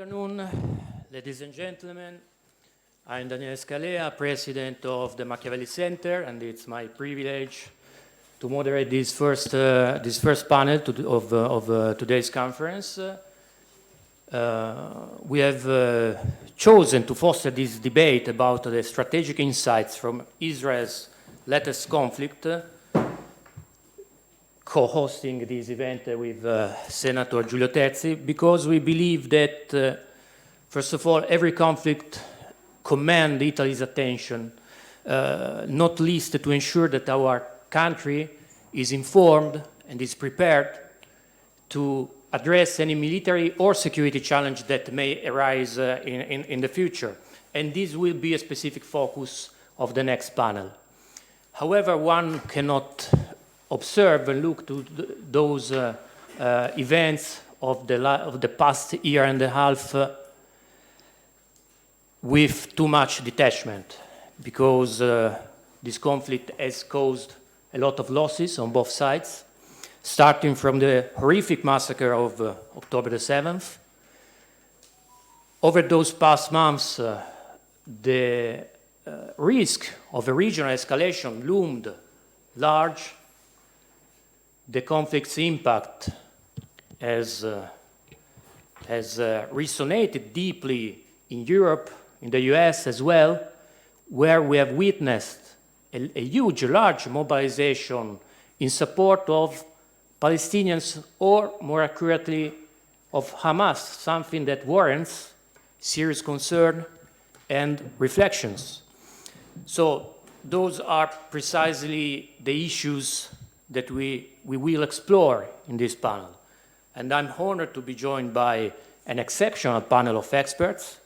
Good afternoon, ladies and gentlemen. I'm Daniele Scalea, president of the Machiavelli Center, and it's my privilege to moderate this first panel of today's conference. We have chosen to foster this debate about the strategic insights from Israel's latest conflict, co-hosting this event with Senator Giulio Terzi, because we believe that, first of all, every conflict commands Italy's attention, not least to ensure that our country is informed and is prepared to address any military or security challenge that may arise in the future. And this will be a specific focus of the next panel. However, one cannot observe and look to those events of the past year and a half with too much detachment, because this conflict has caused a lot of losses on both sides, starting from the horrific massacre of October the 7th. Over those past months, the risk of a regional escalation loomed large. The conflict's impact has resonated deeply in Europe, in the US as well, where we have witnessed a huge, large mobilization in support of Palestinians, or more accurately, of Hamas, something that warrants serious concern and reflections. So those are precisely the issues that we will explore in this panel. And I'm honored to be joined by an exceptional panel of experts,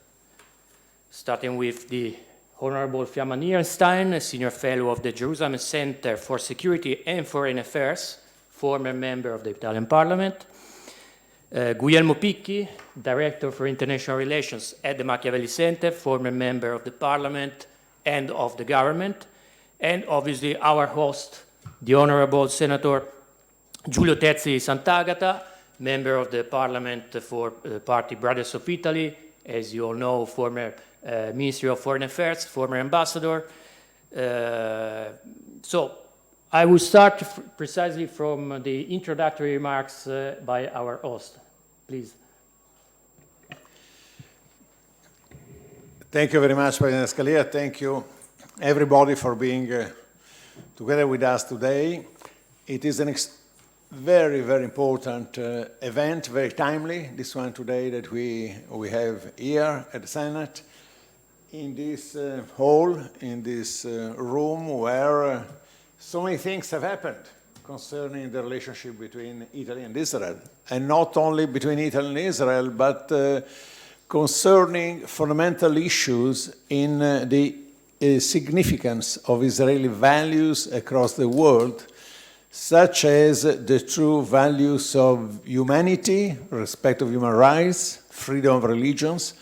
starting with the Honorable Fiamma Nirenstein, a senior fellow of the Jerusalem Center for Security and Foreign Affairs, former member of the Italian Parliament, Guglielmo Picchi, Director for International Relations at the Machiavelli Center, former member of the Parliament and of the government, and obviously our host, the Honorable Senator Giulio Terzi Sant'Agata, member of the Parliament for the party Brothers of Italy, as you all know, former Ministry of Foreign Affairs, former ambassador. So I will start precisely from the introductory remarks by our host. Please. Thank you very much, President Scalea. Thank you, everybody, for being together with us today. It is a very, very important event, very timely, this one today that we have here at the Senate, in this hall, in this room where so many things have happened concerning the relationship between Italy and Israel. And not only between Italy and Israel, but concerning fundamental issues in the significance of Israeli values across the world, such as the true values of humanity, respect of human rights, freedom of religions.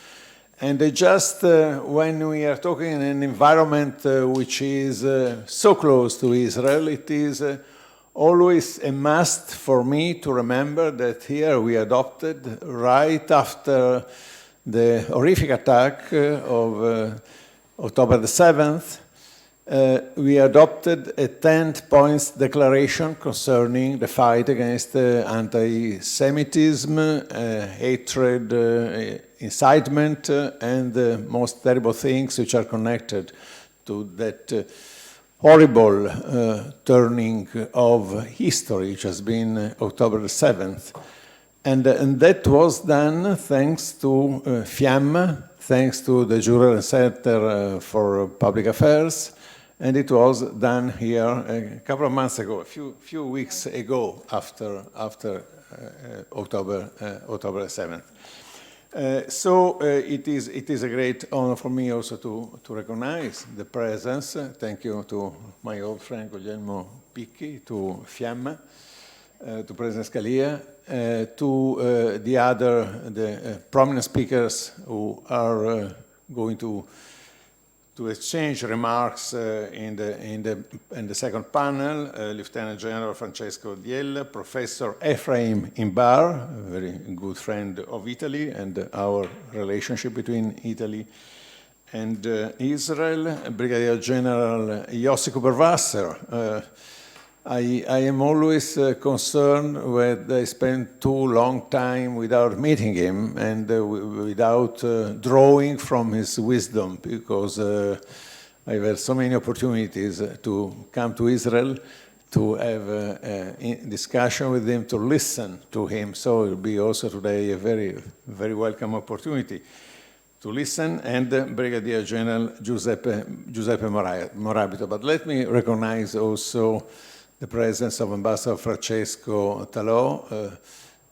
And just when we are talking in an environment which is so close to Israel, it is always a must for me to remember that here we adopted, right after the horrific attack of October the 7th, we adopted a 10-point declaration concerning the fight against anti-Semitism, hatred, incitement, and the most terrible things which are connected to that horrible turning of history, which has been October the 7th. And that was done thanks to Fiamma, thanks to the Jerusalem Center for Public Affairs, and it was done here a couple of months ago, a few weeks ago, after October 7th. So it is a great honor for me also to recognize the presence. Thank you to my old friend Guglielmo Picchi, to Fiamma, to President Scalea, to the prominent speakers who are going to to exchange remarks in the second panel. Lieutenant General Francesco Diella, Professor Ephraim Imbar, a very good friend of Italy and our relationship between Italy and Israel, Brigadier General Yossi Kuperwasser. I am always concerned when I spend too long time without meeting him and without drawing from his wisdom, because I've had so many opportunities to come to Israel, to have a discussion with him, to listen to him. So it will be also today a very, very welcome opportunity to listen, and Brigadier General Giuseppe Morabito. But let me recognize also the presence of Ambassador Francesco Talò,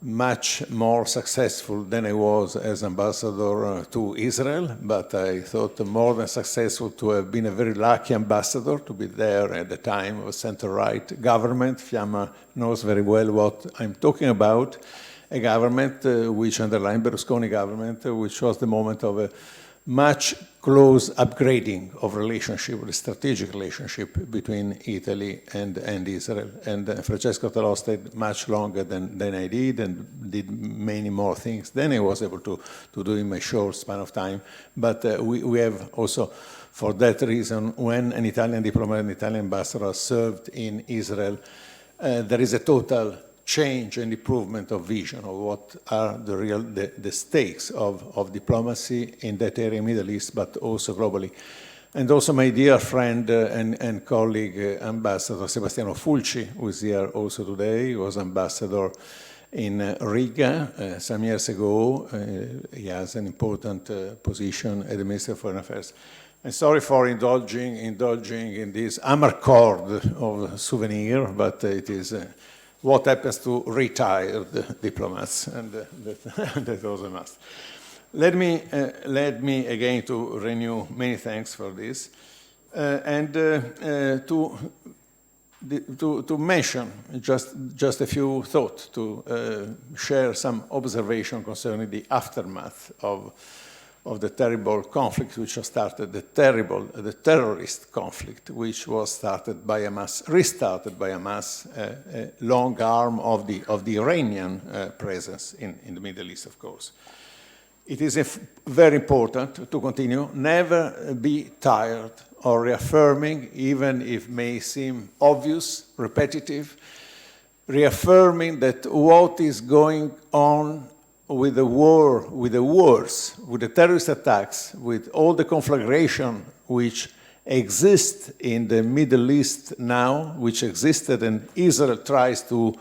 much more successful than I was as ambassador to Israel, but I thought more than successful to have been a very lucky ambassador, to be there at the time of a center-right government. Fiamma knows very well what I'm talking about, a government which underlined Berlusconi government, which was the moment of a much close upgrading of relationship, the strategic relationship between Italy and Israel. And Francesco Talò stayed much longer than I did, and did many more things than I was able to do in my short span of time. But we have also, for that reason, when an Italian diplomat, an Italian ambassador served in Israel, there is a total change and improvement of vision of what are the stakes of diplomacy in that area, Middle East, but also globally. And also my dear friend and colleague, Ambassador Sebastiano Fulci, who is here also today. He was ambassador in Riga some years ago. He has an important position at the Ministry of Foreign Affairs. And sorry for indulging in this amarcord of souvenir, but it is what happens to retired diplomats, and that also must. Let me again to renew many thanks for this, and to mention just a few thoughts, to share some observation concerning the aftermath of the terrible conflict which was started, the terrorist conflict, which was started by Hamas, restarted by Hamas, a long arm of the Iranian presence in the Middle East, of course. It is very important to continue, never be tired of reaffirming, even if it may seem obvious, repetitive, reaffirming that what is going on with the war, with the wars, with the terrorist attacks, with all the conflagration which exists in the Middle East now, which existed and Israel tries to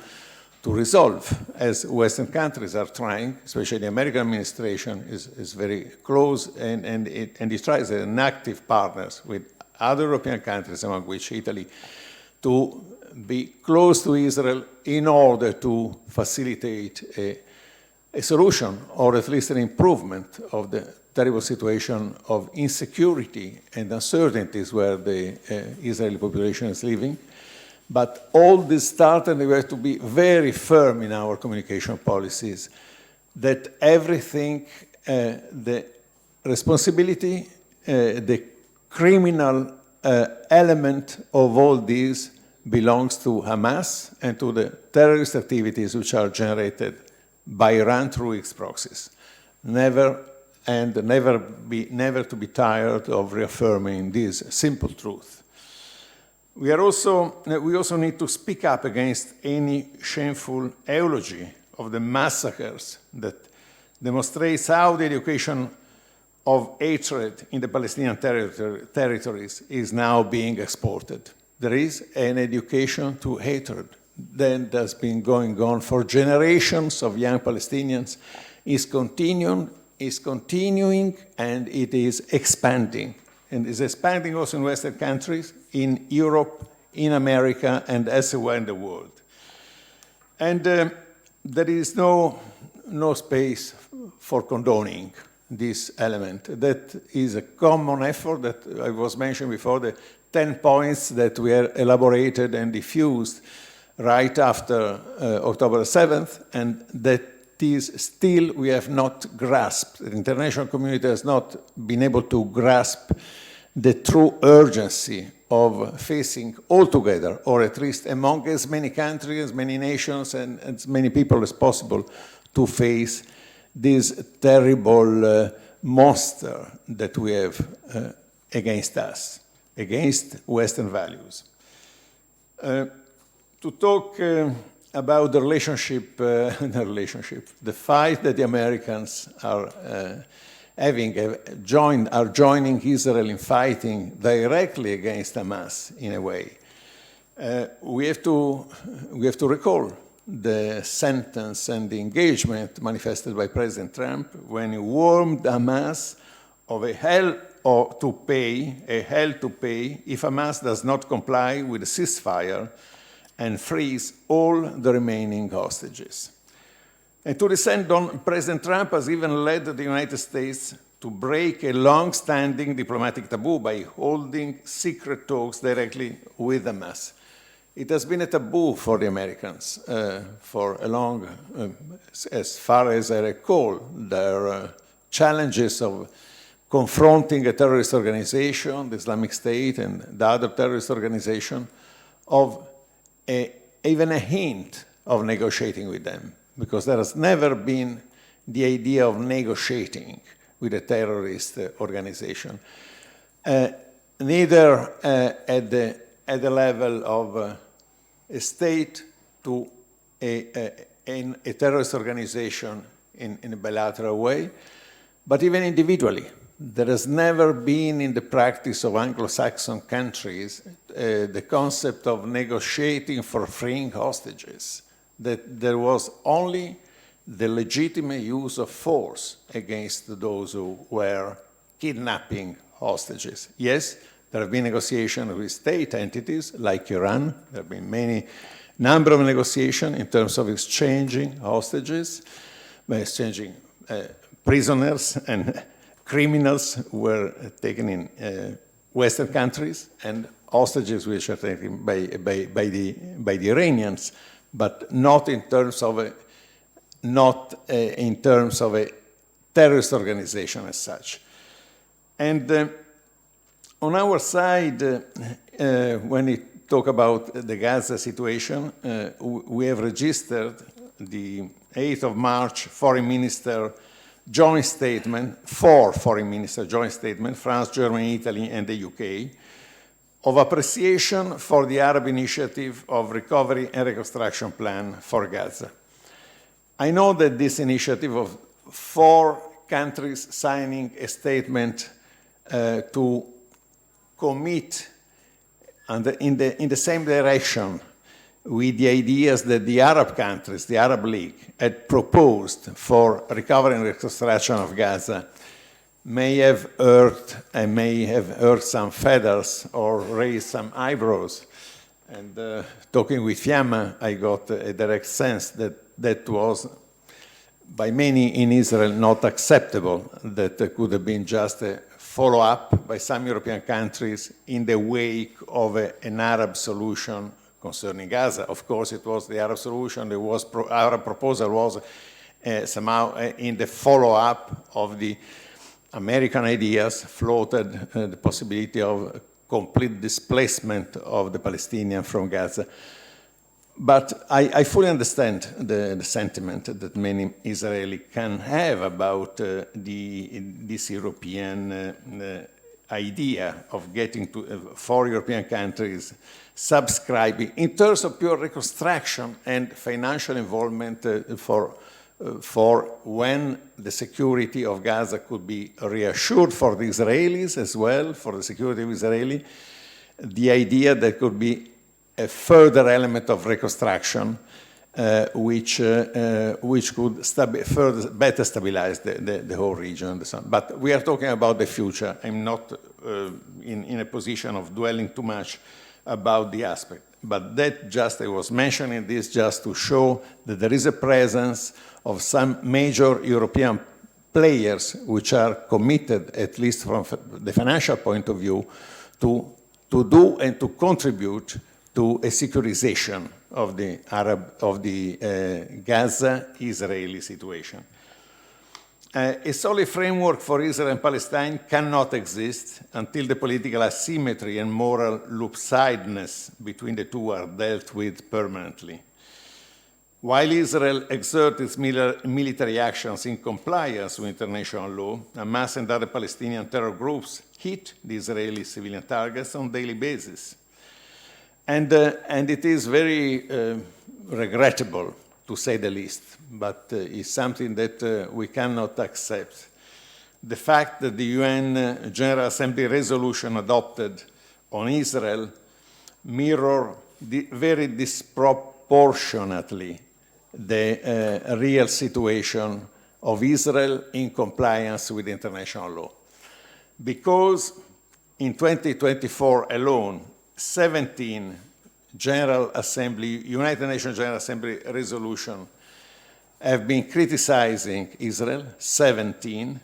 resolve, as Western countries are trying, especially the American administration is very close, and it tries an active partners with other European countries, among which Italy, to be close to Israel in order to facilitate a solution, or at least an improvement of the terrible situation of insecurity and uncertainties where the Israeli population is living. But all this started, and we have to be very firm in our communication policies, that everything, the responsibility, the criminal element of all this belongs to Hamas and to the terrorist activities which are generated by Iran through its proxies. Never to be tired of reaffirming this simple truth. We also need to speak up against any shameful eulogy of the massacres that demonstrates how the education of hatred in the Palestinian territories is now being exported. There is an education to hatred that has been going on for generations of young Palestinians, is continuing, and it is expanding. And is expanding also in Western countries, in Europe, in America, and elsewhere in the world. And there is no space for condoning this element. That is a common effort that I was mentioning before, the 10 points that were elaborated and diffused right after October 7th, and that is still we have not grasped. The international community has not been able to grasp the true urgency of facing all together, or at least among as many countries, as many nations, and as many people as possible, to face this terrible monster that we have against us, against Western values. To talk about the relationship, the fight that the Americans are joining Israel in fighting directly against Hamas in a way. We have to recall the sentence and the engagement manifested by President Trump when he warned Hamas of a hell to pay if Hamas does not comply with the ceasefire and frees all the remaining hostages. And to this end, President Trump has even led the United States to break a long-standing diplomatic taboo by holding secret talks directly with Hamas. It has been a taboo for the Americans for a long, as far as I recall, their challenges of confronting a terrorist organization, the Islamic State and the other terrorist organization, of even a hint of negotiating with them, because there has never been the idea of negotiating with a terrorist organization, neither at the level of a state to a terrorist organization in a bilateral way, but even individually. There has never been in the practice of Anglo-Saxon countries the concept of negotiating for freeing hostages, that there was only the legitimate use of force against those who were kidnapping hostages. Yes, there have been negotiations with state entities like Iran. There have been number of negotiations in terms of exchanging hostages, exchanging prisoners and criminals were taken in Western countries, and hostages which are taken by the Iranians, but not in terms of a terrorist organization as such. And on our side, when we talk about the Gaza situation, we have registered the 8th of March foreign minister joint statement, France, Germany, Italy, and the UK, of appreciation for the Arab initiative of recovery and reconstruction plan for Gaza. I know that this initiative of 4 countries signing a statement to commit in the same direction with the ideas that the Arab countries, the Arab League, had proposed for recovery and reconstruction of Gaza may have hurt some feathers or raised some eyebrows. And talking with Fiamma, I got a direct sense that was, by many in Israel, not acceptable, that there could have been just a follow-up by some European countries in the wake of an Arab solution concerning Gaza. Of course, it was the Arab solution. Arab proposal was somehow in the follow-up of the American ideas floated the possibility of complete displacement of the Palestinians from Gaza. But I fully understand the sentiment that many Israelis can have about this European idea of getting to 4 European countries subscribing in terms of pure reconstruction and financial involvement for when the security of Gaza could be reassured for the Israelis as well, for the security of Israelis, the idea that could be a further element of reconstruction which could better stabilize the whole region. But we are talking about the future. I'm not in a position of dwelling too much about the aspect. But I was mentioning this just to show that there is a presence of some major European players which are committed, at least from the financial point of view, to do and to contribute to a securization of the Gaza-Israeli situation. A solid framework for Israel and Palestine cannot exist until the political asymmetry and moral lopsidedness between the two are dealt with permanently. While Israel exerts its military actions in compliance with international law, Hamas and other Palestinian terror groups hit the Israeli civilian targets on a daily basis. And it is very regrettable, to say the least, but it's something that we cannot accept. The fact that the UN General Assembly resolution adopted on Israel mirror very disproportionately the real situation of Israel in compliance with international law. Because in 2024 alone, 17 United Nations General Assembly resolutions have been criticizing Israel, 17,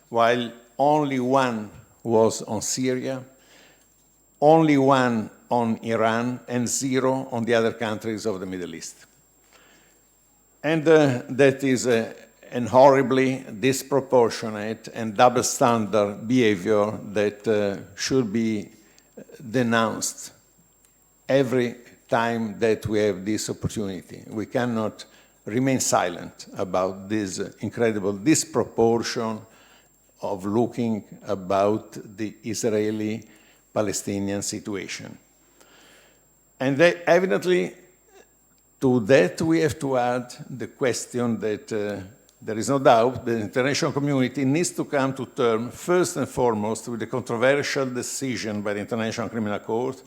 while only one was on Syria, only one on Iran, and 0 on the other countries of the Middle East. And that is an horribly disproportionate and double standard behavior that should be denounced every time that we have this opportunity. We cannot remain silent about this incredible disproportion of looking about the Israeli-Palestinian situation. And evidently, to that, we have to add the question that there is no doubt the international community needs to come to terms, first and foremost, with the controversial decision by the International Criminal Court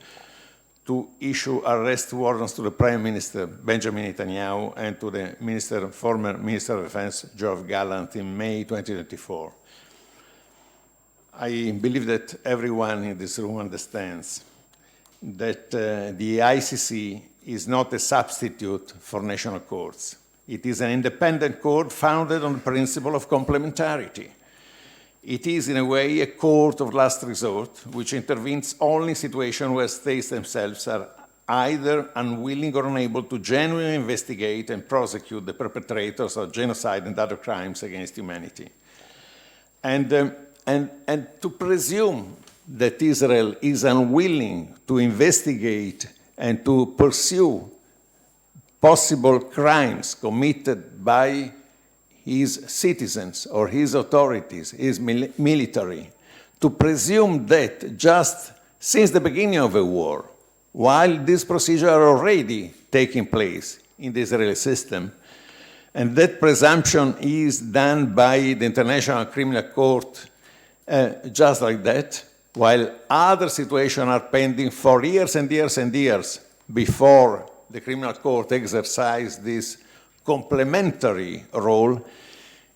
to issue arrest warrants to the Prime Minister, Benjamin Netanyahu, and to the former Minister of Defense, Yoav Gallant, in May 2024. I believe that everyone in this room understands that the ICC is not a substitute for national courts. It is an independent court founded on the principle of complementarity. It is, in a way, a court of last resort, which intervenes only in situations where states themselves are either unwilling or unable to genuinely investigate and prosecute the perpetrators of genocide and other crimes against humanity. And to presume that Israel is unwilling to investigate and to pursue possible crimes committed by his citizens or his authorities, his military, to presume that just since the beginning of a war, while these procedures are already taking place in the Israeli system, and that presumption is done by the International Criminal Court just like that, while other situations are pending for years and years and years before the criminal court exercises this complementary role,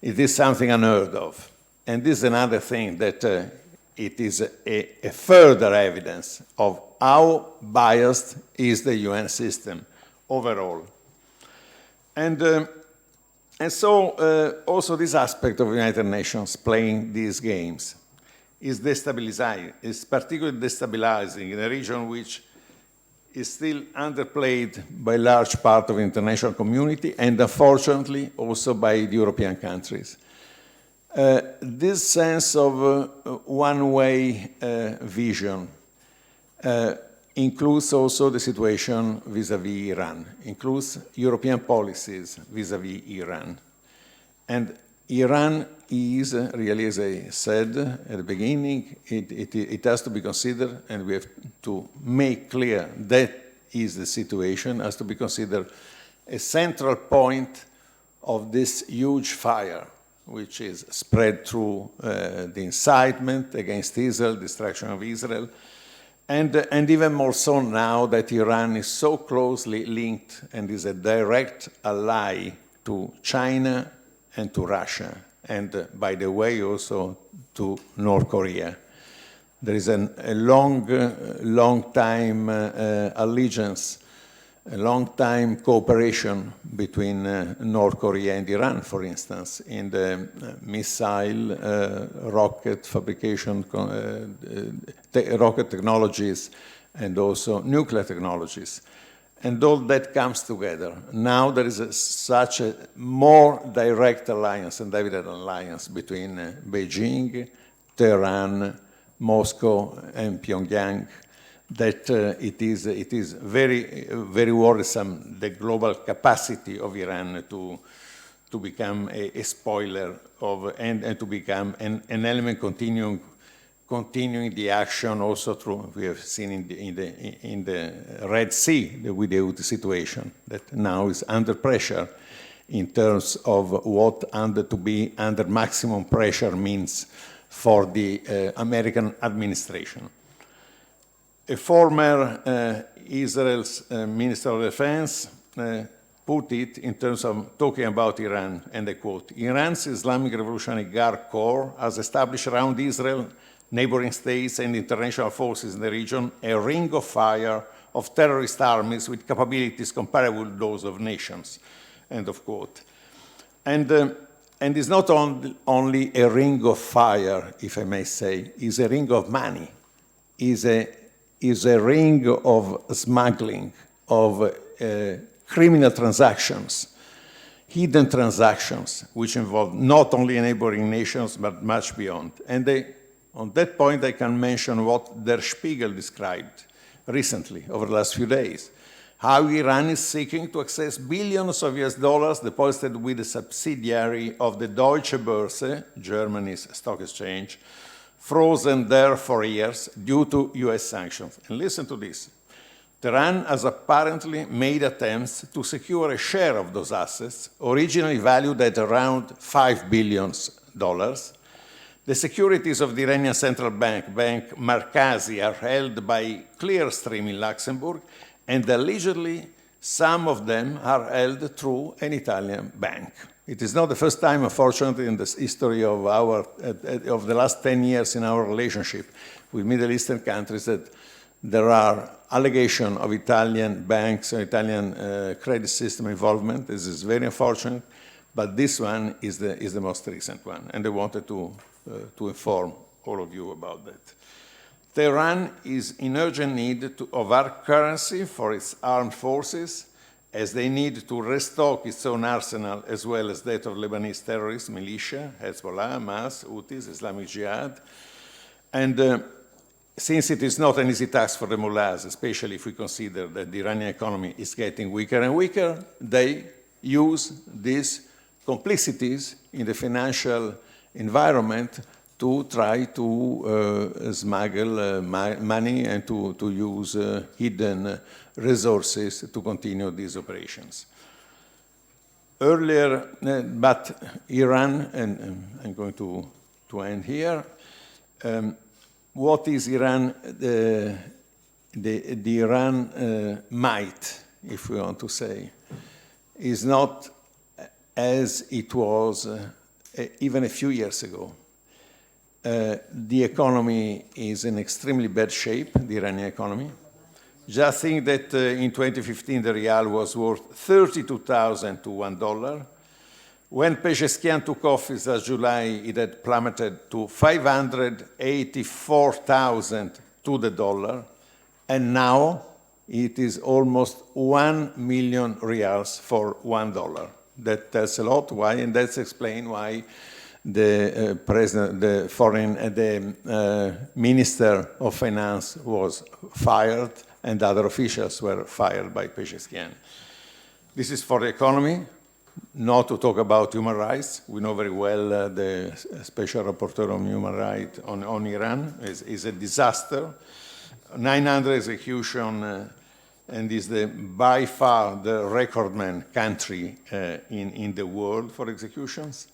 it is something unheard of. And this is another thing that it is a further evidence of how biased is the UN system overall. And so also this aspect of the United Nations playing these games is destabilizing, is particularly destabilizing in a region which is still underplayed by a large part of the international community and unfortunately also by the European countries. This sense of one-way vision includes also the situation vis-à-vis Iran, includes European policies vis-à-vis Iran. And Iran is really, as I said at the beginning, it has to be considered, and we have to make clear that is the situation, has to be considered a central point of this huge fire, which is spread through the incitement against Israel, destruction of Israel, and even more so now that Iran is so closely linked and is a direct ally to China and to Russia, and by the way also to North Korea. There is a long time allegiance, a long time cooperation between North Korea and Iran, for instance, in the missile, rocket fabrication, rocket technologies, and also nuclear technologies. And all that comes together. Now there is such a more direct alliance and evident alliance between Beijing, Tehran, Moscow, and Pyongyang that it is very, very worrisome, the global capacity of Iran to become a spoiler of, and to become an element continuing the action also through, we have seen in the Red Sea with the Houthi situation that now is under pressure in terms of what to be under maximum pressure means for the American administration. A former Israel's Minister of Defense put it in terms of talking about Iran, and I quote, "Iran's Islamic Revolutionary Guard Corps has established around Israel, neighboring states, and international forces in the region a ring of fire of terrorist armies with capabilities comparable to those of nations," end of quote. And it's not only a ring of fire, if I may say, it's a ring of money, is a ring of smuggling, of criminal transactions, hidden transactions, which involve not only neighboring nations, but much beyond. And on that point, I can mention what Der Spiegel described recently, over the last few days, how Iran is seeking to access billions of US dollars deposited with a subsidiary of the Deutsche Börse, Germany's stock exchange, frozen there for years due to US sanctions. And listen to this. Tehran has apparently made attempts to secure a share of those assets, originally valued at around $5 billion. The securities of the Iranian central bank, Bank Markazi, are held by Clearstream in Luxembourg, and allegedly some of them are held through an Italian bank. It is not the first time, unfortunately, in the history of of the last 10 years in our relationship with Middle Eastern countries that there are allegations of Italian banks or Italian credit system involvement. This is very unfortunate, but this one is the most recent one, and I wanted to inform all of you about that. Tehran is in urgent need of our currency for its armed forces, as they need to restock its own arsenal as well as that of Lebanese terrorist militia, Hezbollah, Hamas, Houthis, Islamic Jihad. And since it is not an easy task for the mullahs, especially if we consider that the Iranian economy is getting weaker and weaker, they use these complicities in the financial environment to try to smuggle money and to use hidden resources to continue these operations. Earlier, but Iran, and I'm going to end here, what is Iran, the Iran might, if we want to say, is not as it was even a few years ago. The economy is in extremely bad shape, the Iranian economy. Just think that in 2015 the rial was worth 32,000 to $1. When Pezeshkian took office last July, it had plummeted to 584,000 to the dollar, and now it is almost 1 million rials for $1. That tells a lot why, and that's explained why the president, the Minister of Finance was fired, and other officials were fired by Pezeshkian. This is for the economy, not to talk about human rights. We know very well the Special Rapporteur on Human Rights on Iran is a disaster. 900 executions, and is by far the recordman country in the world for executions.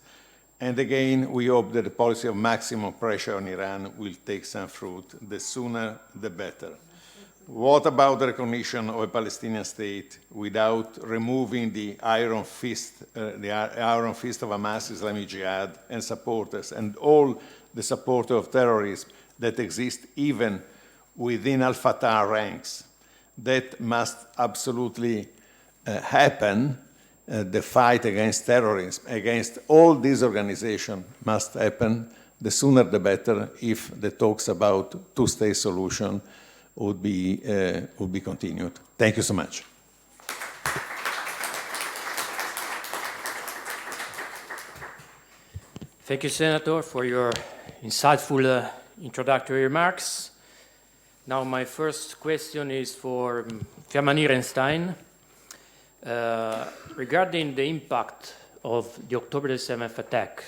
And again, we hope that the policy of maximum pressure on Iran will take some fruit. The sooner, the better. What about the recognition of a Palestinian state without removing the iron fist of Hamas, Islamic Jihad, and supporters, and all the supporters of terrorism that exist even within Al-Fatah ranks? That must absolutely happen. The fight against terrorism, against all these organizations must happen. The sooner the better if the talks about two-state solution would be continued. Thank you so much. Thank you, Senator, for your insightful introductory remarks. Now, my first question is for Fiamma Nirenstein. Regarding the impact of the October 7th attack,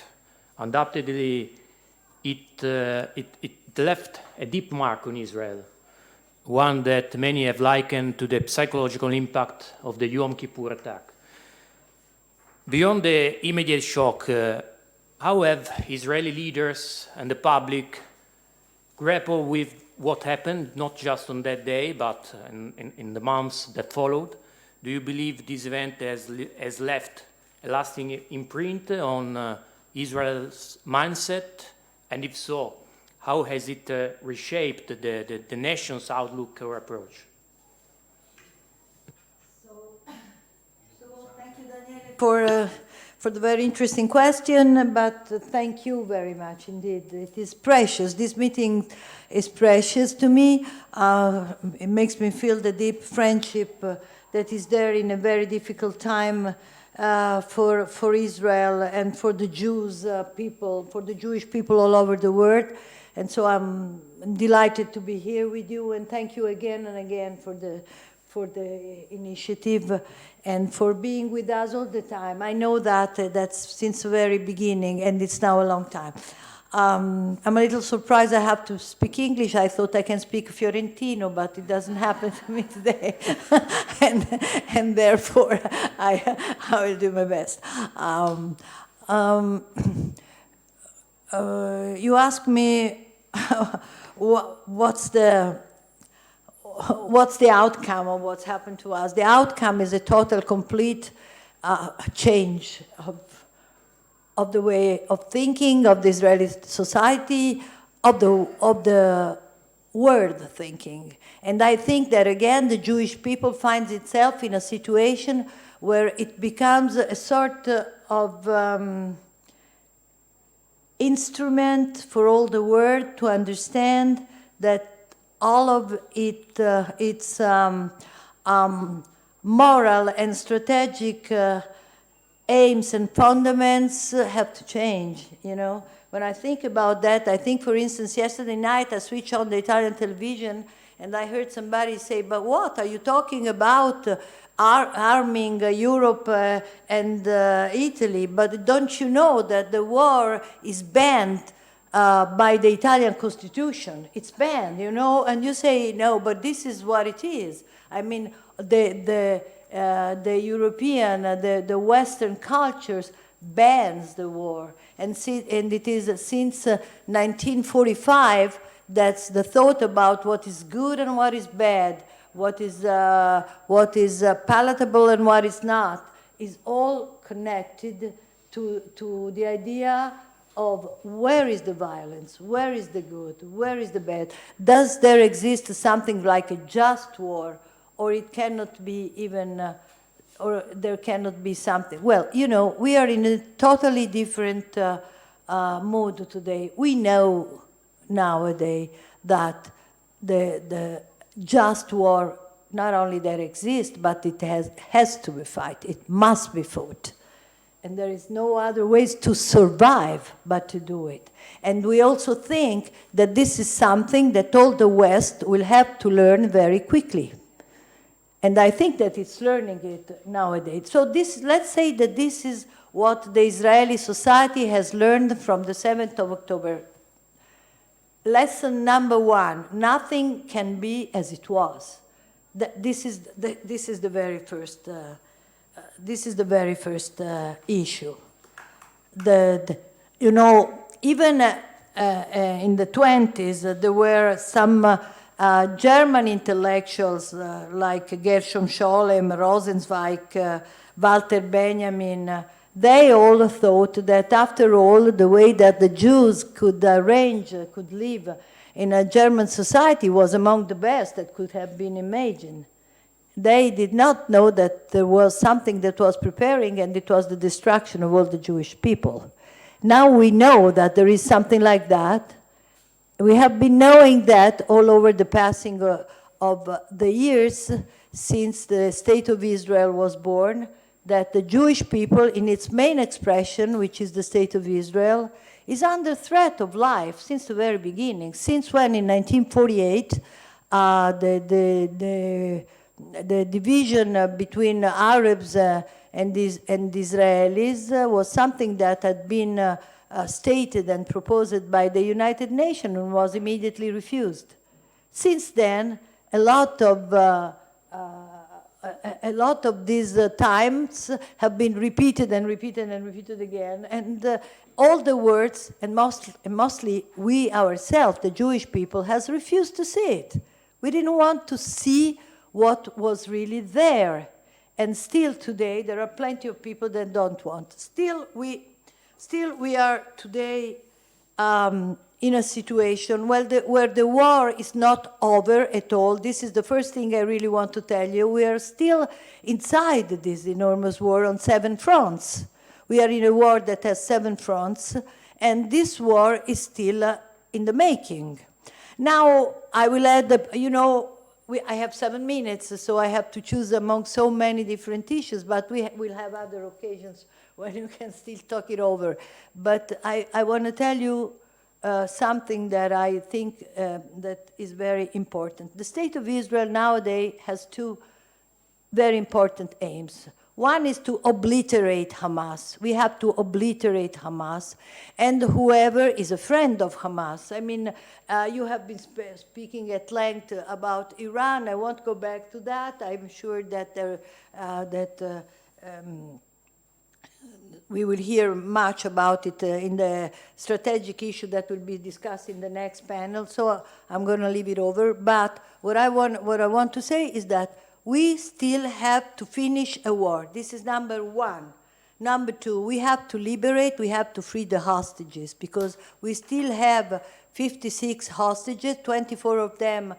undoubtedly it left a deep mark on Israel, one that many have likened to the psychological impact of the Yom Kippur attack. Beyond the immediate shock, how have Israeli leaders and the public grappled with what happened, not just on that day, but in the months that followed? Do you believe this event has left a lasting imprint on Israel's mindset? And if so, how has it reshaped the nation's outlook or approach? Thank you, Daniele, for the very interesting question, but thank you very much indeed. It is precious. This meeting is precious to me. It makes me feel the deep friendship that is there in a very difficult time for Israel and for the Jewish people all over the world. And so I'm delighted to be here with you, and thank you again and again for the initiative and for being with us all the time. I know that's since the very beginning, and it's now a long time. I'm a little surprised I have to speak English. I thought I can speak Fiorentino, but it doesn't happen to me today. and therefore, I will do my best. You asked me what's the outcome of what's happened to us. The outcome is a total, complete change of the way of thinking of the Israeli society, of the world thinking. And I think that, again, the Jewish people finds itself in a situation where it becomes a sort of instrument for all the world to understand that all of its moral and strategic aims and fundaments have to change, you know. When I think about that, I think, for instance, yesterday night I switched on the Italian television and I heard somebody say, but what are you talking about, arming Europe and Italy? But don't you know that the war is banned by the Italian constitution? It's banned, you know, and you say, no, but this is what it is. I mean, the European, the Western cultures bans the war. And it is since 1945 that's the thought about what is good and what is bad, what is palatable and what is not, is all connected to the idea of where is the violence, where is the good, where is the bad. Does there exist something like a just war, or it cannot be even, or there cannot be something? Well, you know, we are in a totally different mood today. We know nowadays that the just war, not only that exists, but it has to be fought. It must be fought. And there is no other ways to survive but to do it. And we also think that this is something that all the West will have to learn very quickly. And I think that it's learning it nowadays. So let's say that this is what the Israeli society has learned from the 7th of October. Lesson number one: nothing can be as it was. This is the very first. This is the very first issue. You know, even in the 20s, there were some German intellectuals like Gershom Scholem, Rosenzweig, Walter Benjamin. They all thought that, after all, the way that the Jews could live in a German society was among the best that could have been imagined. They did not know that there was something that was preparing, and it was the destruction of all the Jewish people. Now we know that there is something like that. We have been knowing that all over the passing of the years since the State of Israel was born, that the Jewish people, in its main expression, which is the State of Israel, is under threat of life since the very beginning. Since when, in 1948, the division between Arabs and Israelis was something that had been stated and proposed by the United Nations and was immediately refused. Since then, a lot of these times have been repeated and repeated and repeated again, and all the words, and mostly we ourselves, the Jewish people, has refused to see it. We didn't want to see what was really there. And still today, there are plenty of people that don't want. Still we are today in a situation where the war is not over at all. This is the first thing I really want to tell you. We are still inside this enormous war on 7 fronts. We are in a war that has 7 fronts, and this war is still in the making. Now, I will add, I have 7 minutes, so I have to choose among so many different issues, but we'll have other occasions when you can still talk it over. But I want to tell you something that I think that is very important. The State of Israel nowadays has 2 very important aims. One is to obliterate Hamas. We have to obliterate Hamas, and whoever is a friend of Hamas. I mean, you have been speaking at length about Iran. I won't go back to that. I'm sure that we will hear much about it in the strategic issue that will be discussed in the next panel. So I'm going to leave it over. But what I want to say is that we still have to finish a war. This is number 1. Number 2, we have to liberate, we have to free the hostages, because we still have 56 hostages, 24 of them,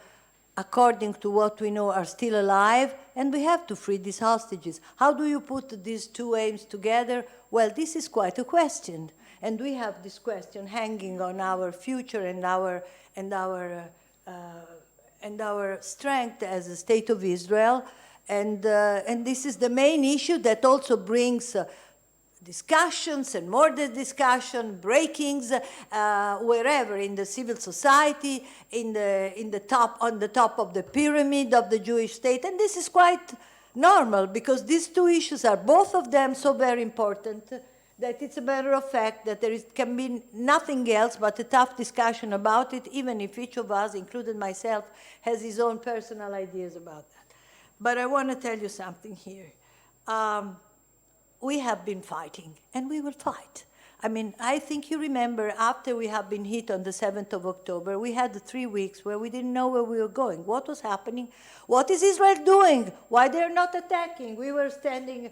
according to what we know, are still alive, and we have to free these hostages. How do you put these 2 aims together? Well, this is quite a question, and we have this question hanging on our future and our strength as a State of Israel, and this is the main issue that also brings discussions and more discussion, breakings, wherever in the civil society, on the top of the pyramid of the Jewish state, and this is quite normal because these 2 issues are both of them so very important that it's a matter of fact that can be nothing else but a tough discussion about it, even if each of us, including myself, has his own personal ideas about that. But I want to tell you something here. We have been fighting, and we will fight. I mean, I think you remember after we have been hit on the 7th of October, we had 3 weeks where we didn't know where we were going. What was happening? What is Israel doing? Why they're not attacking? We were standing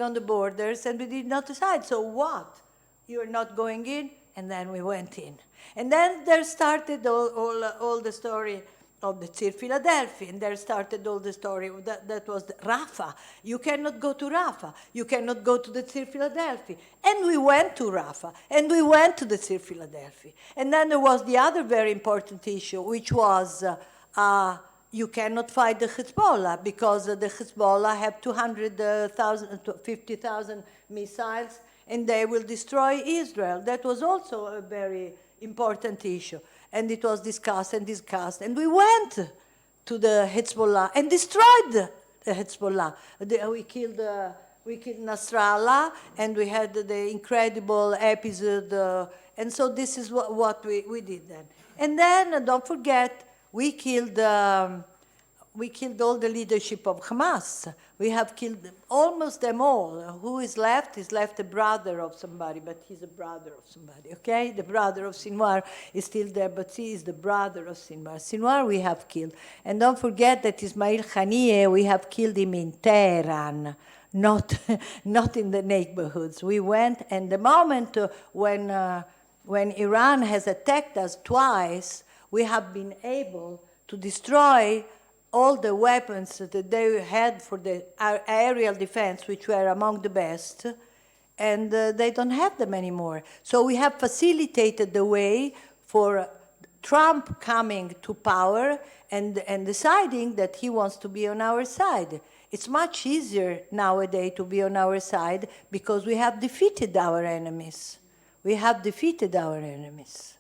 on the borders, and we did not decide. So what? You are not going in? And then we went in. And then there started all the story of the Tzir Philadelphia, and there started all the story that was Rafah. You cannot go to Rafah. You cannot go to the Tzir Philadelphia. And we went to Rafah, and we went to the Tzir Philadelphia. And then there was the other very important issue, which was you cannot fight the Hezbollah because the Hezbollah have 250,000 missiles, and they will destroy Israel. That was also a very important issue. And it was discussed, and we went to the Hezbollah and destroyed the Hezbollah. We killed Nasrallah, and we had the incredible episode, and so this is what we did then. And then, don't forget, we killed all the leadership of Hamas. We have killed almost them all. Who is left? Is left a brother of somebody, but he's a brother of somebody, okay? The brother of Sinwar is still there, but he is the brother of Sinwar. Sinwar we have killed. And don't forget that Ismail Haniyeh, we have killed him in Tehran, not in the neighborhoods. We went, and the moment when Iran has attacked us twice, we have been able to destroy all the weapons that they had for the aerial defense, which were among the best, and they don't have them anymore. So we have facilitated the way for Trump coming to power and deciding that he wants to be on our side. It's much easier nowadays to be on our side because we have defeated our enemies. We have defeated our enemies.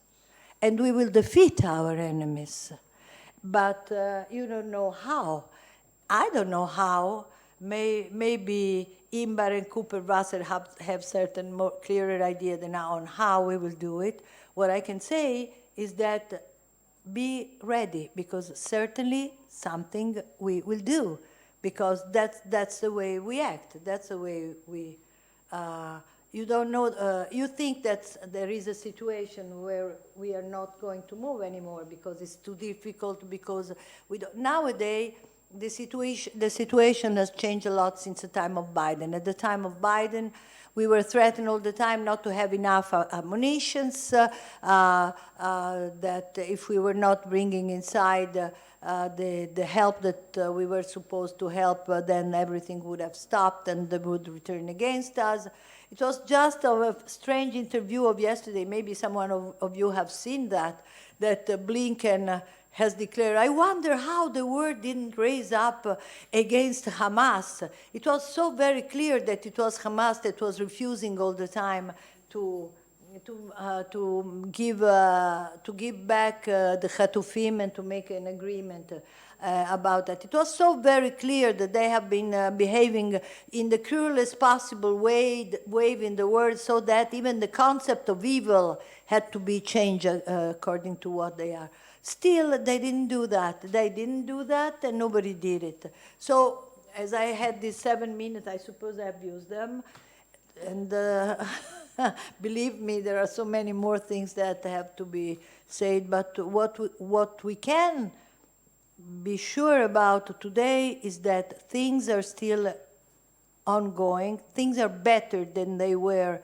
And we will defeat our enemies. But you don't know how. I don't know how. Maybe Imbar and Cooper Russell have certain more clearer idea than on how we will do it. What I can say is that be ready, because certainly something we will do, because that's the way we act. That's the way we. You don't know. You think that there is a situation where we are not going to move anymore because it's too difficult. Because we don't. Nowadays, the situation has changed a lot since the time of Biden. At the time of Biden, we were threatened all the time not to have enough munitions, that if we were not bringing inside the help that we were supposed to help, then everything would have stopped and they would return against us. It was just a strange interview of yesterday. Maybe someone of you have seen that Blinken has declared, I wonder how the world didn't raise up against Hamas. It was so very clear that it was Hamas that was refusing all the time to give back the Khatufim and to make an agreement about that. It was so very clear that they have been behaving in the cruelest possible way in the world, so that even the concept of evil had to be changed according to what they are. Still, they didn't do that. They didn't do that, and nobody did it. So, as I had these 7 minutes, I suppose I've used them. And believe me, there are so many more things that have to be said. But what we can be sure about today is that things are still ongoing. Things are better than they were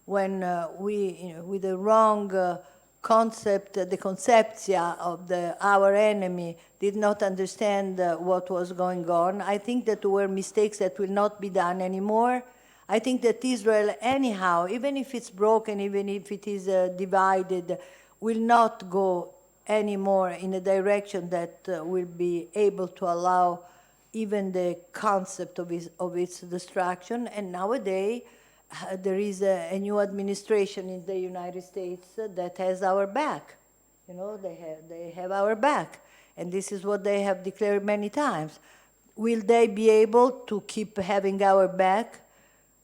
when we, with the wrong concept, the conceptia of our enemy did not understand what was going on. I think that there were mistakes that will not be done anymore. I think that Israel, anyhow, even if it's broken, even if it is divided, will not go anymore in a direction that will be able to allow even the concept of its destruction. And nowadays, there is a new administration in the United States that has our back. You know, they have our back. And this is what they have declared many times. Will they be able to keep having our back?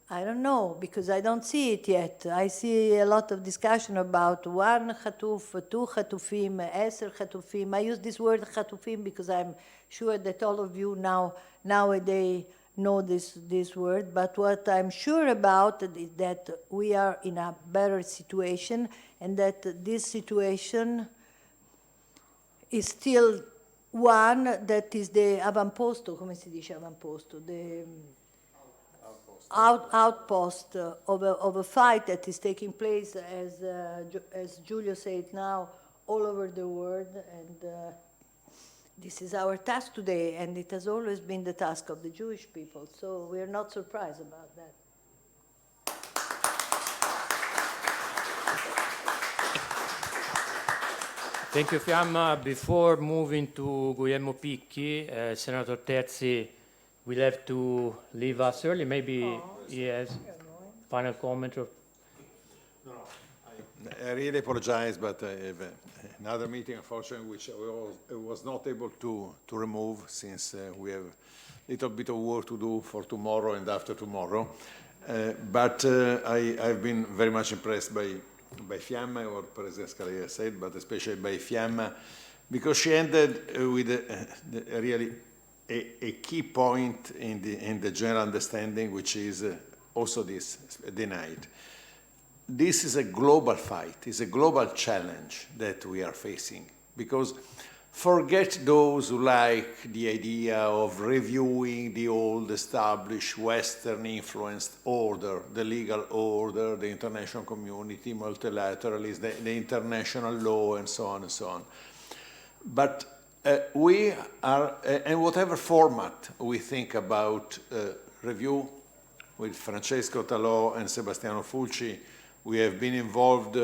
I don't know, because I don't see it yet. I see a lot of discussion about 1 Khatuf, 2 Khatufim, 10 Khatufim. I use this word Khatufim because I'm sure that all of you nowadays know this word. But what I'm sure about is that we are in a better situation, and that this situation is still one that is the avamposto, come si dice avamposto? The outpost of a fight that is taking place, as Giulio said now, all over the world. And this is our task today, and it has always been the task of the Jewish people. So we are not surprised about that. Thank you, Fiamma. Before moving to Guglielmo Picchi, Senator Terzi will have to leave us early. Maybe he has final comment. Or... No, I really apologize, but I have another meeting, unfortunately, which I was not able to remove, since we have a little bit of work to do for tomorrow and after tomorrow. But I've been very much impressed by Fiamma, what President Scalea said, but especially by Fiamma, because she ended with really a key point in the general understanding, which is also this denied. This is a global fight, it's a global challenge that we are facing, because forget those who like the idea of reviewing the old established Western influenced order, the legal order, the international community, multilateralism, the international law, and so on and so on. But we are, in whatever format we think about review, with Francesco Talò and Sebastiano Fulci, we have been involved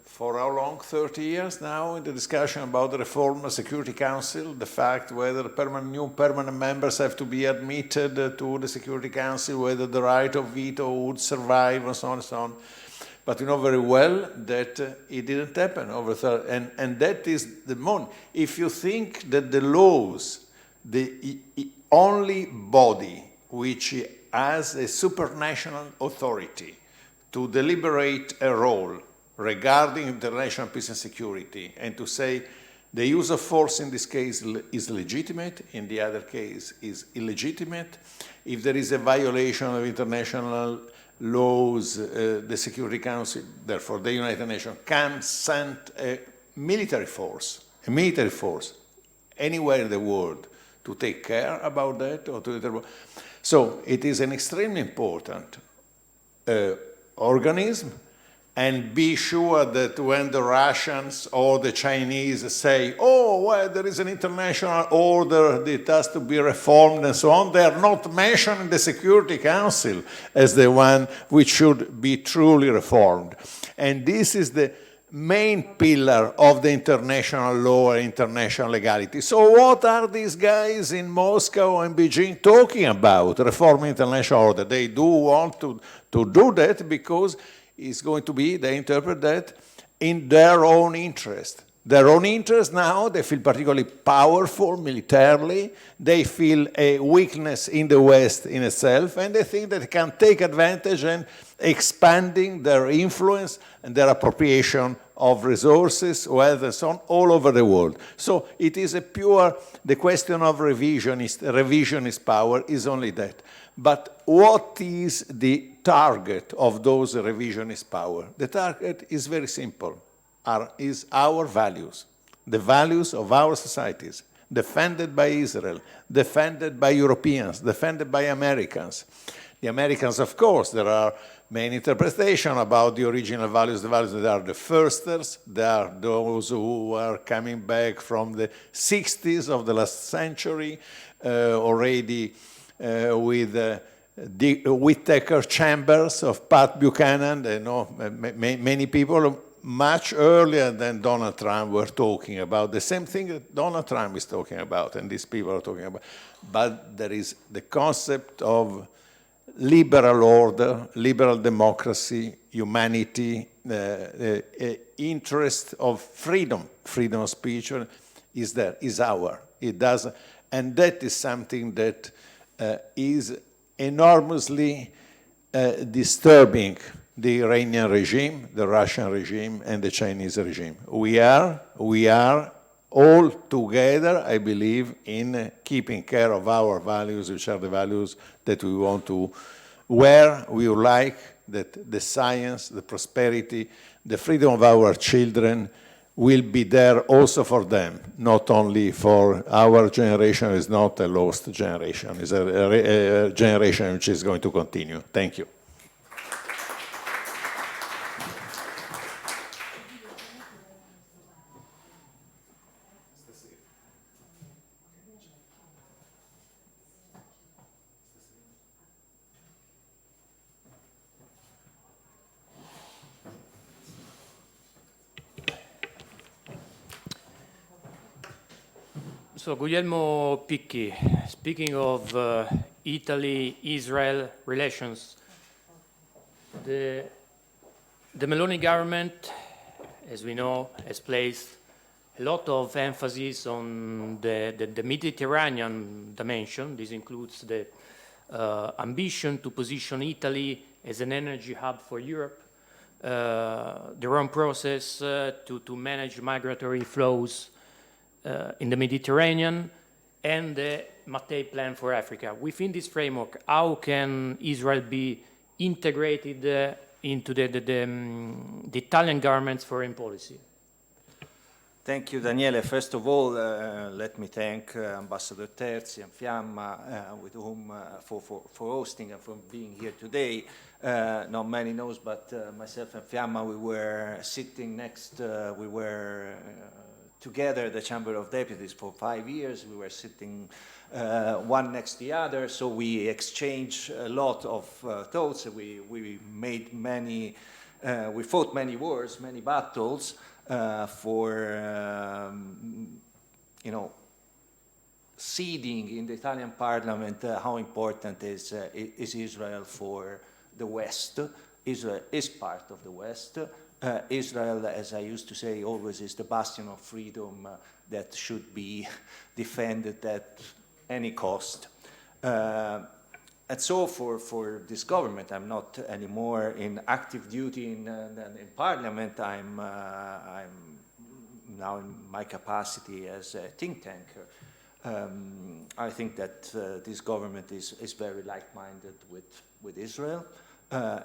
for how long? 30 years now in the discussion about the reform of Security Council, the fact whether new permanent members have to be admitted to the Security Council, whether the right of veto would survive, and so on and so on. But you know very well that it didn't happen over 30, and that is the moment. If you think that the laws, the only body which has a supranational authority to deliberate a role regarding international peace and security, and to say the use of force in this case is legitimate, in the other case is illegitimate. If there is a violation of international laws, the Security Council, therefore the United Nations, can send a military force anywhere in the world to take care about that, or to. So it is an extremely important organism, and be sure that when the Russians or the Chinese say, oh, well, there is an international order that has to be reformed and so on, they are not mentioned in the Security Council as the one which should be truly reformed. And this is the main pillar of the international law and international legality. So what are these guys in Moscow and Beijing talking about, reforming international order? They do want to do that because it's going to be, they interpret that, in their own interest. Their own interest now, they feel particularly powerful militarily, they feel a weakness in the West in itself, and they think that they can take advantage and expanding their influence and their appropriation of resources, wealth, and so on, all over the world. So it is a pure, the question of revisionist power is only that. But what is the target of those revisionist power? The target is very simple, is our values, the values of our societies, defended by Israel, defended by Europeans, defended by Americans. The Americans, of course, there are many interpretations about the original values. The values that are the firsters, they are those who are coming back from the 60s of the last century, already with the Whittaker chambers of Pat Buchanan. They know many people much earlier than Donald Trump were talking about the same thing that Donald Trump is talking about and these people are talking about. But there is the concept of liberal order, liberal democracy, humanity, interest of freedom of speech is there, is our. It does, and that is something that is enormously disturbing the Iranian regime, the Russian regime, and the Chinese regime. We are all together, I believe, in keeping care of our values, which are the values that we want to, where we would like that the science, the prosperity, the freedom of our children will be there also for them, not only for our generation. Is not a lost generation, it's a generation which is going to continue. Thank you. So Guglielmo Picchi, speaking of Italy-Israel relations, the Meloni government, as we know, has placed a lot of emphasis on the Mediterranean dimension. This includes the ambition to position Italy as an energy hub for Europe, the Rome process to manage migratory flows in the Mediterranean, and the Mattei plan for Africa. Within this framework, how can Israel be integrated into the Italian government's foreign policy? Thank you, Daniele. First of all, let me thank Ambassador Terzi and Fiamma with whom for hosting and for being here today. Not many knows, but myself and Fiamma, we were sitting next, we were together at the Chamber of Deputies for 5 years. We were sitting one next to the other, so we exchanged a lot of thoughts. We made many We fought many wars, many battles for, seeding in the Italian parliament how important is Israel for the West. Israel is part of the West. Israel, as I used to say, always is the bastion of freedom that should be defended at any cost. And so for this government, I'm not anymore in active duty in parliament. I'm now in my capacity as a think tanker. I think that this government is very like-minded with Israel,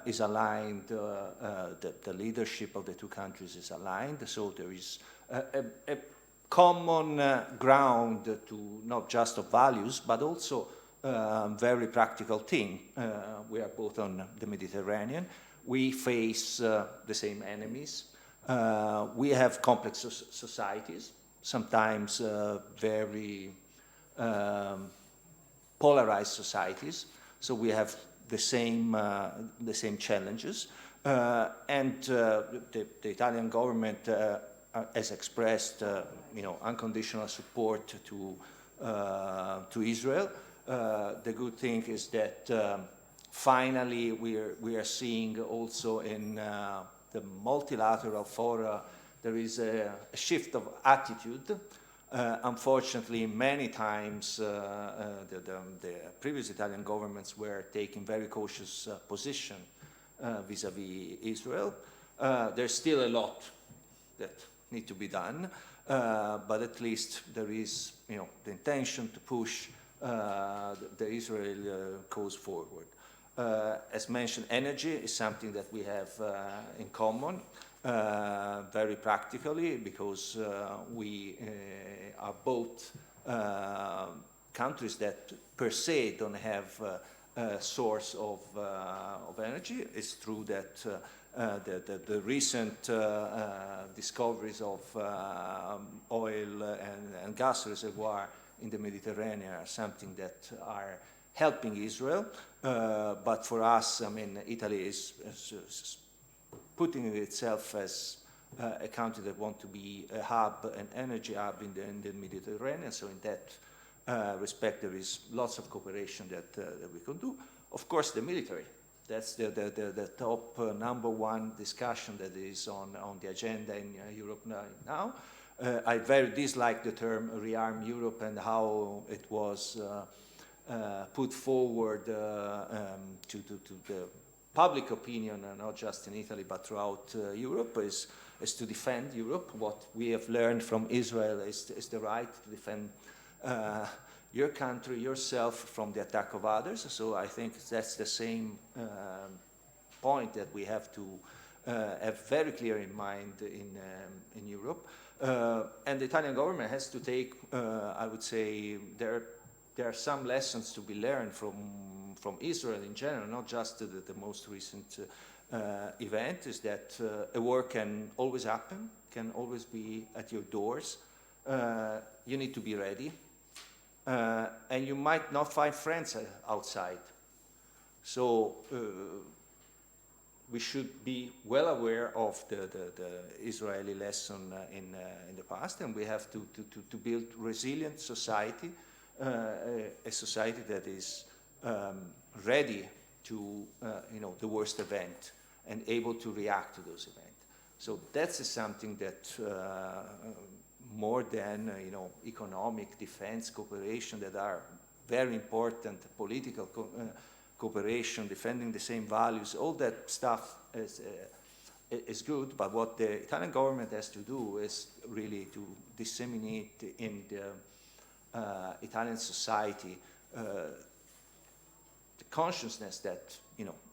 is aligned, the leadership of the two countries is aligned, so there is a common ground to not just of values, but also very practical thing. We are both on the Mediterranean. We face the same enemies. We have complex societies, sometimes very polarized societies. So we have the same challenges. And the Italian government has expressed, unconditional support to Israel. The good thing is that finally we are seeing also in the multilateral fora there is a shift of attitude. Unfortunately, many times the previous Italian governments were taking very cautious position vis-à-vis Israel. There's still a lot that need to be done, but at least there is, the intention to push the Israel cause forward. As mentioned, energy is something that we have in common. Very practically, because we are both countries that per se don't have a source of energy. It's true that the recent discoveries of oil and gas reservoir in the Mediterranean are something that are helping Israel, but for us, Italy is putting itself as a country that wants to be a hub, an energy hub in the Mediterranean. So in that respect, there is lots of cooperation that we can do. Of course, the military. That's the top number one discussion that is on the agenda in Europe now. I very dislike the term rearm Europe and how it was put forward to the public opinion, not just in Italy, but throughout Europe, is to defend Europe. What we have learned from Israel is the right to defend your country, yourself, from the attack of others. So I think that's the same point that we have to have very clear in mind in Europe. And the Italian government has to take, I would say, there are some lessons to be learned from Israel in general, not just the most recent event, is that a war can always happen, can always be at your doors. You need to be ready. And you might not find friends outside. So we should be well aware of the Israeli lesson in the past, and we have to build resilient society, a society that is ready to the worst event and able to react to those events. So that's something that more than economic, defense, cooperation that are very important, political cooperation, defending the same values, all that stuff is good, but what the Italian government has to do is really to disseminate in the Italian society the consciousness that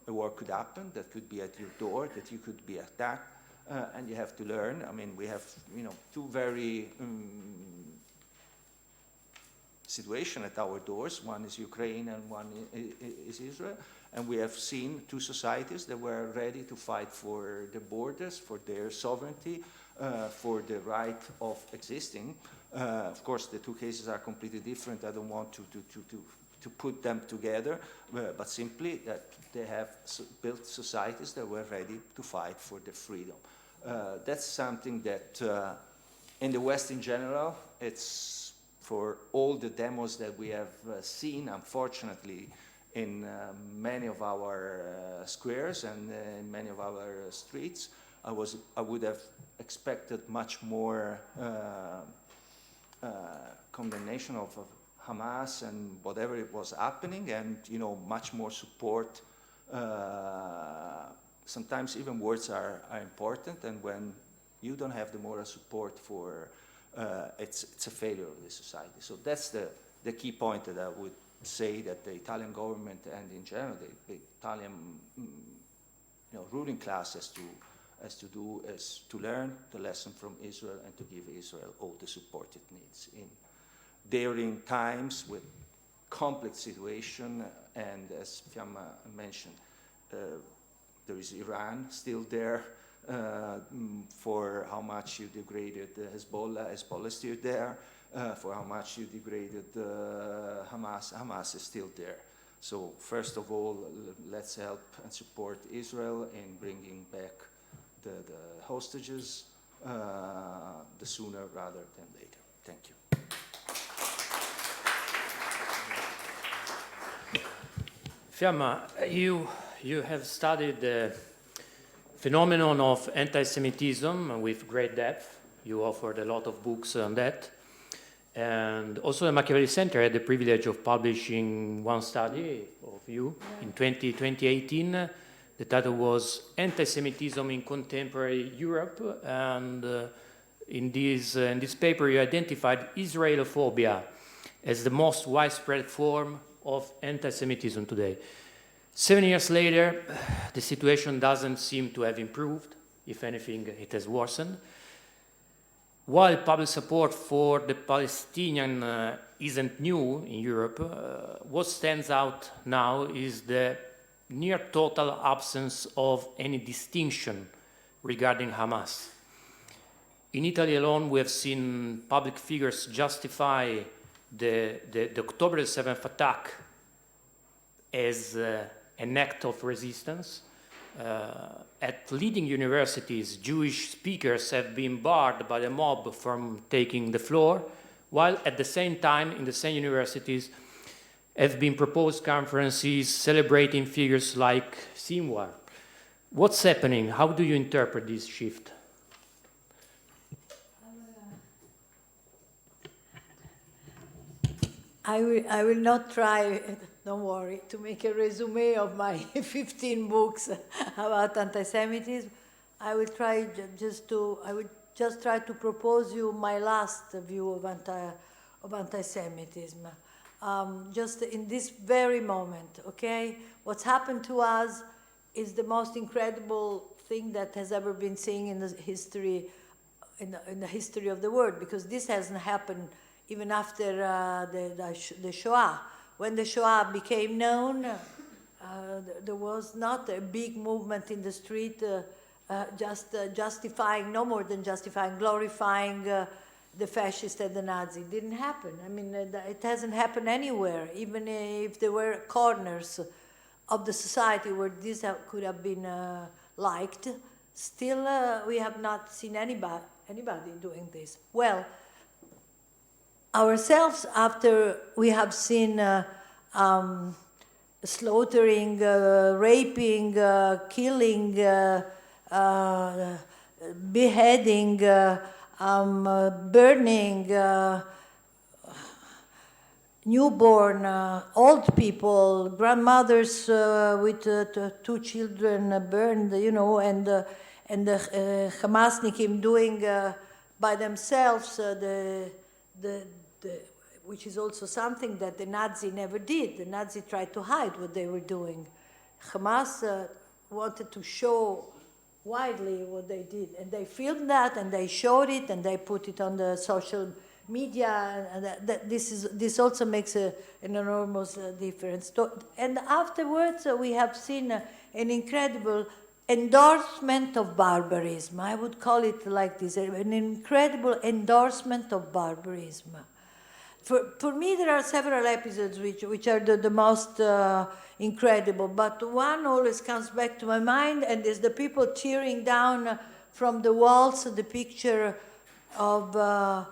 a war could happen, that could be at your door, that you could be attacked, and you have to learn. I mean, we have two very situation at our doors. One is Ukraine and one is Israel, and we have seen two societies that were ready to fight for the borders, for their sovereignty, for the right of existing. Of course, the two cases are completely different. I don't want to to put them together, but simply that they have built societies that were ready to fight for their freedom. That's something that in the West in general, it's for all the demos that we have seen, unfortunately, in many of our squares and in many of our streets, I would have expected much more condemnation of Hamas and whatever it was happening, and much more support. Sometimes even words are important, and when you don't have the moral support for, it's a failure of the society. So that's the key point that I would say that the Italian government and in general the Italian ruling class has to do is to learn the lesson from Israel and to give Israel all the support it needs in during times with complex situation, and as Fiamma mentioned, there is Iran still there. For how much you degraded Hezbollah is still there. For how much you degraded Hamas is still there. So first of all, let's help and support Israel in bringing back the hostages the sooner rather than later. Thank you. Fiamma, you have studied the phenomenon of anti-Semitism with great depth. You offered a lot of books on that. And also the Machiavelli Center had the privilege of publishing one study of you in 2018. The title was Anti-Semitism in Contemporary Europe. And in this paper, you identified Israelophobia as the most widespread form of anti-Semitism today. 7 years later, the situation doesn't seem to have improved. If anything, it has worsened. While public support for the Palestinian isn't new in Europe, what stands out now is the near total absence of any distinction regarding Hamas. In Italy alone, we have seen public figures justify the October 7th attack as an act of resistance. At leading universities, Jewish speakers have been barred by the mob from taking the floor, while at the same time, in the same universities, have been proposed conferences celebrating figures like Sinwar. What's happening? How do you interpret this shift? I will not try, don't worry, to make a resume of my 15 books about anti-Semitism. I will just try to propose you my last view of anti-Semitism. Just in this very moment, okay? What's happened to us is the most incredible thing that has ever been seen in the history, in the history of the world, because this hasn't happened even after the Shoah. When the Shoah became known, there was not a big movement in the street justifying, no more than justifying, glorifying the fascist and the Nazi. It didn't happen. I mean, it hasn't happened anywhere, even if there were corners of the society where this could have been liked. Still, we have not seen anybody doing this. Well, ourselves, after we have seen slaughtering, raping, killing, beheading, burning, newborn, old people, grandmothers with 2 children burned, and the Hamasnikim doing by themselves which is also something that the Nazi never did. The Nazi tried to hide what they were doing. Hamas wanted to show widely what they did, and they filmed that, and they showed it, and they put it on the social media, and this also makes an enormous difference. And afterwards, we have seen an incredible endorsement of barbarism. I would call it like this, an incredible endorsement of barbarism. For me, there are several episodes which are the most incredible, but one always comes back to my mind, and is the people tearing down from the walls the picture of the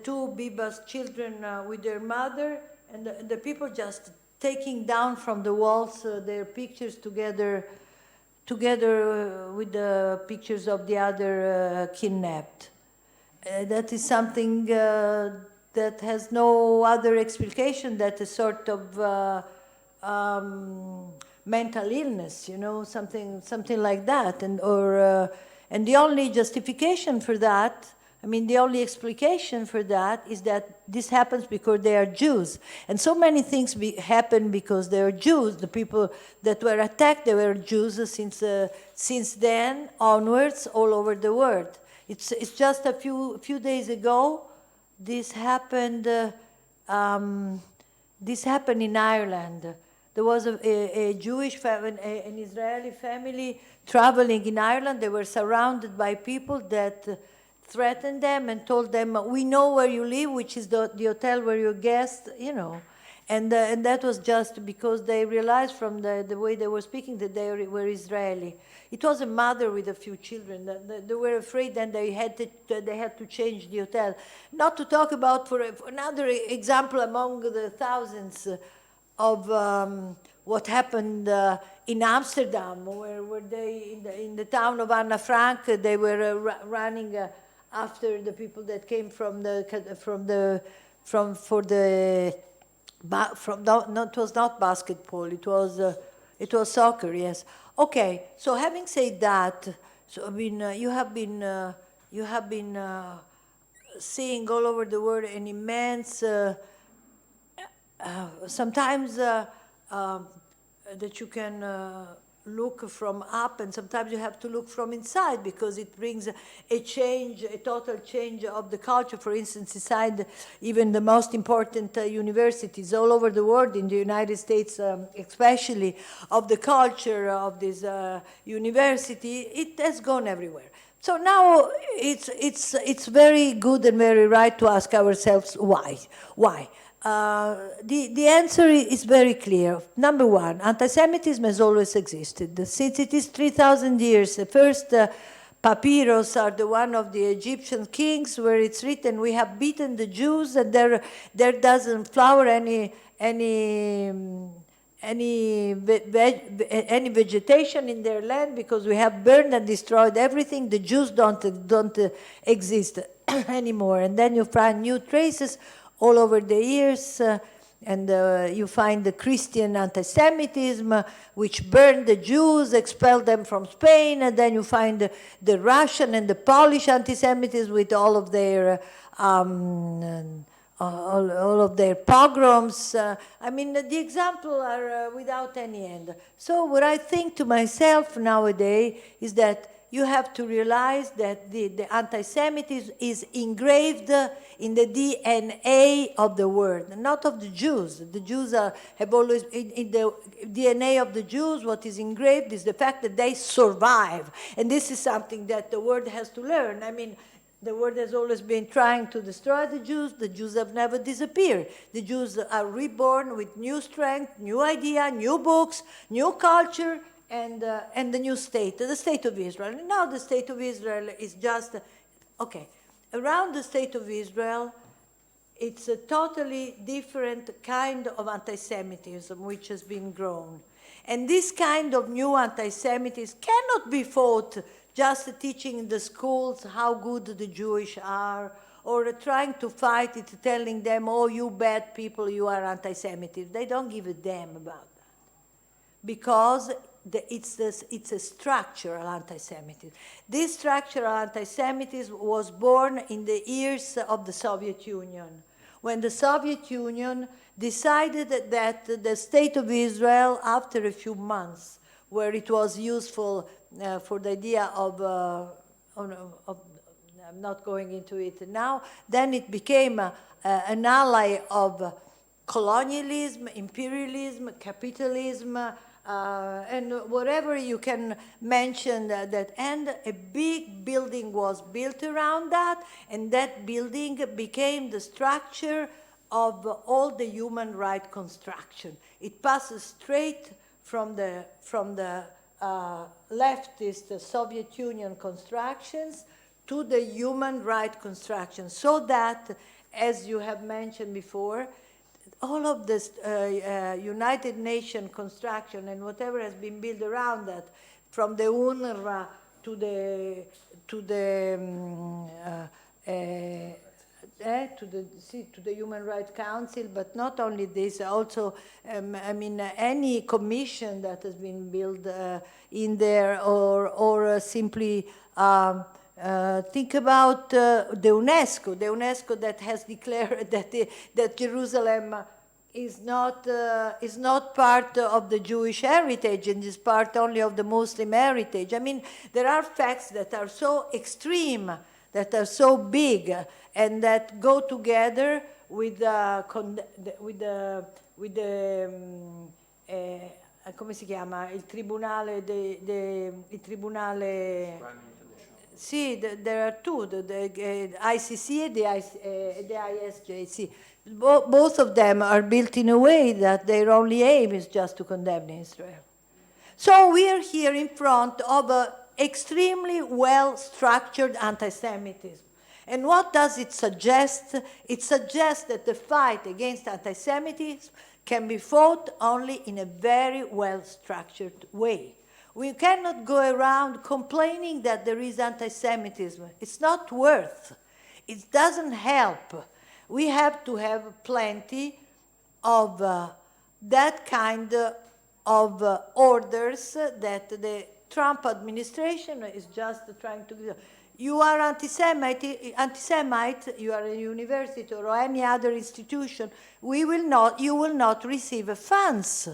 two Biba's children with their mother, and the people just taking down from the walls their pictures together with the pictures of the other kidnapped. That is something that has no other explication than a sort of mental illness, something like that, and the only justification for that, the only explication for that is that this happens because they are Jews. And so many things happen because they are Jews. The people that were attacked, they were Jews since then onwards all over the world. It's just a few days ago, this happened in Ireland. There was a Jewish family, an Israeli family traveling in Ireland. They were surrounded by people that threatened them and told them, we know where you live, which is the hotel where you're guest, And that was just because they realized from the way they were speaking that they were Israeli. It was a mother with a few children. They were afraid, and they had to change the hotel. Not to talk about, for another example among the thousands of what happened in Amsterdam, where they, in the town of Anne Frank, they were running after the people that came it was not basketball, it was soccer, yes. Okay, so having said that, so you have been seeing all over the world an immense, sometimes that you can look from up, and sometimes you have to look from inside, because it brings a total change of the culture. For instance, inside even the most important universities all over the world, in the United States especially, of the culture of this university, it has gone everywhere. So now it's very good and very right to ask ourselves why. Why? The answer is very clear. Number one, anti-Semitism has always existed. Since it is 3,000 years, the first papyrus are the one of the Egyptian kings, where it's written, we have beaten the Jews, and there doesn't flower any vegetation in their land, because we have burned and destroyed everything. The Jews don't exist anymore. And then you find new traces all over the years, and you find the Christian anti-Semitism, which burned the Jews, expelled them from Spain, and then you find the Russian and the Polish anti-Semitism with all of their pogroms. The examples are without any end. So what I think to myself nowadays is that you have to realize that the anti-Semitism is engraved in the DNA of the world, not of the Jews. The Jews have always, in the DNA of the Jews, what is engraved is the fact that they survive. And this is something that the world has to learn. The world has always been trying to destroy the Jews. The Jews have never disappeared. The Jews are reborn with new strength, new idea, new books, new culture, and the new state, the state of Israel. And now the state of Israel is just, okay, around the state of Israel, it's a totally different kind of anti-Semitism which has been grown. And this kind of new anti-Semitism cannot be fought just teaching in the schools how good the Jewish are, or trying to fight it, telling them, oh, you bad people, you are anti-Semitic. They don't give a damn about that. Because it's a structural anti-Semitism. This structural anti-Semitism was born in the years of the Soviet Union, when the Soviet Union decided that the state of Israel, after a few months, where it was useful for the idea of I'm not going into it now, then it became an ally of colonialism, imperialism, capitalism, and whatever you can mention that, and a big building was built around that, and that building became the structure of all the human right construction. It passes straight from the leftist Soviet Union constructions to the human right construction, so that, as you have mentioned before, all of this United Nations construction and whatever has been built around that, from the UNRWA to the Human Rights Council, but not only this, also, I mean, any commission that has been built in there, or simply think about the UNESCO that has declared that Jerusalem is not part of the Jewish heritage and is part only of the Muslim heritage. I mean, there are facts that are so extreme, that are so big, and that go together with come si chiama? Il tribunale Sì, there are two, the ICC and the ISJC. Both of them are built in a way that their only aim is just to condemn Israel. So we are here in front of an extremely well-structured anti-Semitism. And what does it suggest? It suggests that the fight against anti-Semitism can be fought only in a very well-structured way. We cannot go around complaining that there is anti-Semitism. It's not worth. It doesn't help. We have to have plenty of that kind of orders that the Trump administration is just trying to do. You are anti-Semite, you are a university or any other institution, you will not receive funds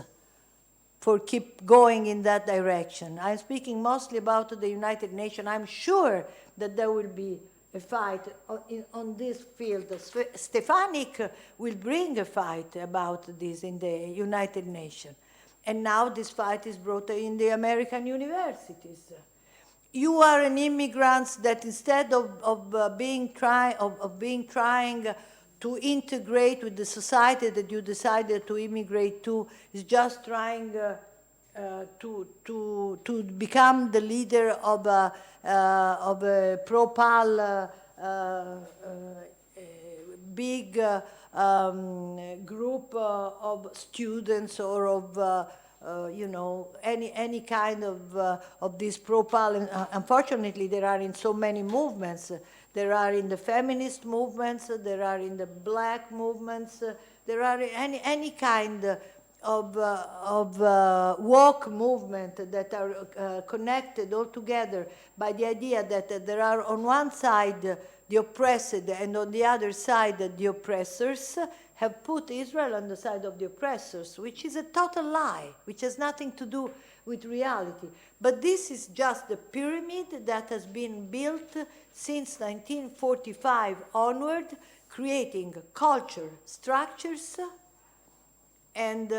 for keep going in that direction. I'm speaking mostly about the United Nations. I'm sure that there will be a fight on this field. Stefanik will bring a fight about this in the United Nations. And now this fight is brought in the American universities. You are an immigrant that instead of trying to integrate with the society that you decided to immigrate to, is just trying to become the leader of a pro-Pal big group of students, or of any kind of this pro-Pal. Unfortunately, there are in so many movements. There are in the feminist movements, there are in the black movements, there are any kind of woke movement that are connected all together by the idea that there are on one side the oppressed and on the other side the oppressors, have put Israel on the side of the oppressors, which is a total lie, which has nothing to do with reality. But this is just the pyramid that has been built since 1945 onward, creating culture, structures, and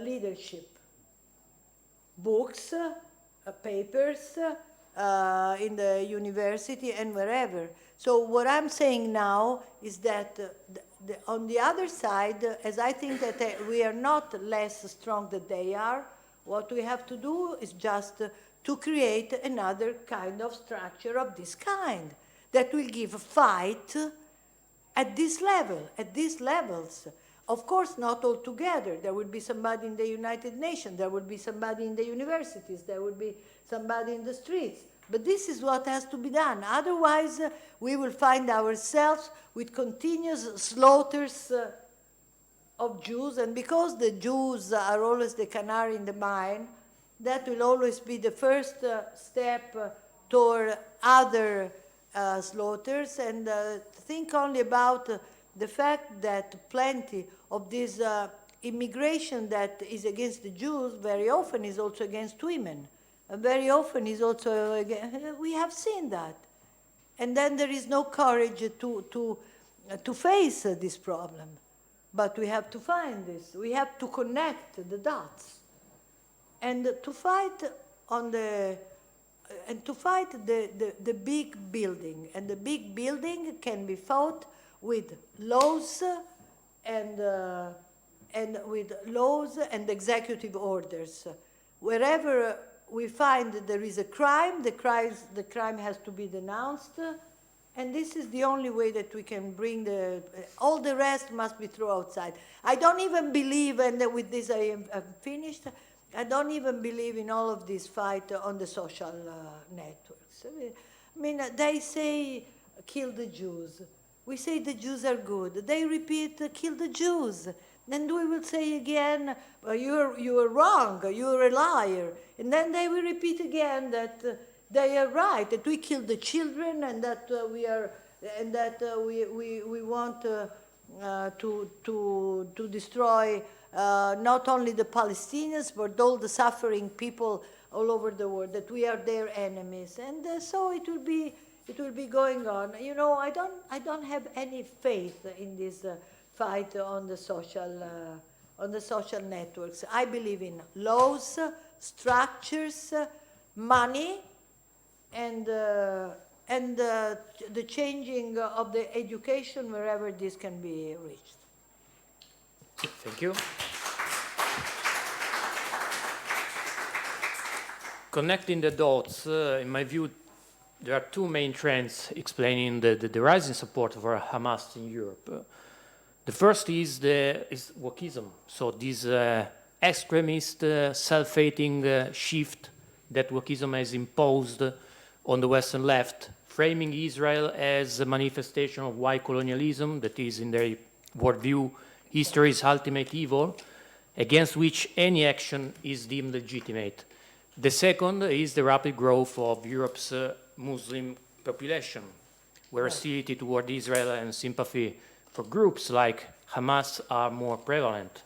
leadership. Books, papers, in the university and wherever. So what I'm saying now is that on the other side, as I think that we are not less strong than they are, what we have to do is just to create another kind of structure of this kind that will give a fight at this level, at these levels. Of course, not all together. There will be somebody in the United Nations, there will be somebody in the universities, there will be somebody in the streets. But this is what has to be done. Otherwise, we will find ourselves with continuous slaughters of Jews. And because the Jews are always the canary in the mine, that will always be the first step toward other slaughters. And think only about the fact that plenty of this immigration that is against the Jews very often is also against women. Very often is also against, we have seen that. And then there is no courage to face this problem. But we have to find this. We have to connect the dots. And to fight the big building. And the big building can be fought with laws, and with laws and executive orders. Wherever we find that there is a crime, the crime has to be denounced, and this is the only way that we can bring all the rest must be thrown outside. I don't even believe, and with this I am finished, I don't even believe in all of this fight on the social networks. I mean, they say, kill the Jews. We say the Jews are good. They repeat, kill the Jews. Then we will say again, you are wrong, you are a liar. And then they will repeat again that they are right, that we kill the children, and that we want to destroy not only the Palestinians but all the suffering people all over the world, that we are their enemies, and so it will be going on. You know, I don't have any faith in this fight on the social networks. I believe in laws, structures, money, and the changing of the education wherever this can be reached. Thank you. Connecting the dots, in my view, there are two main trends explaining the rising support for Hamas in Europe. The first is wokeism, so this extremist, self-hating shift that wokeism has imposed on the Western left, framing Israel as a manifestation of white colonialism, that is, in their worldview, history's ultimate evil, against which any action is deemed legitimate. The second is the rapid growth of Europe's Muslim population, where hostility toward Israel and sympathy for groups like Hamas are more prevalent.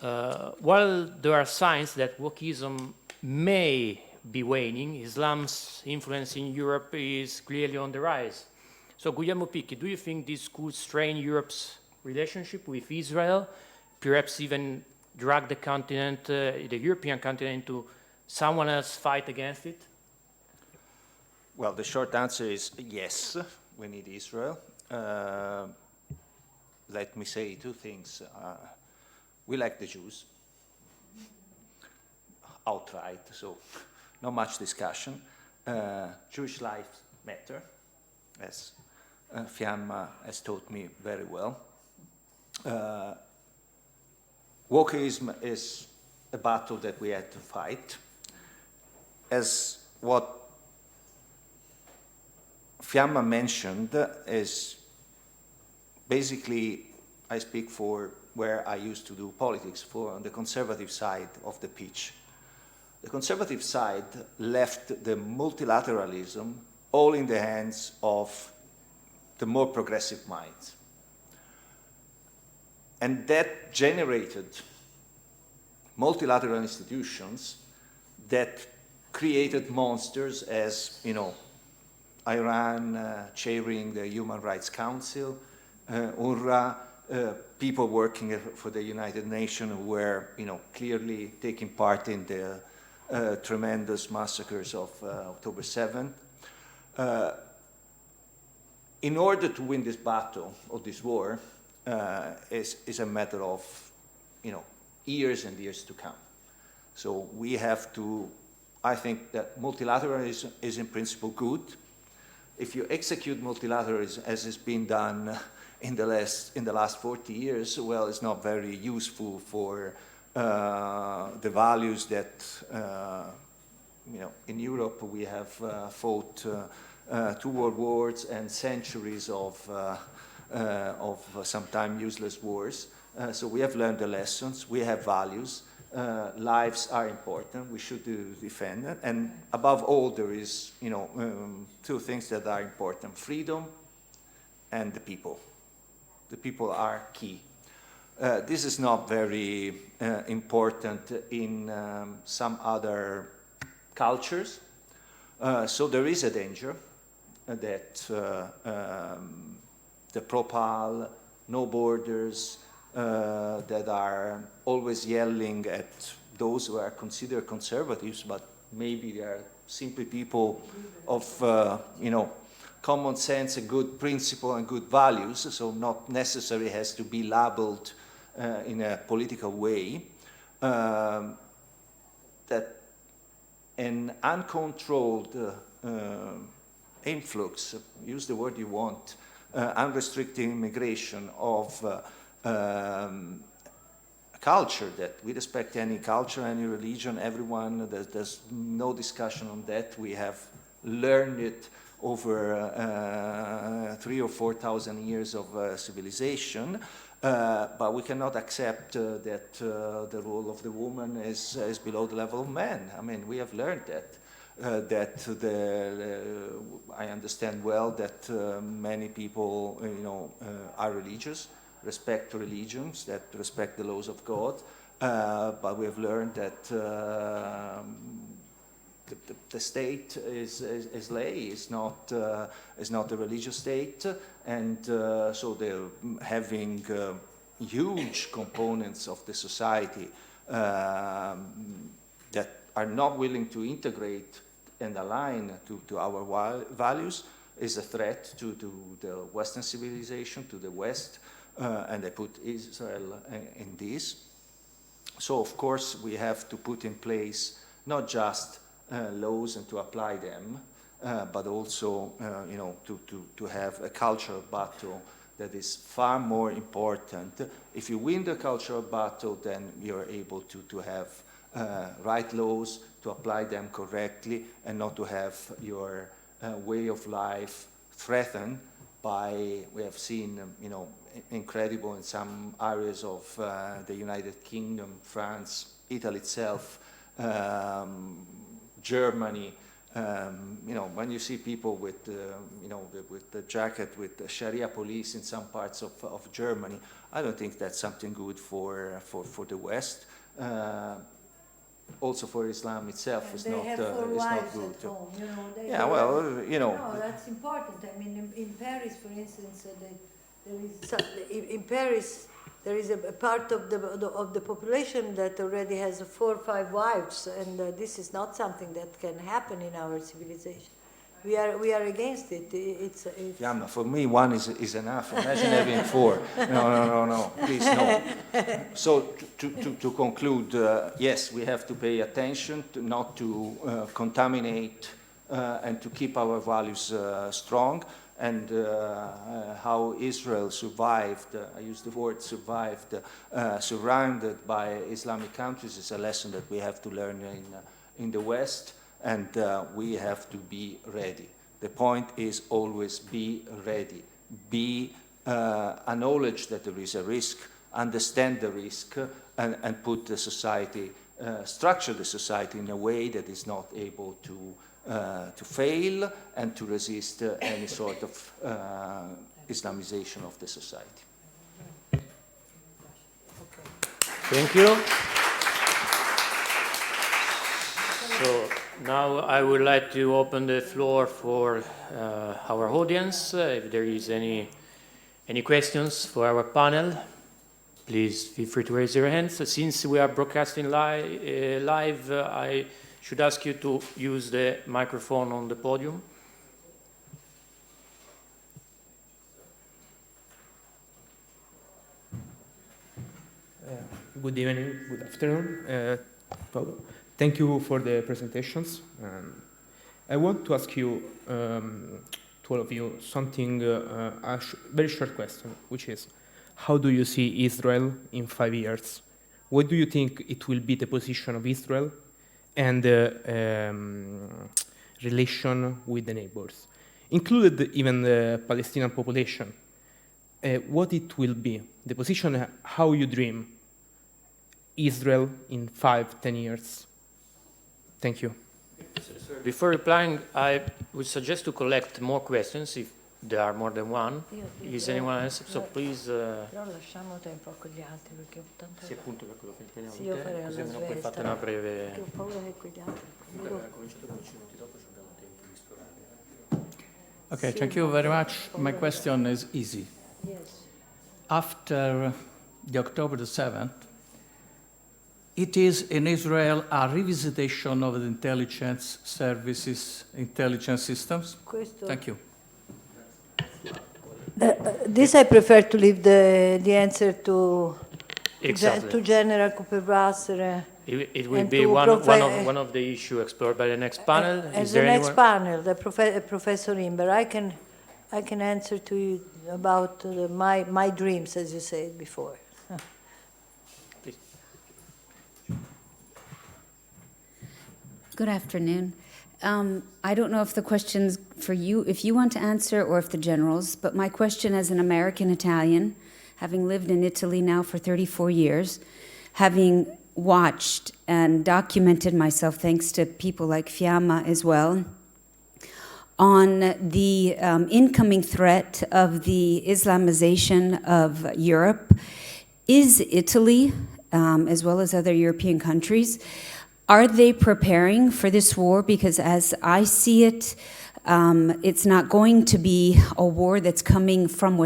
While there are signs that wokeism may be waning, Islam's influence in Europe is clearly on the rise. So, Guglielmo Picchi, do you think this could strain Europe's relationship with Israel, perhaps even drag the continent, the European continent, into someone else's fight against it? Well, the short answer is yes, we need Israel. Let me say two things. We like the Jews, outright, so not much discussion. Jewish lives matter, as Fiamma has taught me very well. Wokeism is a battle that we had to fight. As what Fiamma mentioned is basically, I speak for where I used to do politics, for on the conservative side of the pitch. The conservative side left the multilateralism all in the hands of the more progressive minds. And that generated multilateral institutions that created monsters as, you know, Iran chairing the Human Rights Council, UNRWA, people working for the United Nations who were, you know, clearly taking part in the tremendous massacres of October 7th. In order to win this battle or this war, is a matter of, you know, years and years to come. So we have to, I think that multilateralism is in principle good. If you execute multilateralism as has been done in the last 40 years, well, it's not very useful for the values that, you know, in Europe we have fought 2 world wars and centuries of sometimes useless wars. So we have learned the lessons, we have values, lives are important, we should defend it. And above all, there is, you know, 2 things that are important: freedom and the people. The people are key. This is not very important in some other cultures. So there is a danger that the Propal, no borders, that are always yelling at those who are considered conservatives, but maybe they are simply people of, you know, common sense and good principle and good values, so not necessarily has to be labeled in a political way, that an uncontrolled influx, use the word you want, unrestricted immigration of culture, that we respect any culture, any religion, everyone, there's no discussion on that. We have learned it over 3,000 or 4,000 years of civilization, but we cannot accept that the role of the woman is below the level of man. I mean, we have learned that. I understand well that many people, are religious, respect religions, that respect the laws of God, but we have learned that the state is lay, is not a religious state, and so they're having huge components of the society that are not willing to integrate and align to our values, is a threat to the Western civilization, to the West, and they put Israel in this. So of course we have to put in place not just laws and to apply them, but also to have a cultural battle that is far more important. If you win the cultural battle, then you're able to have right laws, to apply them correctly, and not to have your way of life threatened by, we have seen, incredible in some areas of the United Kingdom, France, Italy itself, Germany. When you see people with the jacket with the Sharia police in some parts of Germany, I don't think that's something good for the West. Also for Islam itself is not good. At home, No, that's important. I mean, in Paris, for instance, in Paris there is a part of the population that already has 4 or 5 wives, and this is not something that can happen in our civilization. We are against it. Fiamma, for me, 1 is enough. Imagine having 4. No, please, no. So to conclude, yes, we have to pay attention not to contaminate and to keep our values strong. And how Israel survived, I use the word survived, surrounded by Islamic countries is a lesson that we have to learn in the West, and we have to be ready. The point is always be ready. Acknowledge that there is a risk, understand the risk, and put the society, structure the society in a way that is not able to fail and to resist any sort of Islamization of the society. Thank you. So now I would like to open the floor for our audience. If there is any questions for our panel, please feel free to raise your hands. Since we are broadcasting live, I should ask you to use the microphone on the podium. Good evening, good afternoon. Thank you for the presentations. I want to ask you, to all of you, something, a very short question, which is, how do you see Israel in 5 years? What do you think it will be the position of Israel and relation with the neighbors, included even the Palestinian population? What it will be, the position, how you dream Israel in 5-10 years? Thank you. Before replying, I would suggest to collect more questions if there are more than one. Is anyone else? So please. Però lasciamo tempo con gli altri perché ho tanta. Sì, appunto per quello finiamo Sì, io farei alla così almeno poi svelta, fate una breve. perché ho paura che quegli altri. Cominciato 15 minuti dopo, ci abbiamo tempo di esplorare. Okay, thank you very much. My question is easy. Yes. After the October the 7th, it is in Israel a revisitation of the intelligence services, intelligence systems. Questo, Thank you. This I prefer to leave the answer to Exactly. to General Cooper-Brasser. It will and be to one of the issues explored by the next panel. As Is the there next anyone? panel, the Professor Imber, I can answer to you about my dreams, as you said before. Please. Good afternoon. I don't know if the question's for you, if you want to answer, or if the generals, but my question as an American Italian, having lived in Italy now for 34 years, having watched and documented myself, thanks to people like Fiamma as well, on the incoming threat of the Islamization of Europe, is Italy, as well as other European countries, are they preparing for this war? Because as I see it, it's not going to be a war that's coming from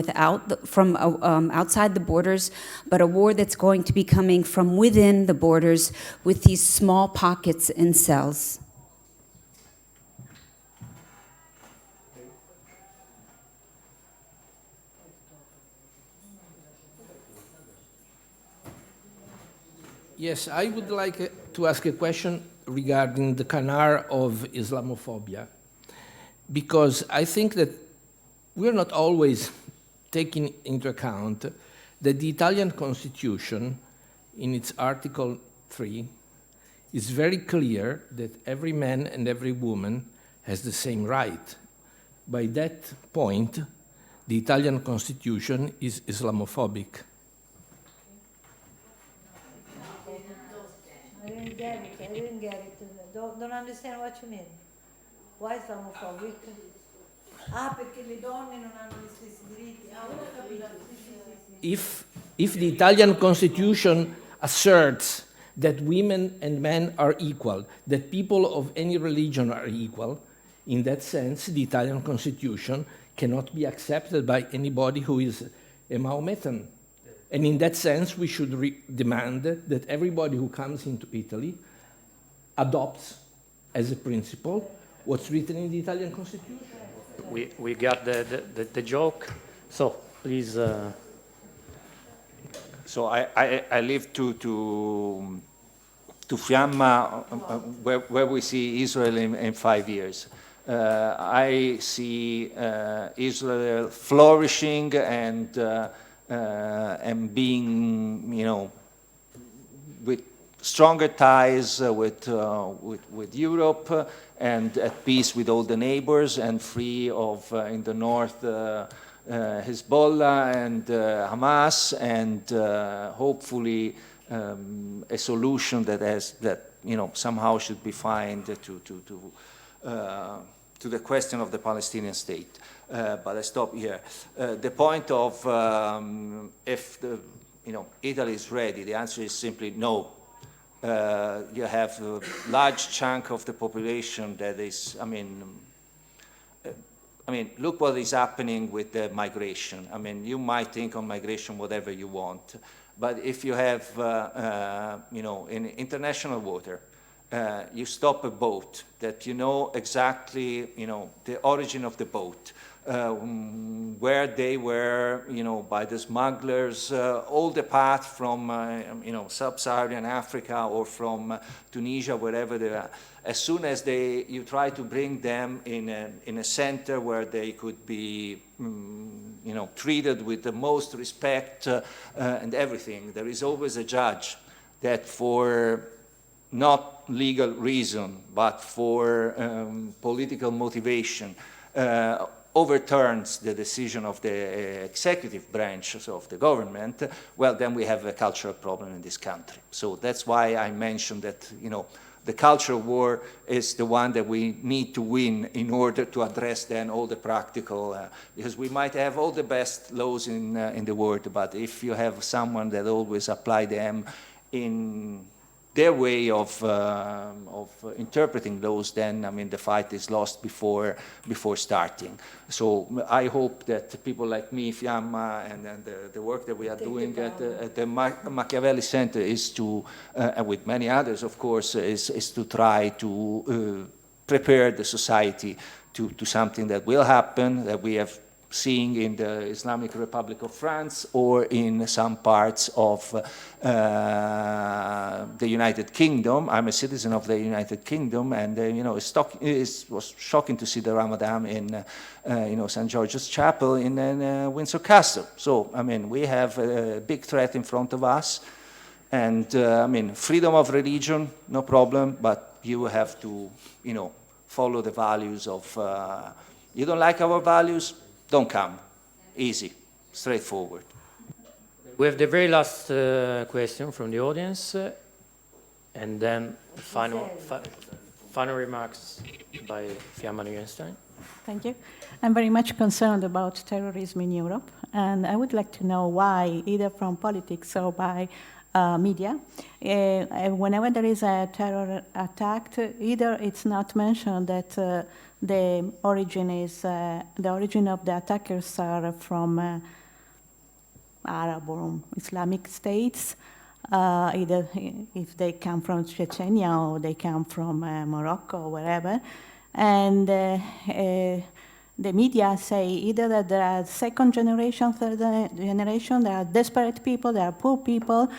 outside the borders, but a war that's going to be coming from within the borders with these small pockets and cells. Yes, I would like to ask a question regarding the canard of Islamophobia, because I think that we're not always taking into account that the Italian Constitution, in its Article 3, is very clear that every man and every woman has the same right. By that point, the Italian Constitution is Islamophobic. I didn't get it. Don't understand what you mean. Why islamophobic? Ah, perché le donne non hanno gli stessi diritti. Ah, ho capito. If the Italian Constitution asserts that women and men are equal, that people of any religion are equal, in that sense, the Italian Constitution cannot be accepted by anybody who is a Mahometan. And in that sense, we should demand that everybody who comes into Italy adopts as a principle what's written in the Italian Constitution. We got the joke. So please. So I live to Fiamma, where we see Israel in 5 years. I see Israel flourishing and being, with stronger ties with Europe and at peace with all the neighbors and free of, in the north, Hezbollah and Hamas, and hopefully a solution that somehow should be found to the question of the Palestinian state. But I stop here. The point of if Italy is ready, the answer is simply no. You have a large chunk of the population that is, look what is happening with the migration. You might think on migration whatever you want, but if you have, in international water, you stop a boat that you know exactly, the origin of the boat, where they were, by the smugglers, all the path from, sub-Saharan Africa or from Tunisia, wherever they are. As soon as you try to bring them in a center where they could be, treated with the most respect and everything, there is always a judge that for not legal reason, but for political motivation, overturns the decision of the executive branch of the government, well, then we have a cultural problem in this country. So that's why I mentioned that, the cultural war is the one that we need to win in order to address then all the practical, because we might have all the best laws in the world, but if you have someone that always apply them in their way of interpreting laws, then the fight is lost before starting. So I hope that people like me, Fiamma, and the work that we are doing at the Machiavelli Center is to, and with many others, of course, is to try to prepare the society to something that will happen, that we have seeing in the Islamic Republic of France or in some parts of the United Kingdom. I'm a citizen of the United Kingdom, and it was shocking to see the Ramadan in St. George's Chapel in Windsor Castle. So, I mean, we have a big threat in front of us, and I mean, freedom of religion, no problem, but you have to, follow the values of. You don't like our values? Don't come. Easy, straightforward. We have the very last question from the audience, and then final remarks by Fiamma Nirenstein. Thank you. I'm very much concerned about terrorism in Europe, and I would like to know why, either from politics or by media, whenever there is a terror attack, either it's not mentioned that the origin of the attackers are from Arab or Islamic states, either if they come from Chechnya or they come from Morocco or wherever, and the media say either that there are second generation, third generation, there are desperate people, there are poor people,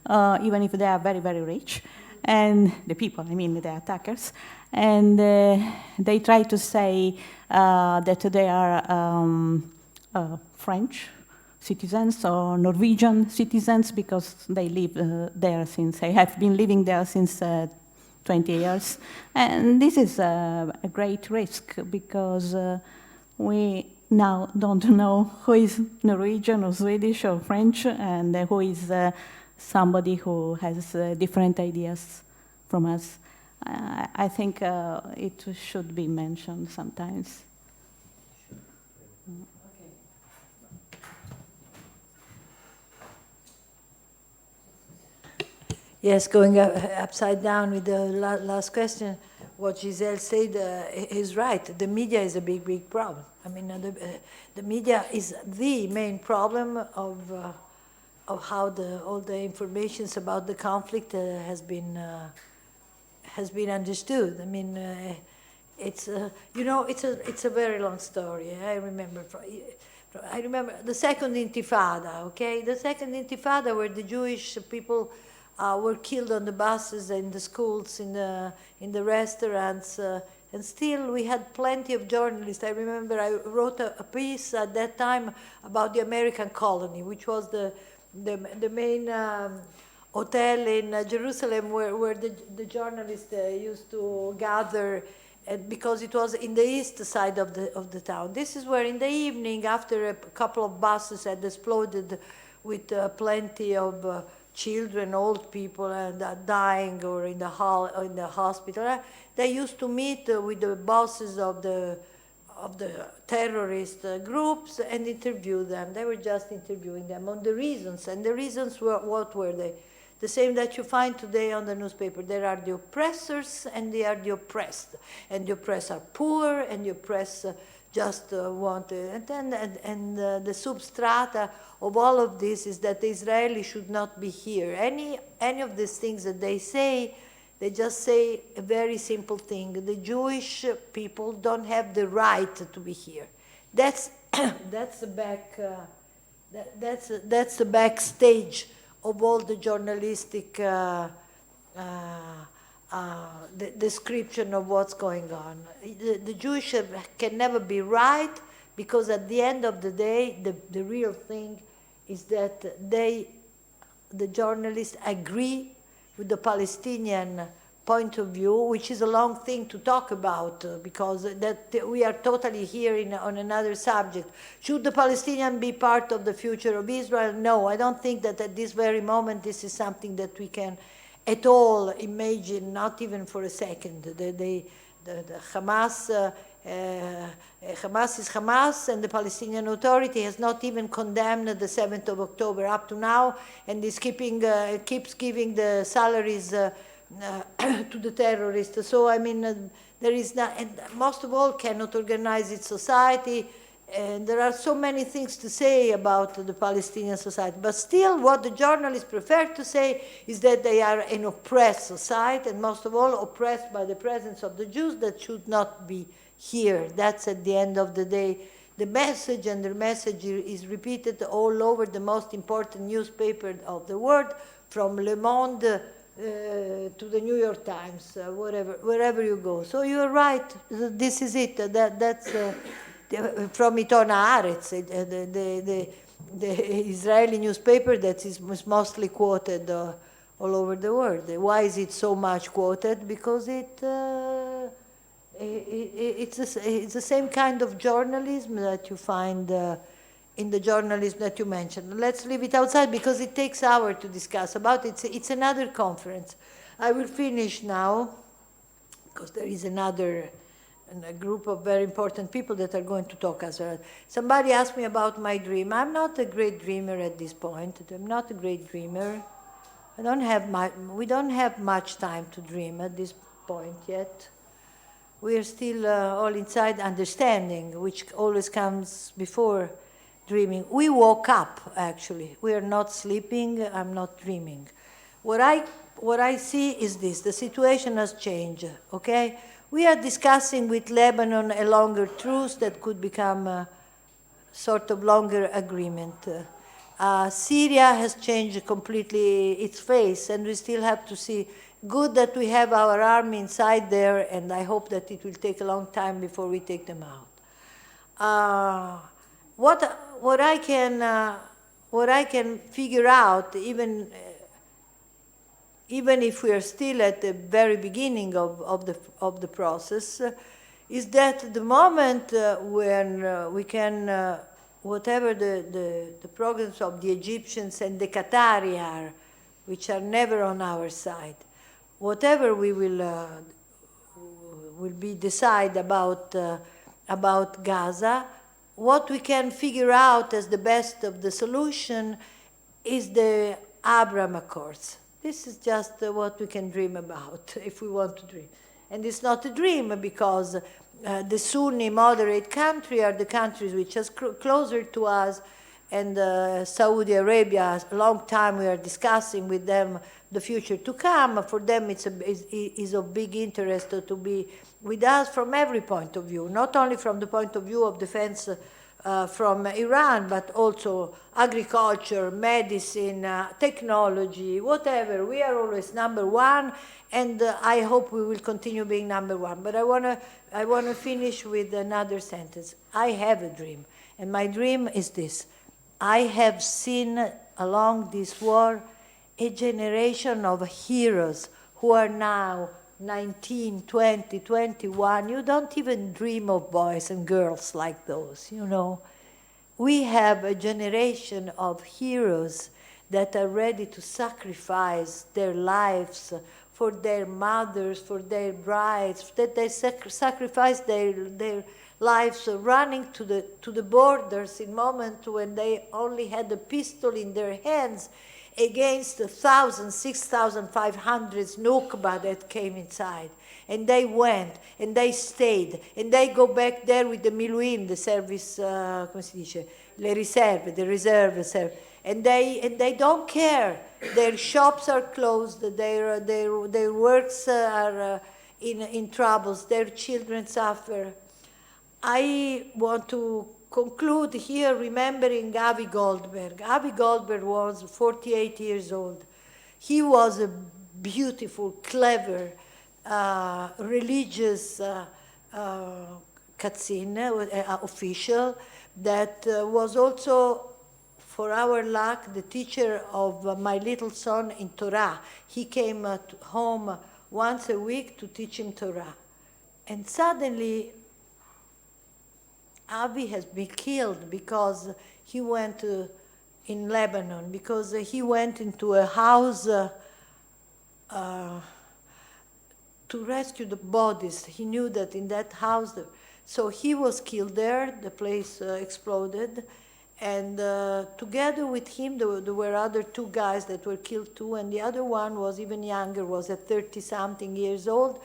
even if they are very, very rich, and the attackers, and they try to say that they are French citizens or Norwegian citizens because they live there since, they have been living there since 20 years. And this is a great risk because we now don't know who is Norwegian or Swedish or French and who is somebody who has different ideas from us. I think it should be mentioned sometimes. Yes, going upside down with the last question, what Giselle said is right. The media is a big, big problem. I mean, the media is the main problem of how all the information about the conflict has been understood. I mean, it's a very long story. I remember the Second Intifada. Okay, the Second Intifada, where the Jewish people were killed on the buses, in the schools, in the restaurants, and still we had plenty of journalists. I remember I wrote a piece at that time about the American colony, which was the main hotel in Jerusalem where the journalists used to gather, because it was in the east side of the town. This is where in the evening, after a couple of buses had exploded with plenty of children, old people, and dying or in the hospital, they used to meet with the bosses of the terrorist groups and interview them. They were just interviewing them on the reasons, and the reasons were, what were they? The same that you find today on the newspaper. There are the oppressors and there are the oppressed, and the oppressed are poor, and the oppressed just want to, and the substrata of all of this is that the Israelis should not be here. Any of these things that they say, they just say a very simple thing: the Jewish people don't have the right to be here. That's the backstage of all the journalistic the description of what's going on. The Jewish can never be right, because at the end of the day, the real thing is that the journalists agree with the Palestinian point of view, which is a long thing to talk about, because that we are totally here on another subject. Should the Palestinians be part of the future of Israel? No, I don't think that at this very moment this is something that we can at all imagine, not even for a second. The Hamas, Hamas is Hamas, and the Palestinian Authority has not even condemned the 7th of October up to now, and is keeps giving the salaries to the terrorists. So, I mean, there is not, and most of all, cannot organize its society. And there are so many things to say about the Palestinian society. But still, what the journalists prefer to say is that they are an oppressed society, and most of all, oppressed by the presence of the Jews that should not be here. That's, at the end of the day, the message, and the message is repeated all over the most important newspaper of the world, from Le Monde to the New York Times, wherever you go. So you're right. This is it. That's from Itona Haaretz, the Israeli newspaper that is mostly quoted all over the world. Why is it so much quoted? Because it's the same kind of journalism that you find in the journalism that you mentioned. Let's leave it outside because it takes hours to discuss about it. It's another conference. I will finish now because there is another a group of very important people that are going to talk as well. Somebody asked me about my dream. I'm not a great dreamer at this point. I'm not a great dreamer. We don't have much time to dream at this point yet. We are still all inside understanding, which always comes before dreaming. We woke up, actually. We are not sleeping. I'm not dreaming. What I see is this. The situation has changed, okay? We are discussing with Lebanon a longer truce that could become a sort of longer agreement. Syria has changed completely its face, and we still have to see. Good that we have our army inside there, and I hope that it will take a long time before we take them out. What I can figure out, even if we are still at the very beginning of the process, is that the moment when we can, whatever the programs of the Egyptians and the Qatari are, which are never on our side, whatever we will be decide about Gaza, what we can figure out as the best of the solution is the Abraham Accords. This is just what we can dream about if we want to dream. And it's not a dream because the Sunni moderate countries are the countries which are closer to us, and Saudi Arabia, a long time we are discussing with them the future to come. For them it's of big interest to be with us from every point of view, not only from the point of view of defense from Iran, but also agriculture, medicine, technology, whatever. We are always number one, and I hope we will continue being number one. But I wanna finish with another sentence. I have a dream, and my dream is this. I have seen along this war a generation of heroes who are now 19, 20, 21. You don't even dream of boys and girls like those, you know. We have a generation of heroes that are ready to sacrifice their lives for their mothers, for their brides, that they sacrifice their lives running to the borders in moments when they only had a pistol in their hands against 1,000, 6,500 Nukba that came inside. And they went, and they stayed, and they go back there with the Miluim, the service, come si dice, le riserve, the reserve, and they don't care. Their shops are closed, their works are in troubles, their children suffer. I want to conclude here remembering Avi Goldberg. Avi Goldberg was 48 years old. He was a beautiful, clever, religious Katzin, official, that was also, for our luck, the teacher of my little son in Torah. He came home once a week to teach him Torah. And suddenly, Avi has been killed because he went in Lebanon, because he went into a house to rescue the bodies. He knew that in that house, so he was killed there, the place exploded, and together with him there were other two guys that were killed too, and the other one was even younger, was at 30-something years old,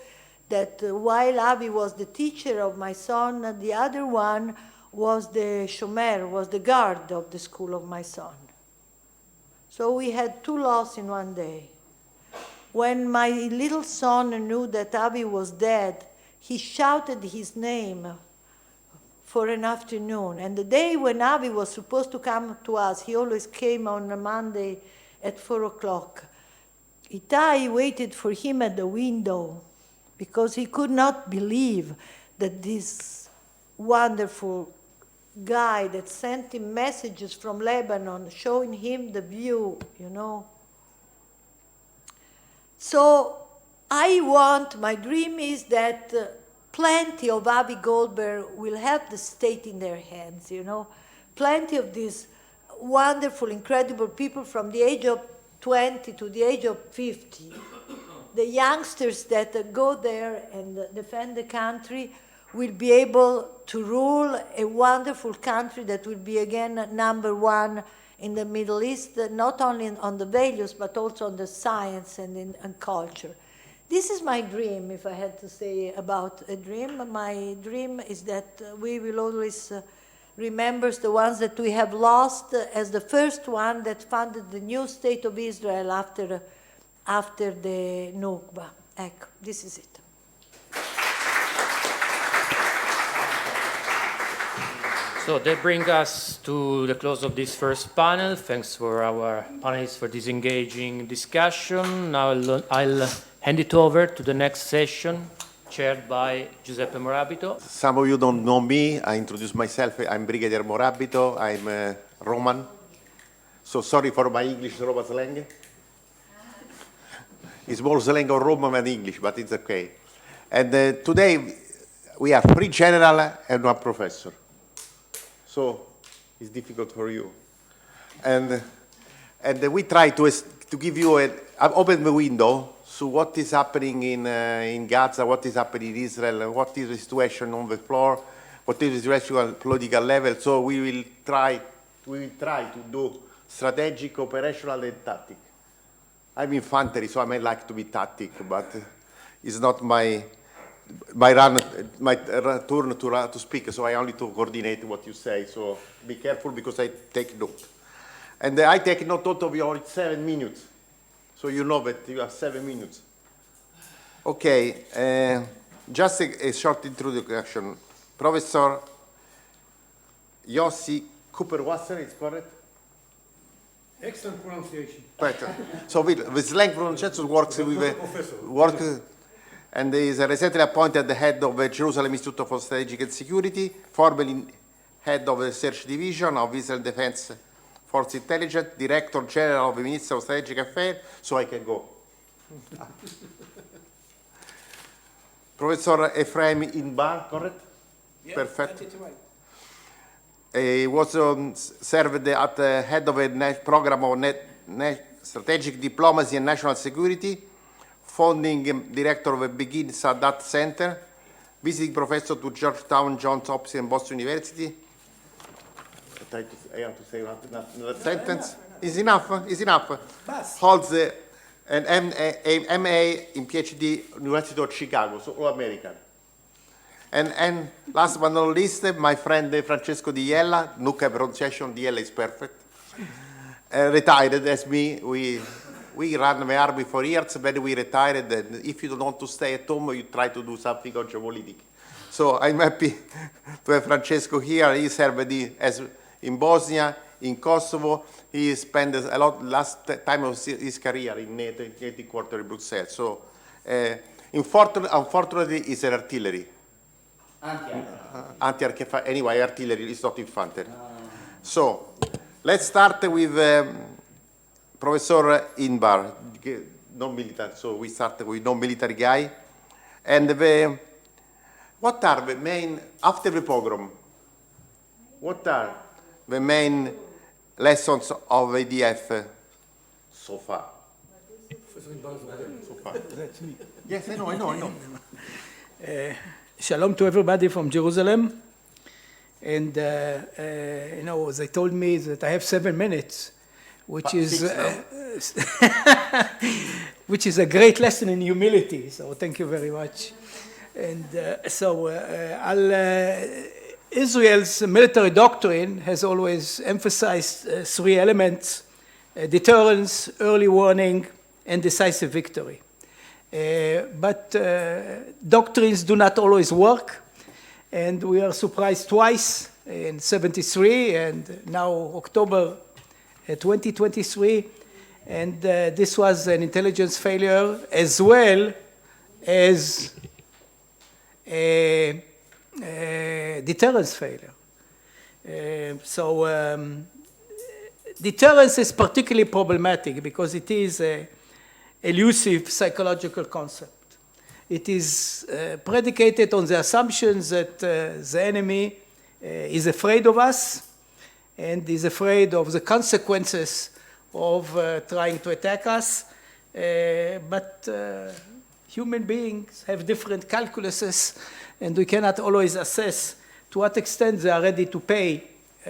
that while Avi was the teacher of my son, the other one was the shomer, was the guard of the school of my son. So we had two losses in one day. When my little son knew that Avi was dead, he shouted his name for an afternoon. And the day when Avi was supposed to come to us, he always came on a Monday at 4 o'clock. Itai waited for him at the window because he could not believe that this wonderful guy that sent him messages from Lebanon showing him the view, you know. So my dream is that plenty of Avi Goldberg will have the state in their hands, you know. Plenty of these wonderful, incredible people from the age of 20 to the age of 50. The youngsters that go there and defend the country will be able to rule a wonderful country that will be again #1 in the Middle East, not only on the values, but also on the science and culture. This is my dream, if I had to say about a dream. My dream is that we will always remember the ones that we have lost as the first one that founded the new state of Israel after the Nukba. Ecco, this is it. So that brings us to the close of this first panel. Thanks for our panelists for this engaging discussion. Now I'll hand it over to the next session, chaired by Giuseppe Morabito. Some of you don't know me. I introduce myself. I'm Brigadier Morabito. I'm Roman. So sorry for my English Roma slang. It's more slang of Roman than English, but it's okay. And today we are 3 general and 1 professor. So it's difficult for you. And we try to give you open the window to what is happening in Gaza, what is happening in Israel, what is the situation on the floor, what is the situation at political level. So we will try to do strategic, operational, and tactic. I'm infantry, so I may like to be tactic, but it's not my turn to speak, so I only to coordinate what you say. So be careful because I take note. And I take note of your 7 minutes. So you know that you have 7 minutes. Okay, just a short introduction. Professor Yossi Cooper-Wasser, is correct? Excellent pronunciation. Right. So the slang pronunciation works and he is recently appointed the head of the Jerusalem Institute for Strategic and Security, formerly head of the Research Division of Israel Defense Force Intelligence, Director General of the Ministry of Strategic Affairs, so I can go. Professor Ephraim Inbar, correct? Yeah, perfect. that's right. He was served at the head of a program of strategic diplomacy and national security, founding director of the Begin Sadat Center, visiting professor to Georgetown, Johns Hopkins, and Boston University. I have to say another sentence. Is enough? Is enough? Holds an MA in PhD, University of Chicago, so all American. And last but not least, my friend Francesco Di Iella, Nuca pronunciation, Di Iella is perfect, retired as me. We ran the army for years, then we retired, and if you don't want to stay at home, you try to do something on geopolitics. So I'm happy to have Francesco here. He served in Bosnia, in Kosovo. He spent a lot last time of his career in NATO headquarters in Brussels. So unfortunately, he's an artillery. Anti-aircraft. Anyway, artillery is not infantry. So let's start with Professor Inbar, non-military. So we start with non-military guy. And what are the main, after the pogrom, what are the main lessons of ADF so far? So far. That's me. Yes, I know. Shalom to everybody from Jerusalem. And, they told me that I have 7 minutes, which is which is a great lesson in humility. So thank you very much. And Israel's military doctrine has always emphasized 3 elements: deterrence, early warning, and decisive victory. But doctrines do not always work. And we are surprised twice, in 73 and now October 2023. And this was an intelligence failure as well as a deterrence failure. Deterrence is particularly problematic because it is an elusive psychological concept. It is predicated on the assumptions that the enemy is afraid of us and is afraid of the consequences of trying to attack us. But human beings have different calculuses, and we cannot always assess to what extent they are ready to pay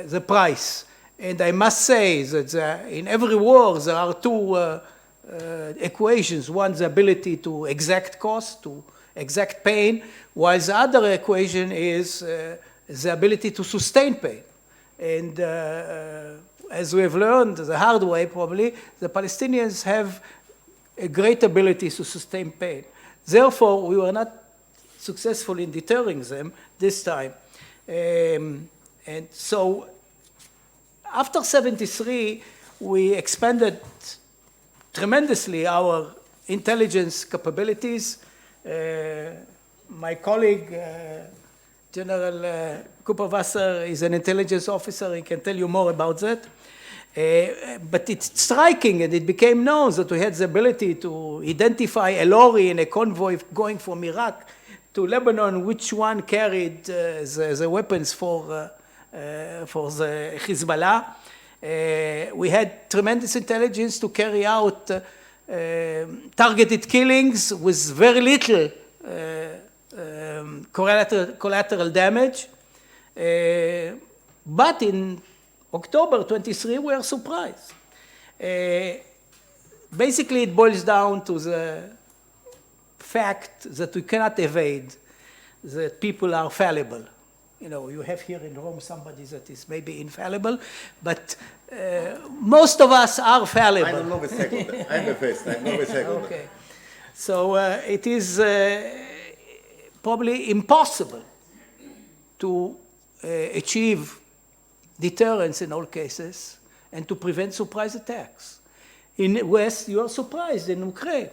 the price. And I must say that in every war there are two equations. One, the ability to exact cost, to exact pain, while the other equation is the ability to sustain pain. And as we have learned the hard way probably, the Palestinians have a great ability to sustain pain. Therefore, we were not successful in deterring them this time. And so after 73, we expanded tremendously our intelligence capabilities. My colleague, General Cooper-Wasser, is an intelligence officer. He can tell you more about that. But it's striking, and it became known that we had the ability to identify a lorry in a convoy going from Iraq to Lebanon, which one carried the weapons for the Hezbollah. We had tremendous intelligence to carry out targeted killings with very little collateral damage. But in October 23, we are surprised. Basically, it boils down to the fact that we cannot evade that people are fallible. You know, you have here in Rome somebody that is maybe infallible, but most of us are fallible. I don't know a second. I'm the first. I know a second. Okay. So it is probably impossible to achieve deterrence in all cases and to prevent surprise attacks. In the West, you are surprised in Ukraine.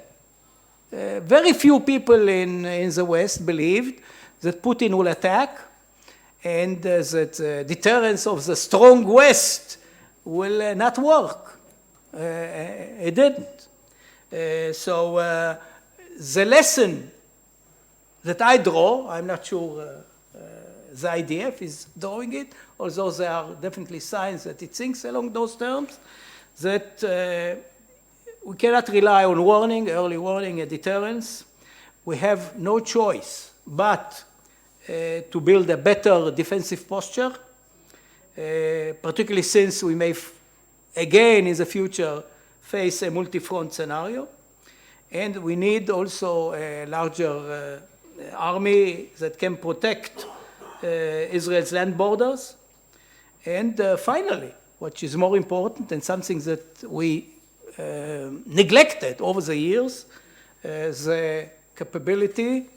Very few people in the West believed that Putin will attack and that deterrence of the strong West will not work. It didn't. So the lesson that I draw, I'm not sure the IDF is drawing it, although there are definitely signs that it thinks along those terms, that we cannot rely on warning, early warning and deterrence. We have no choice but to build a better defensive posture, particularly since we may again in the future face a multi-front scenario. And we need also a larger army that can protect Israel's land borders. And finally, which is more important and something that we neglected over the years, the capability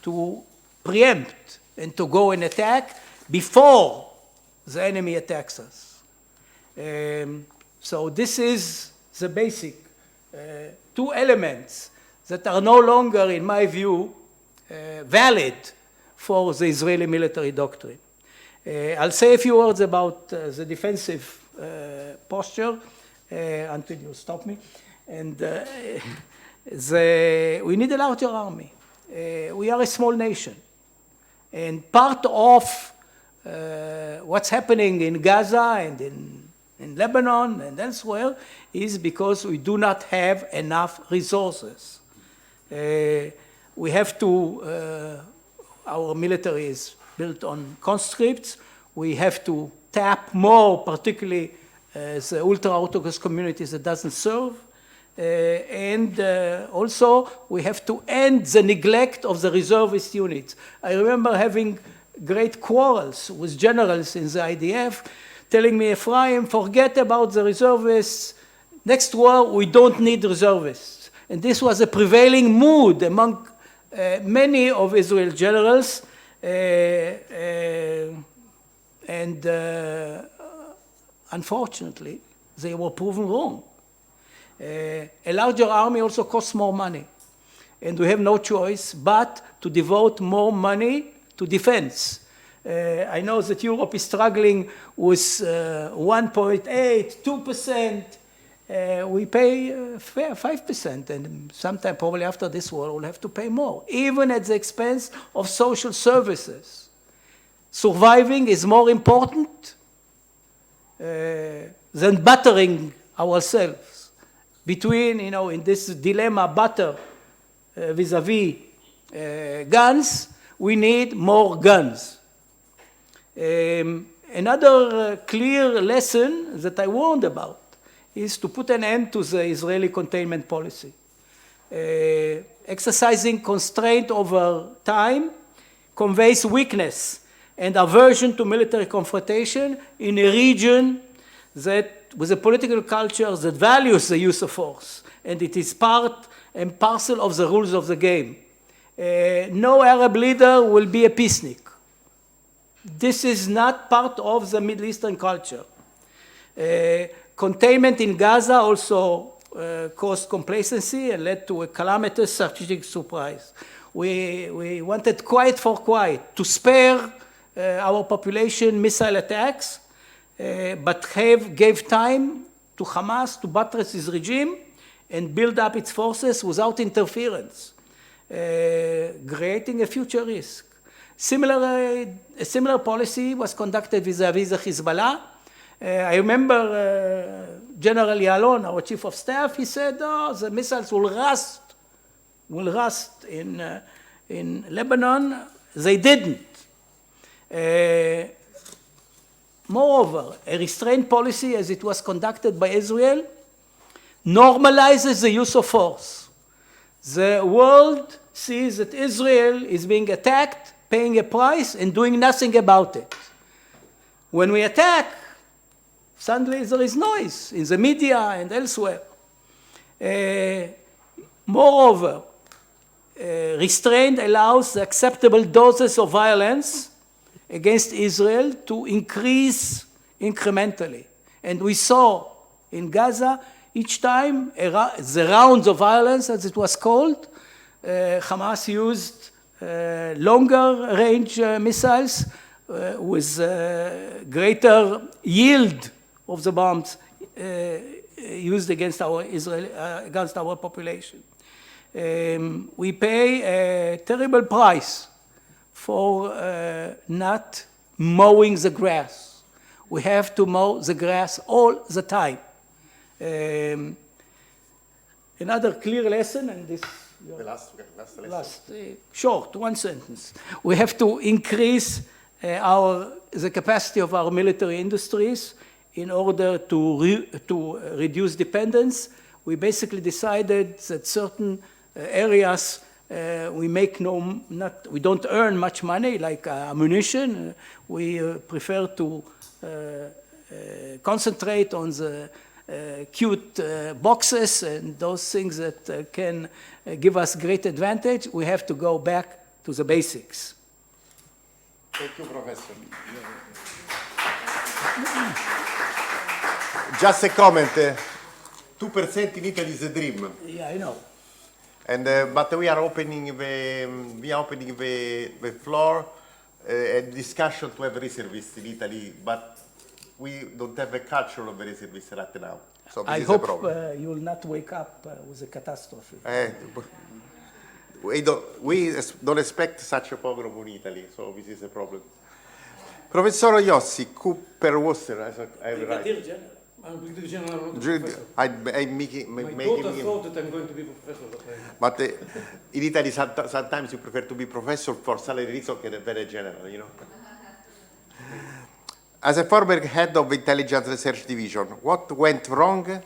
to preempt and to go and attack before the enemy attacks us. So this is the basic two elements that are no longer, in my view, valid for the Israeli military doctrine. I'll say a few words about the defensive posture until you stop me. And we need a larger army. We are a small nation. And part of what's happening in Gaza and in Lebanon and elsewhere is because we do not have enough resources. We have to, our military is built on conscripts. We have to tap more, particularly the ultra-Orthodox communities that doesn't serve. And also, we have to end the neglect of the reservist units. I remember having great quarrels with generals in the IDF, telling me, Ephraim, forget about the reservists. Next war, we don't need reservists. And this was a prevailing mood among many of Israel's generals. and unfortunately, they were proven wrong. A larger army also costs more money, and we have no choice but to devote more money to defense. I know that Europe is struggling with 1.8, 2%. We pay 5%, and sometime probably after this war we'll have to pay more, even at the expense of social services. Surviving is more important than battering ourselves. Between, in this dilemma, batter vis-a-vis guns, we need more guns. Another clear lesson that I warned about is to put an end to the Israeli containment policy. Exercising constraint over time conveys weakness and aversion to military confrontation in a region that, with a political culture that values the use of force, and it is part and parcel of the rules of the game. No Arab leader will be a peacenik. This is not part of the Middle Eastern culture. Containment in Gaza also caused complacency and led to a calamitous strategic surprise. We wanted quiet for quiet, to spare our population missile attacks, but gave time to Hamas to buttress its regime and build up its forces without interference, creating a future risk. A similar policy was conducted vis-a-vis the Hezbollah. I remember General Yalon, our chief of staff, he said, the missiles will rust in Lebanon. They didn't. Moreover, a restraint policy, as it was conducted by Israel, normalizes the use of force. The world sees that Israel is being attacked, paying a price, and doing nothing about it. When we attack, suddenly there is noise in the media and elsewhere. Moreover, restraint allows the acceptable doses of violence against Israel to increase incrementally. And we saw in Gaza, each time, the rounds of violence, as it was called, Hamas used longer range missiles with greater yield of the bombs used against our population. We pay a terrible price for not mowing the grass. We have to mow the grass all the time. Another clear lesson, and this The last lesson. Short, one sentence. We have to increase the capacity of our military industries in order to reduce dependence. We basically decided that certain areas we don't earn much money, like ammunition. We prefer to concentrate on the cute boxes and those things that can give us great advantage. We have to go back to the basics. Thank you, Professor. Just a comment. 2% in Italy is a dream. Yeah, I know. And but we are opening the floor, a discussion to have reservists in Italy, but we don't have a culture of reservists right now. So this I is hope a problem. you will not wake up with a catastrophe. We don't expect such a pogrom in Italy, so this is a problem. Professor Iossi, Cooper Worcester, Brigadier General. I'm Brigadier General, not professor. I'm making My daughter thought that I'm going to be a professor. But in Italy, sometimes you prefer to be professor for salary reasons than very general, you know. As a former head of Intelligence Research Division, what went wrong,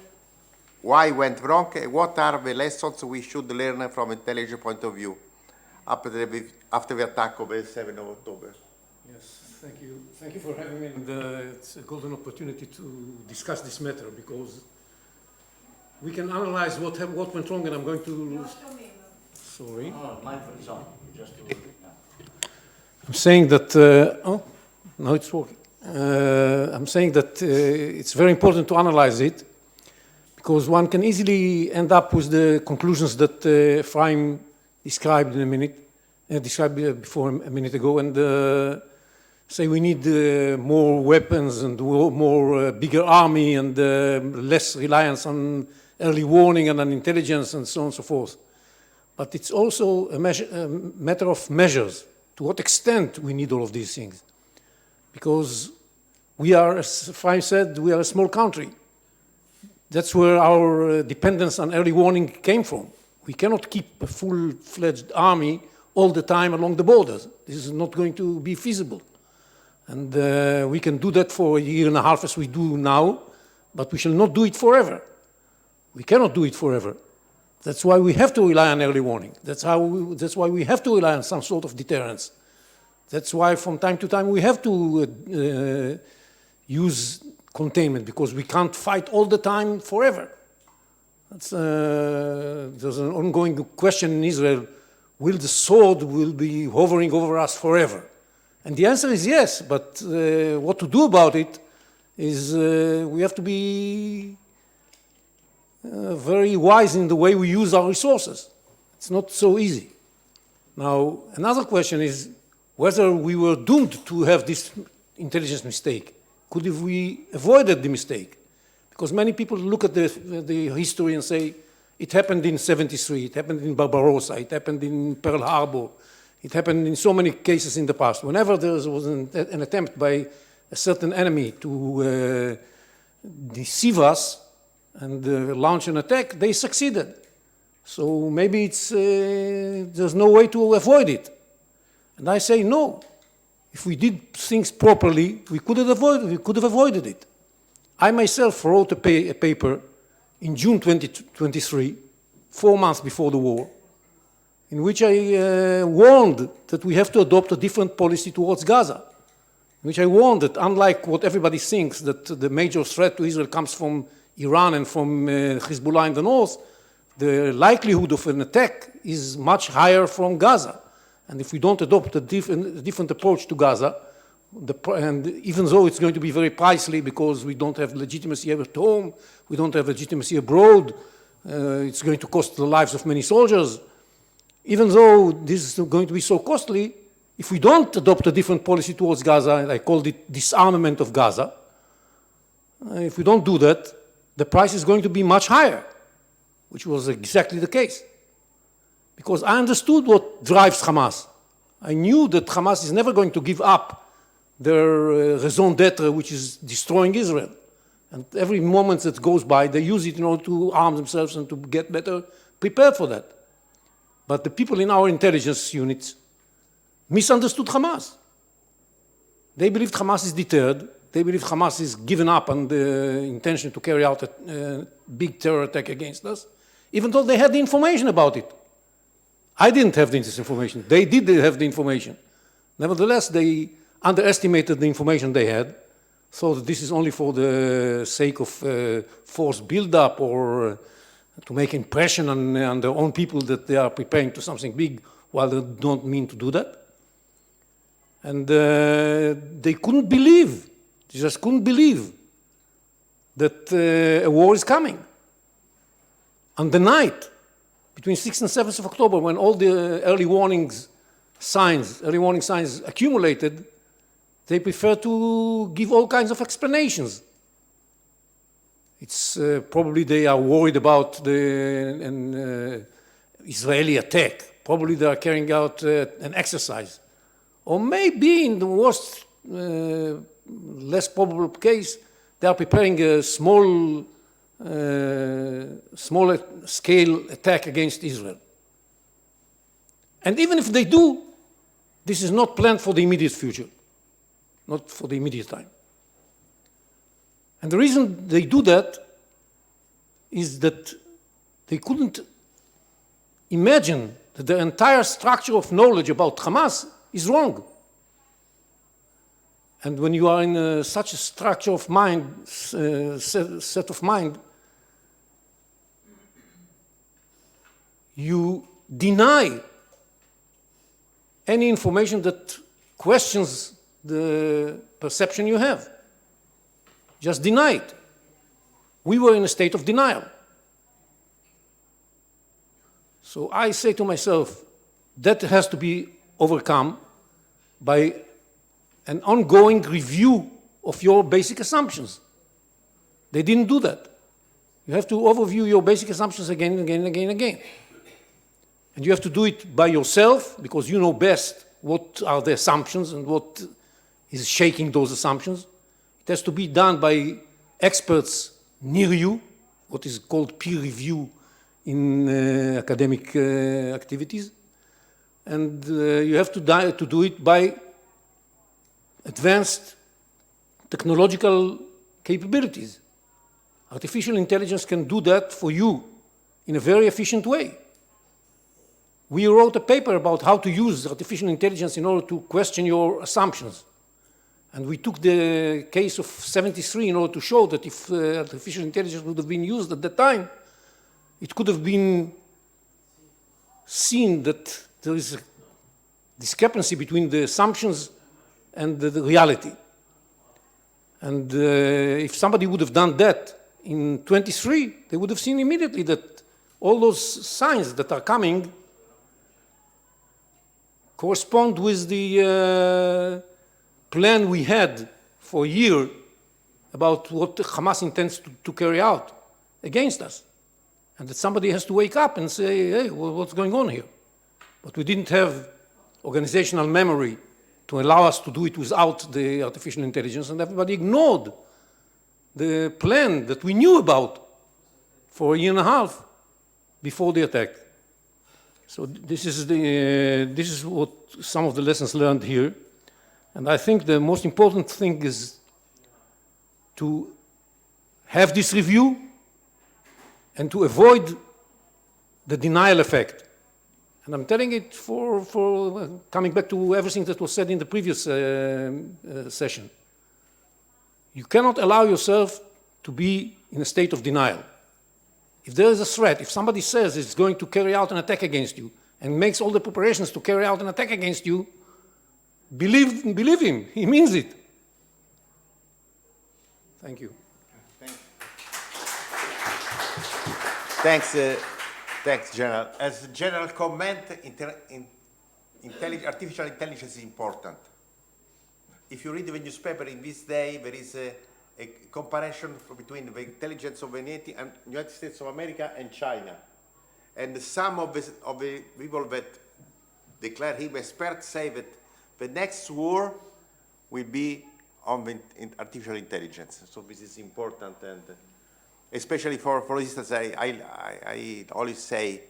why went wrong, and what are the lessons we should learn from intelligence point of view after the attack of the 7th of October? Yes, thank you. Thank you for having me. And it's a golden opportunity to discuss this matter because we can analyze what went wrong, and I'm going to... Sorry. Oh, microphone is on. Just a little bit I'm saying that, oh, now it's working. I'm saying that it's very important to analyze it because one can easily end up with the conclusions that Ephraim described before a minute ago, and say we need more weapons and more bigger army and less reliance on early warning and on intelligence and so on and so forth. But it's also a matter of measures. To what extent we need all of these things? Because we are, as Ephraim said, we are a small country. That's where our dependence on early warning came from. We cannot keep a full-fledged army all the time along the borders. This is not going to be feasible. And we can do that for a year and a half as we do now, but we shall not do it forever. We cannot do it forever. That's why we have to rely on early warning. That's why we have to rely on some sort of deterrence. That's why from time to time we have to use containment, because we can't fight all the time forever. There's an ongoing question in Israel, will the sword be hovering over us forever? And the answer is yes, but what to do about it is we have to be very wise in the way we use our resources. It's not so easy. Now, another question is whether we were doomed to have this intelligence mistake. Could we avoided the mistake? Because many people look at the history and say, it happened in 73, it happened in Barbarossa, it happened in Pearl Harbor, it happened in so many cases in the past. Whenever there was an attempt by a certain enemy to deceive us and launch an attack, they succeeded. So maybe there's no way to avoid it. And I say no. If we did things properly, we could have avoided it. I myself wrote a paper in June 2023, 4 months before the war, in which I warned that we have to adopt a different policy towards Gaza, in which I warned that unlike what everybody thinks, that the major threat to Israel comes from Iran and from Hezbollah in the north, the likelihood of an attack is much higher from Gaza. And if we don't adopt a different approach to Gaza, and even though it's going to be very pricey because we don't have legitimacy at home, we don't have legitimacy abroad, it's going to cost the lives of many soldiers. Even though this is going to be so costly, if we don't adopt a different policy towards Gaza, and I called it disarmament of Gaza, if we don't do that, the price is going to be much higher, which was exactly the case. Because I understood what drives Hamas. I knew that Hamas is never going to give up their raison d'etre, which is destroying Israel. And every moment that goes by, they use it in order to arm themselves and to get better prepared for that. But the people in our intelligence units misunderstood Hamas. They believed Hamas is deterred. They believe Hamas is given up on the intention to carry out a big terror attack against us, even though they had the information about it. I didn't have this information. They did have the information. Nevertheless, they underestimated the information they had, so that this is only for the sake of force buildup or to make impression on their own people that they are preparing to something big while they don't mean to do that. And they couldn't believe, they just couldn't believe that a war is coming. On the night between 6th and 7th of October, when all the early warning signs accumulated, they prefer to give all kinds of explanations. It's probably they are worried about an Israeli attack. Probably they are carrying out an exercise. Or maybe in the worst, less probable case, they are preparing a smaller scale attack against Israel. And even if they do, this is not planned for the immediate future, not for the immediate time. And the reason they do that is that they couldn't imagine that the entire structure of knowledge about Hamas is wrong. And when you are in such a structure of mind, set of mind, you deny any information that questions the perception you have. Just deny it. We were in a state of denial. So I say to myself, that has to be overcome by an ongoing review of your basic assumptions. They didn't do that. You have to overview your basic assumptions again and again and again and again. And you have to do it by yourself, because you know best what are the assumptions and what is shaking those assumptions. It has to be done by experts near you, what is called peer review in academic activities. And you have to do it by advanced technological capabilities. Artificial intelligence can do that for you in a very efficient way. We wrote a paper about how to use artificial intelligence in order to question your assumptions. And we took the case of 73 in order to show that if artificial intelligence would have been used at that time, it could have been seen that there is a discrepancy between the assumptions and the reality. And if somebody would have done that in 23, they would have seen immediately that all those signs that are coming correspond with the plan we had for a year about what Hamas intends to carry out against us. And that somebody has to wake up and say, hey, what's going on here? But we didn't have organizational memory to allow us to do it without the artificial intelligence, and everybody ignored the plan that we knew about for a year and a half before the attack. So this is what some of the lessons learned here. And I think the most important thing is to have this review and to avoid the denial effect. And I'm telling it for coming back to everything that was said in the previous session. You cannot allow yourself to be in a state of denial. If there is a threat, if somebody says it's going to carry out an attack against you and makes all the preparations to carry out an attack against you, believe him, he means it. Thank you. Thanks, General. As a general comment, artificial intelligence is important. If you read the newspaper in this day, there is a comparison between the intelligence of the United States of America and China. And some of the people that declare him experts say that the next war will be on the artificial intelligence. So this is important, and especially for instance, I always say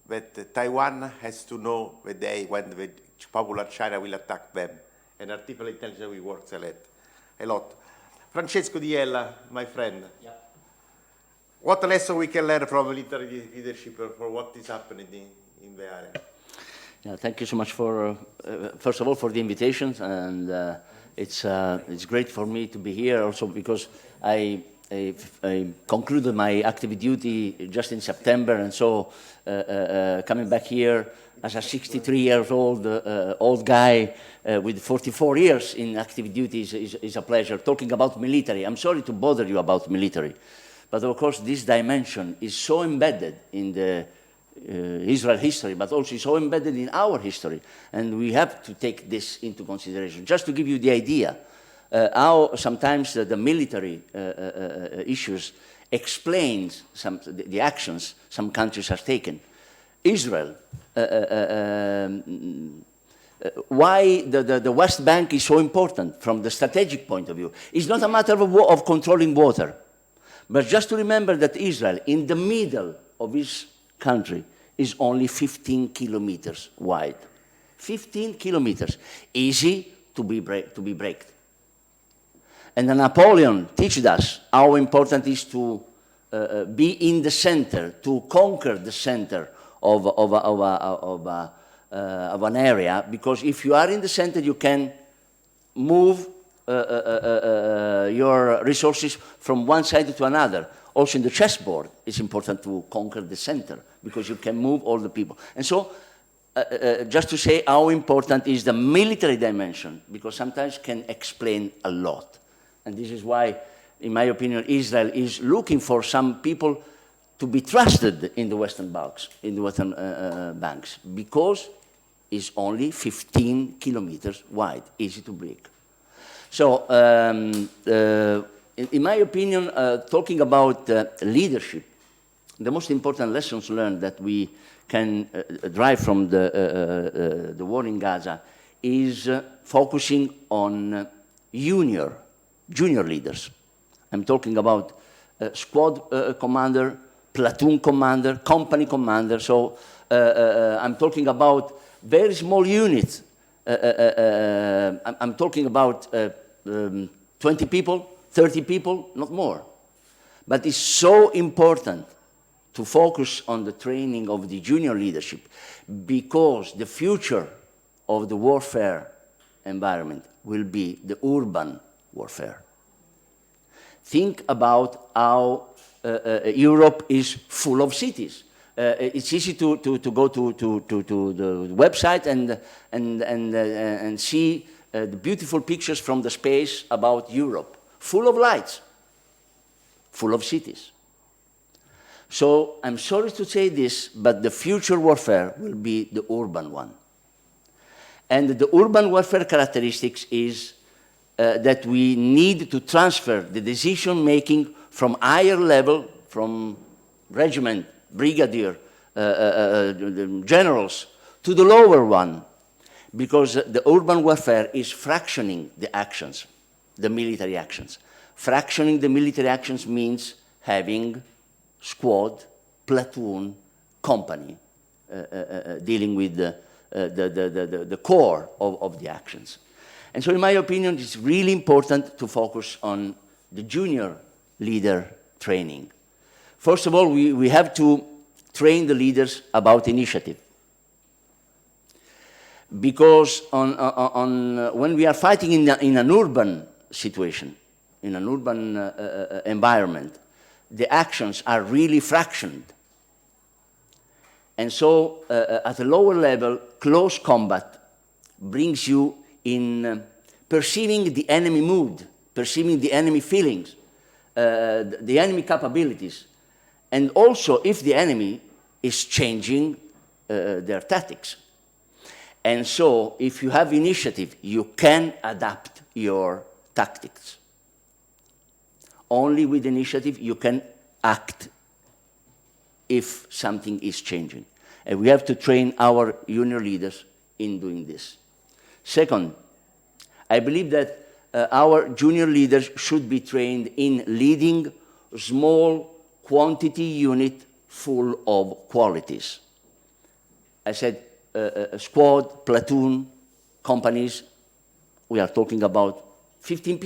that Taiwan has to know the day when the popular China will attack them, and artificial intelligence will work a lot. Francesco Diella, my friend. Yeah. What lesson we can learn from military leadership for what is happening in the area? Yeah, thank you so much for, first of all, for the invitation, and it's great for me to be here also because I concluded my active duty just in September, and so coming back here as a 63-year-old guy with 44 years in active duty is a pleasure. Talking about military, I'm sorry to bother you about military, but of course this dimension is so embedded in the Israel history, but also so embedded in our history, and we have to take this into consideration. Just to give you the idea, how sometimes the military issues explains the actions some countries have taken. Israel, why the West Bank is so important from the strategic point of view. It's not a matter of controlling water, but just to remember that Israel, in the middle of this country, is only 15 kilometers wide. 15 kilometers, easy to be braked. And Napoleon teaches us how important it is to be in the center, to conquer the center of an area, because if you are in the center, you can move your resources from one side to another. Also in the chessboard, it's important to conquer the center, because you can move all the people. And so just to say how important is the military dimension, because sometimes can explain a lot. And this is why, in my opinion, Israel is looking for some people to be trusted in the Western Banks, banks, because it's only 15 kilometers wide, easy to break. So, in my opinion, talking about leadership, the most important lessons learned that we can derive from the war in Gaza is focusing on junior leaders. I'm talking about squad commander, platoon commander, company commander. So I'm talking about very small units. I'm talking about 20 people, 30 people, not more. But it's so important to focus on the training of the junior leadership, because the future of the warfare environment will be the urban warfare. Think about how Europe is full of cities. It's easy to go to the website and see the beautiful pictures from the space about Europe, full of lights, full of cities. So I'm sorry to say this, but the future warfare will be the urban one. And the urban warfare characteristics is that we need to transfer the decision-making from higher level, from regiment, brigadier, generals, to the lower one, because the urban warfare is fractioning the actions, the military actions. Fractioning the military actions means having squad, platoon, company, dealing with the core of the actions. And so in my opinion, it's really important to focus on the junior leader training. First of all, we have to train the leaders about initiative. Because when we are fighting in an urban situation, in an urban environment, the actions are really fractioned. And so at a lower level, close combat brings you in perceiving the enemy mood, perceiving the enemy feelings, the enemy capabilities, and also if the enemy is changing their tactics. And so if you have initiative, you can adapt your tactics. Only with initiative you can act if something is changing. And we have to train our junior leaders in doing this. Second, I believe that our junior leaders should be trained in leading small quantity unit full of qualities. I said a squad, platoon, companies. We are talking about 50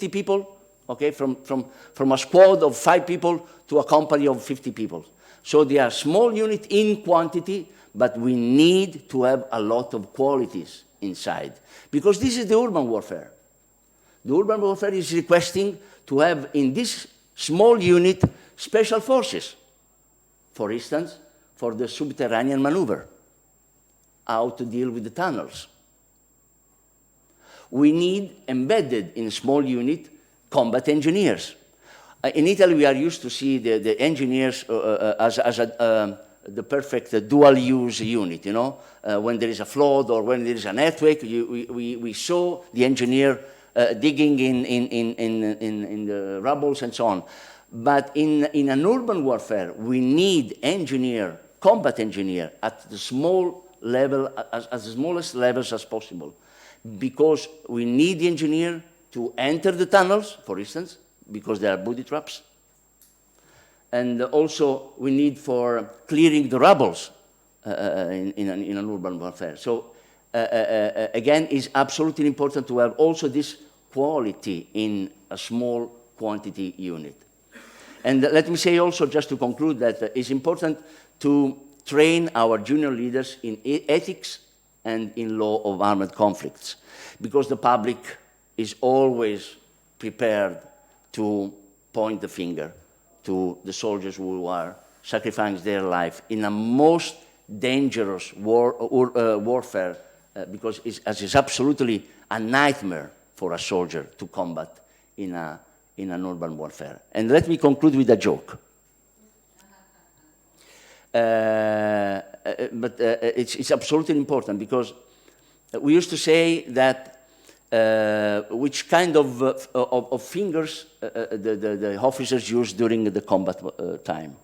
people, okay, from a squad of 5 people to a company of 50 people. So they are small unit in quantity, but we need to have a lot of qualities inside, because this is the urban warfare. The urban warfare is requesting to have in this small unit special forces. For instance, for the subterranean maneuver, how to deal with the tunnels. We need embedded in small unit combat engineers. In Italy, we are used to see the engineers as the perfect dual-use unit, you know? When there is a flood or when there is an earthquake, we saw the engineer digging in the rubbles and so on. But in an urban warfare, we need engineer, combat engineer, at the small level, as the smallest levels as possible, because we need the engineer to enter the tunnels, for instance, because there are booby traps. And also we need for clearing the rubbles in an urban warfare. So again, it's absolutely important to have also this quality in a small quantity unit. And let me say also, just to conclude, that it's important to train our junior leaders in ethics and in law of armed conflicts, because the public is always prepared to point the finger to the soldiers who are sacrificing their life in a most dangerous warfare because it's absolutely a nightmare for a soldier to combat in an urban warfare. And let me conclude with a joke. But it's absolutely important because we used to say that which kind of fingers the officers use during the combat time.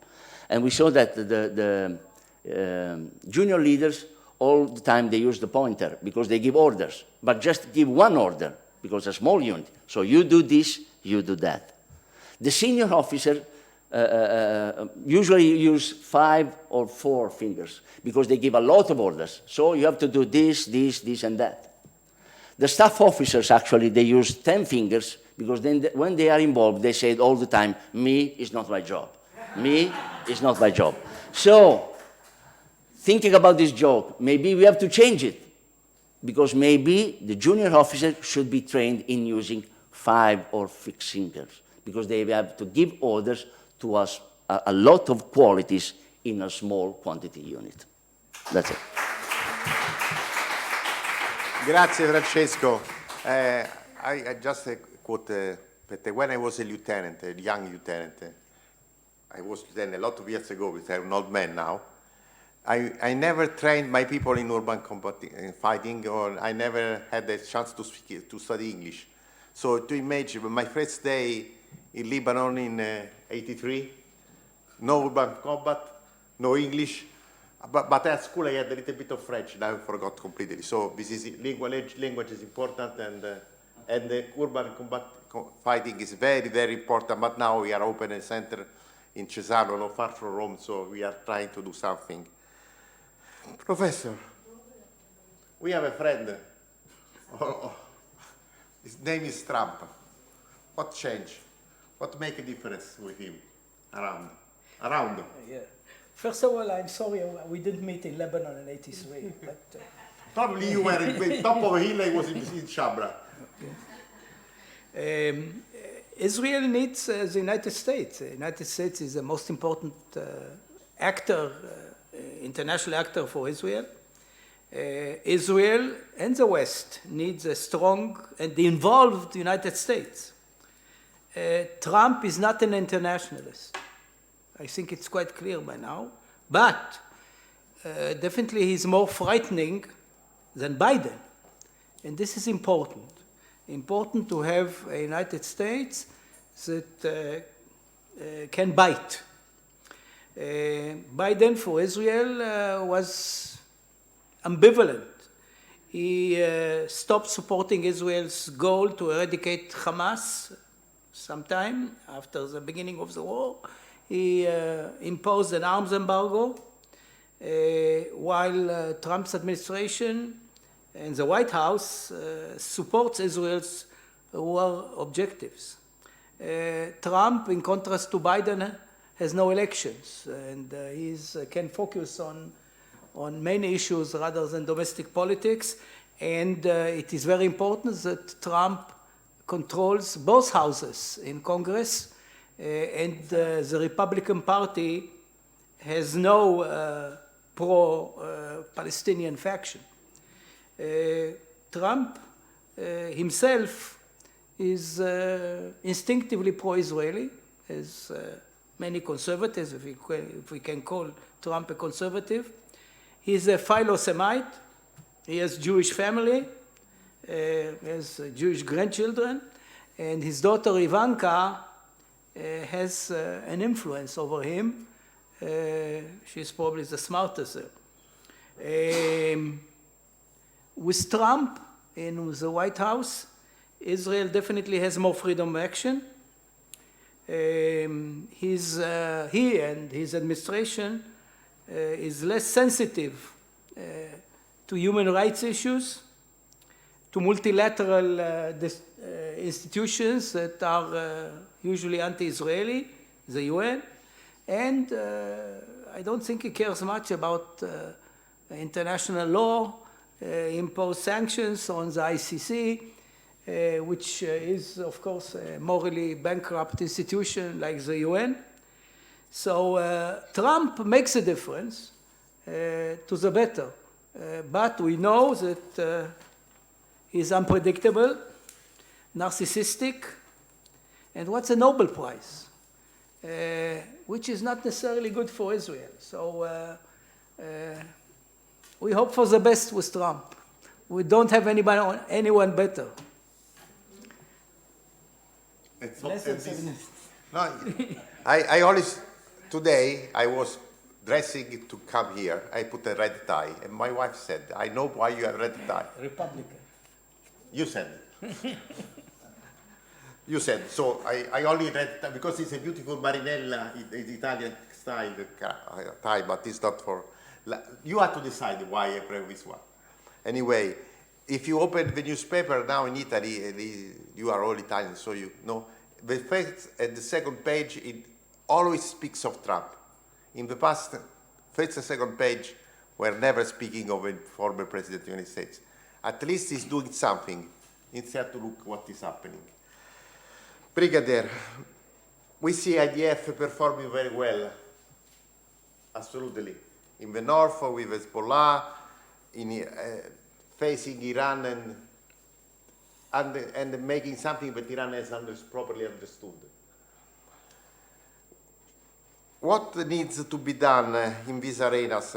And we saw that the junior leaders, all the time they use the pointer because they give orders, but just give one order because a small unit. So you do this, you do that. The senior officer usually use 5 or 4 fingers because they give a lot of orders. So you have to do this, this, this, and that. The staff officers, actually, they use 10 fingers because then when they are involved, they say all the time, me is not my job. Me is not my job. So, thinking about this joke, maybe we have to change it because maybe the junior officer should be trained in using 5 or 6 fingers because they have to give orders to us a lot of qualities in a small quantity unit. That's it. Grazie Francesco. I just quote, when I was a lieutenant, a young lieutenant, I was lieutenant a lot of years ago, but I'm an old man now. I never trained my people in urban fighting, or I never had the chance to study English. So to imagine my first day in Lebanon in '83, no urban combat, no English, but at school I had a little bit of French, now I forgot completely. So this is language is important, and the urban combat fighting is very, very important. But now we are opening a center in Cesano, not far from Rome, so we are trying to do something. Professor, we have a friend. His name is Trump. What changed? What make a difference with him around? Yeah. First of all, I'm sorry we didn't meet in Lebanon in '83. But, probably you were in top of a hill, I was in Shabra. Israel needs the United States. The United States is the most important actor, international actor for Israel. Israel and the West needs a strong and involved United States. Trump is not an internationalist. I think it's quite clear by now. But definitely he's more frightening than Biden. And this is important. Important to have a United States that can bite. Biden for Israel was ambivalent. He stopped supporting Israel's goal to eradicate Hamas sometime after the beginning of the war. He imposed an arms embargo, while Trump's administration and the White House supports Israel's war objectives. Trump, in contrast to Biden, has no elections, and he can focus on many issues rather than domestic politics. And it is very important that Trump controls both houses in Congress, and the Republican Party has no pro-Palestinian faction. Trump himself is instinctively pro-Israeli, as many conservatives, if we can call Trump a conservative. He's a philo-Semite. He has Jewish family, has Jewish grandchildren, and his daughter Ivanka has an influence over him. She's probably the smartest there. With Trump in the White House, Israel definitely has more freedom of action. He and his administration is less sensitive to human rights issues, to multilateral institutions that are usually anti-Israeli, the UN, and I don't think he cares much about international law, impose sanctions on the ICC, which is, of course, a morally bankrupt institution like the UN. So Trump makes a difference. to the better. But we know that he's unpredictable, narcissistic, and what's a Nobel Prize? Which is not necessarily good for Israel. So we hope for the best with Trump. We don't have anyone better. No, I always, today I was dressing to come here. I put a red tie, and my wife said, I know why you have red tie. Republican. You said. You said, so I only read, because it's a beautiful Marinella, it's Italian style tie, but it's not for, you have to decide why I pray this one. Anyway, if you open the newspaper now in Italy, you are all Italian, so you know, the first and the second page, it always speaks of Trump. In the past, first and second page were never speaking of a former president of the United States. At least he's doing something, instead to look what is happening. Brigadier, we see IDF performing very well, absolutely. In the north with Hezbollah, facing Iran and making something that Iran has properly understood. What needs to be done in these arenas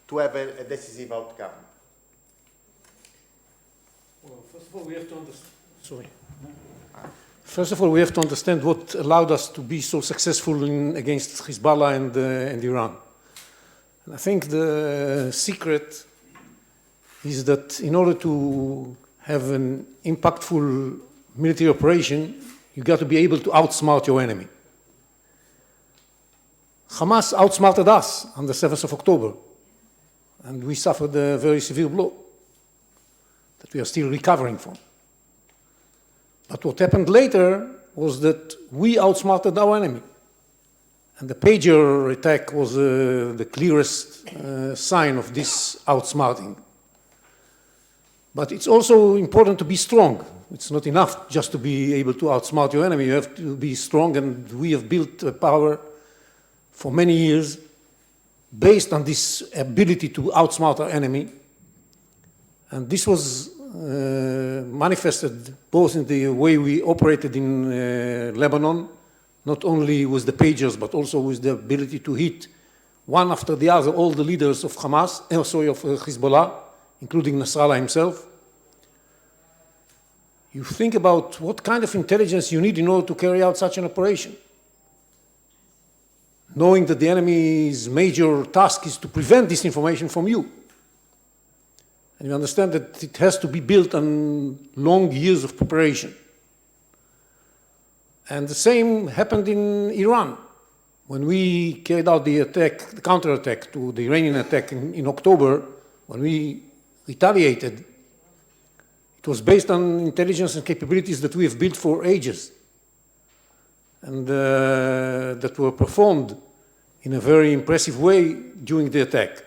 to have a decisive outcome? Well, first of all, we have to understand. Sorry. First of all, we have to understand what allowed us to be so successful against Hezbollah and Iran. And I think the secret is that in order to have an impactful military operation, you got to be able to outsmart your enemy. Hamas outsmarted us on the 7th of October, and we suffered a very severe blow that we are still recovering from. But what happened later was that we outsmarted our enemy. And the pager attack was the clearest sign of this outsmarting. But it's also important to be strong. It's not enough just to be able to outsmart your enemy. You have to be strong, and we have built a power for many years based on this ability to outsmart our enemy. And this was manifested both in the way we operated in Lebanon, not only with the pagers, but also with the ability to hit one after the other all the leaders of Hamas, of Hezbollah, including Nasrallah himself. You think about what kind of intelligence you need in order to carry out such an operation. Knowing that the enemy's major task is to prevent this information from you. And you understand that it has to be built on long years of preparation. And the same happened in Iran. When we carried out the attack, the counterattack to the Iranian attack in October, when we retaliated, it was based on intelligence and capabilities that we have built for ages, and that were performed in a very impressive way during the attack.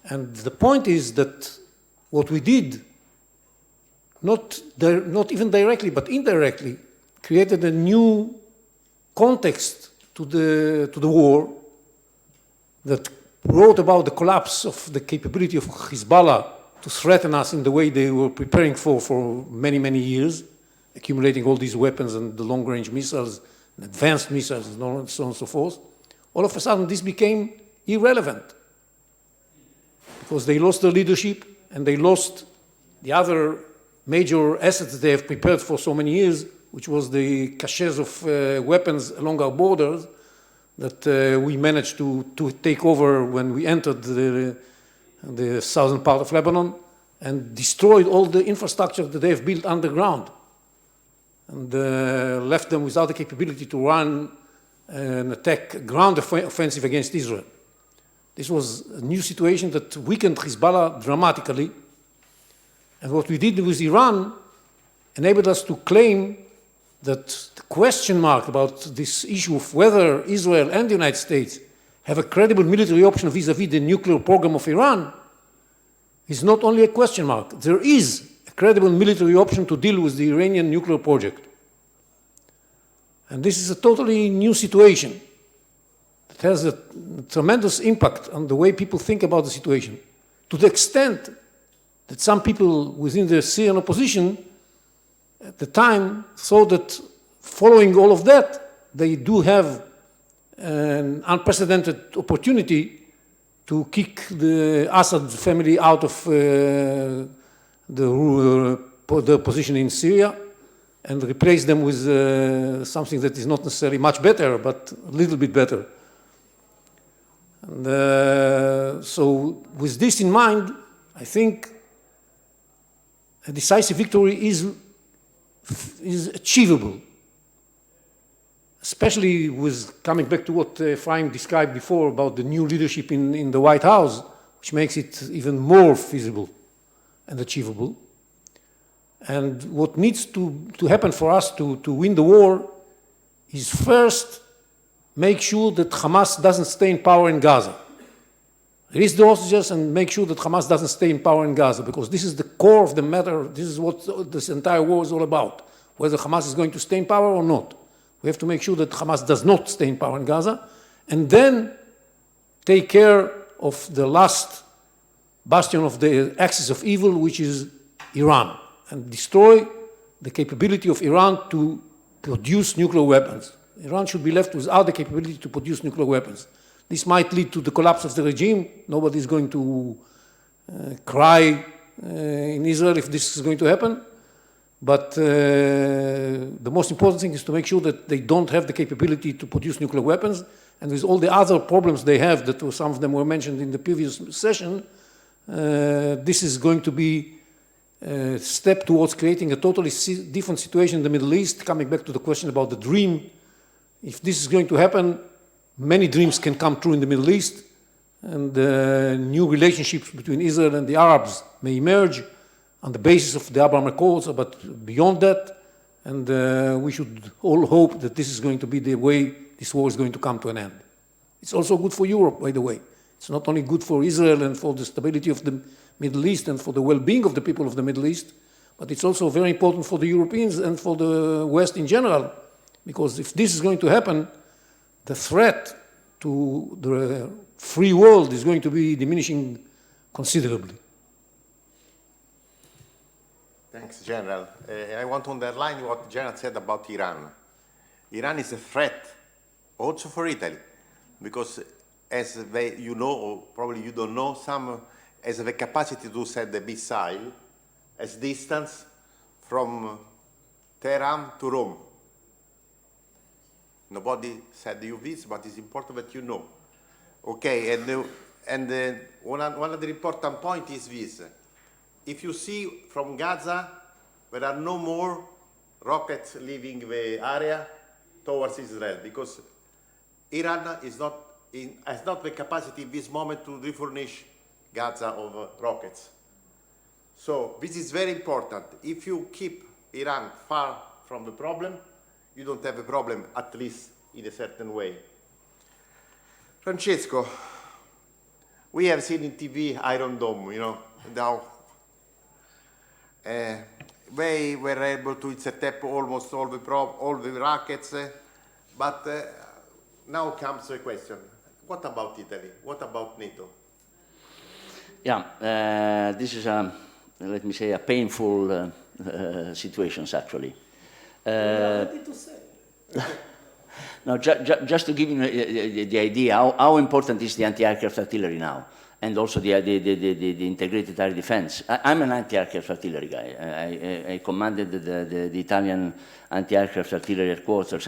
And the point is that what we did, not even directly, but indirectly, created a new context to the war that brought about the collapse of the capability of Hezbollah to threaten us in the way they were preparing for many, many years, accumulating all these weapons and the long-range missiles and advanced missiles and so on and so forth. All of a sudden, this became irrelevant because they lost their leadership and they lost the other major assets that they have prepared for so many years, which was the caches of weapons along our borders that we managed to take over when we entered the southern part of Lebanon and destroyed all the infrastructure that they have built underground and left them without the capability to run an attack, ground offensive against Israel. This was a new situation that weakened Hezbollah dramatically. And what we did with Iran enabled us to claim that the question mark about this issue of whether Israel and the United States have a credible military option vis-à-vis the nuclear program of Iran is not only a question mark. There is a credible military option to deal with the Iranian nuclear project. And this is a totally new situation that it has a tremendous impact on the way people think about the situation, to the extent that some people within the Syrian opposition at the time thought that following all of that, they do have an unprecedented opportunity to kick the Assad family out of the position in Syria and replace them with something that is not necessarily much better, but a little bit better. And so with this in mind, I think a decisive victory is achievable, especially with coming back to what Efraim described before about the new leadership in the White House, which makes it even more feasible and achievable. And what needs to happen for us to win the war is first make sure that Hamas doesn't stay in power in Gaza. Release the hostages and make sure that Hamas doesn't stay in power in Gaza, because this is the core of the matter. This is what this entire war is all about, whether Hamas is going to stay in power or not. We have to make sure that Hamas does not stay in power in Gaza, and then take care of the last bastion of the axis of evil, which is Iran, and destroy the capability of Iran to produce nuclear weapons. Iran should be left without the capability to produce nuclear weapons. This might lead to the collapse of the regime. Nobody is going to cry in Israel if this is going to happen. But the most important thing is to make sure that they don't have the capability to produce nuclear weapons. And with all the other problems they have, that some of them were mentioned in the previous session, this is going to be a step towards creating a totally different situation in the Middle East. Coming back to the question about the dream, if this is going to happen, many dreams can come true in the Middle East, and new relationships between Israel and the Arabs may emerge on the basis of the Abraham Accords, but beyond that, and we should all hope that this is going to be the way this war is going to come to an end. It's also good for Europe, by the way. It's not only good for Israel and for the stability of the Middle East and for the well-being of the people of the Middle East, but it's also very important for the Europeans and for the West in general, because if this is going to happen, the threat to the free world is going to be diminishing considerably. Thanks, General. I want to underline what General said about Iran. Iran is a threat also for Italy, because as you know, or probably you don't know, some has the capacity to send a missile as distance from Tehran to Rome. Nobody said you this, but it's important that you know. Okay, and one other important point is this. If you see from Gaza, there are no more rockets leaving the area towards Israel, because Iran has not the capacity in this moment to refurnish Gaza of rockets. So this is very important. If you keep Iran far from the problem, you don't have a problem, at least in a certain way. Francesco, we have seen in TV Iron Dome, you know, now they were able to intercept almost all the rockets, but now comes the question, what about Italy? What about NATO? Yeah, this is, let me say, a painful situation, actually. No, just to give you the idea how important is the anti-aircraft artillery now, and also the integrated air defense. I'm an anti-aircraft artillery guy. I commanded the Italian anti-aircraft artillery headquarters,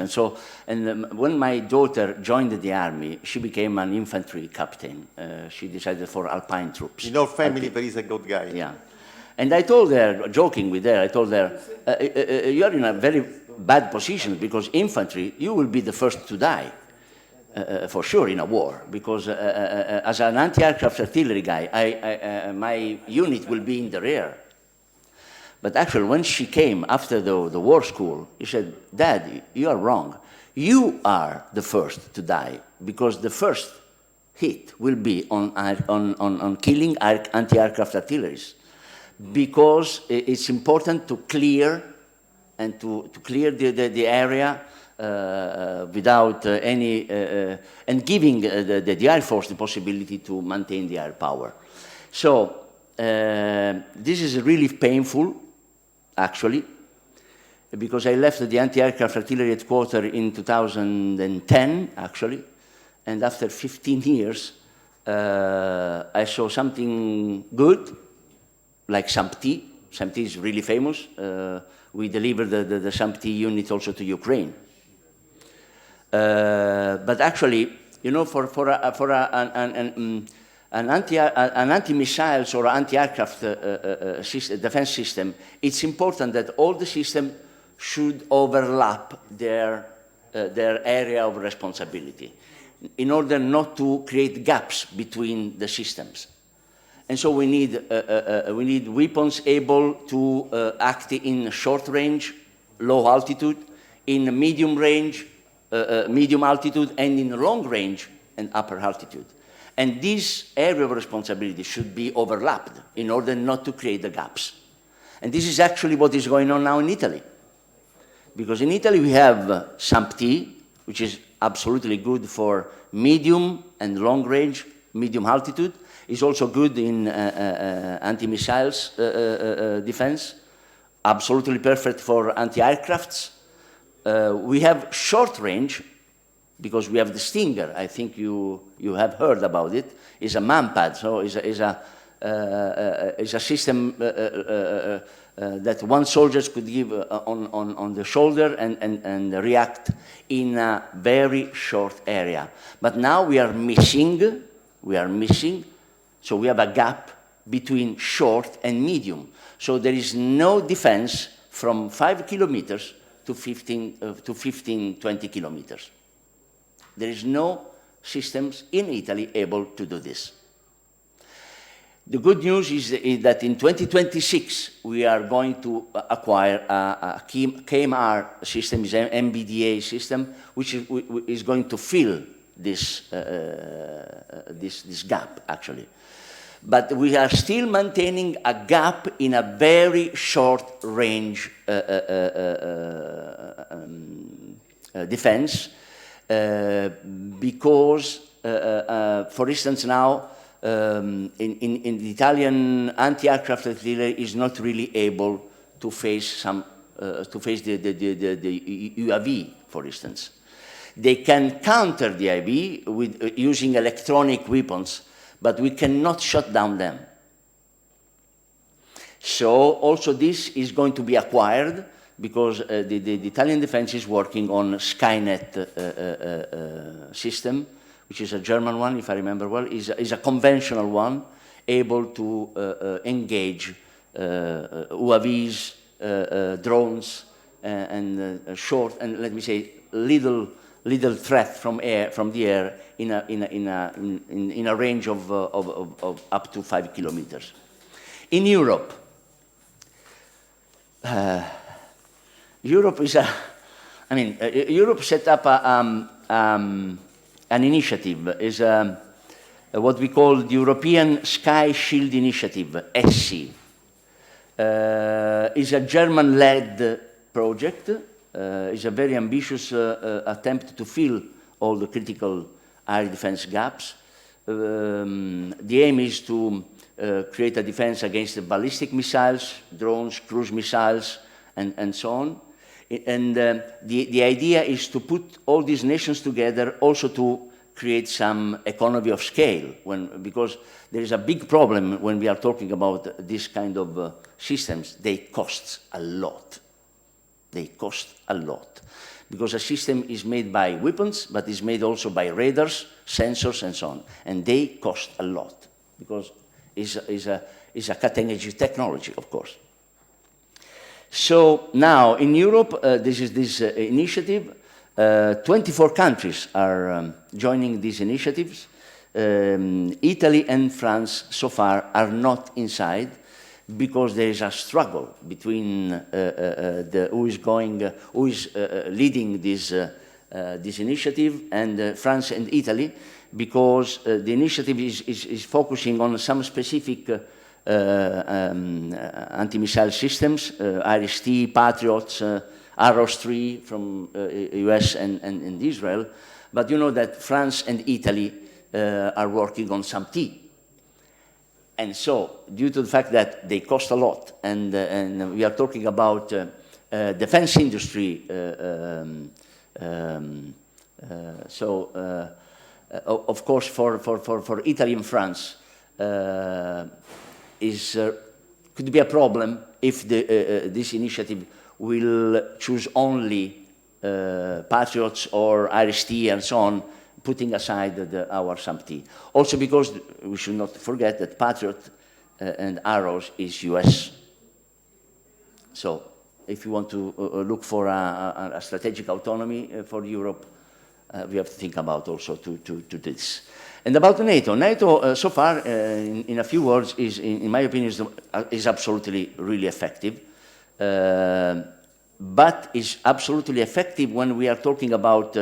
and when my daughter joined the army, she became an infantry captain. She decided for Alpine troops. In our family, there is a good guy. Yeah. And I told her, joking with her, I told her, you're in a very bad position, because infantry, you will be the first to die, for sure, in a war, because as an anti-aircraft artillery guy, my unit will be in the rear. But actually, when she came after the war school, she said, Dad, you are wrong. You are the first to die, because the first hit will be on killing anti-aircraft artilleries, because it's important to clear and to clear the area without any, and giving the Air Force the possibility to maintain the air power. So this is really painful, actually, because I left the anti-aircraft artillery headquarters in 2010, actually, and after 15 years, I saw something good, like SAMP-T. SAMP-T is really famous. We delivered the SAMP-T unit also to Ukraine. But actually, you know, for an anti-missiles or anti-aircraft defense system, it's important that all the systems should overlap their area of responsibility in order not to create gaps between the systems. And so we need weapons able to act in short range, low altitude, in medium range, medium altitude, and in long range and upper altitude. And this area of responsibility should be overlapped in order not to create the gaps. And this is actually what is going on now in Italy. Because in Italy we have SAMP-T, which is absolutely good for medium and long range, medium altitude. It's also good in anti-missiles defense, absolutely perfect for anti-aircrafts. We have short range, because we have the Stinger. I think you have heard about it. It's a manpad, so it's a system that one soldier could give on the shoulder and react in a very short area. But now we are missing, so we have a gap between short and medium. So there is no defense from 5 kilometers to 15, 20 kilometers. There is no systems in Italy able to do this. The good news is that in 2026, we are going to acquire a KMR system, is an MBDA system, which is going to fill this gap, actually. But we are still maintaining a gap in a very short range defense, because, for instance, now in the Italian anti-aircraft artillery is not really able to face the UAV, for instance. They can counter the UAV with using electronic weapons, but we cannot shut down them. So also this is going to be acquired, because the Italian defense is working on Skynet system, which is a German one, if I remember well, is a conventional one, able to engage UAVs, drones, and short, and let me say, little threat from the air in a range of up to 5 kilometers. In Europe, Europe set up an initiative, is what we call the European Sky Shield Initiative, ESSI. Is a German-led project. Is a very ambitious attempt to fill all the critical air defense gaps. The aim is to create a defense against the ballistic missiles, drones, cruise missiles, and so on. And the idea is to put all these nations together also to create some economy of scale, because there is a big problem when we are talking about this kind of systems. They cost a lot. They cost a lot, because a system is made by weapons, but is made also by radars, sensors, and so on. And they cost a lot, because it's a cutting-edge technology, of course. So now, in Europe, this is this initiative. 24 countries are joining these initiatives. Italy and France, so far, are not inside, because there is a struggle between who is leading this initiative, and France and Italy, because the initiative is focusing on some specific anti-missile systems, IRIS-T, Patriots, Arrows 3 from US and Israel. But you know that France and Italy are working on SAMT. And so, due to the fact that they cost a lot, and we are talking about defense industry, of course, for Italy and France, could be a problem if this initiative will choose only Patriots or RST and so on, putting aside our SAMT. Also because we should not forget that Patriot and Arrows is US. So if you want to look for a strategic autonomy for Europe, we have to think about also to this. And about NATO, NATO so far, in a few words, is, in my opinion, is absolutely really effective. But is absolutely effective when we are talking about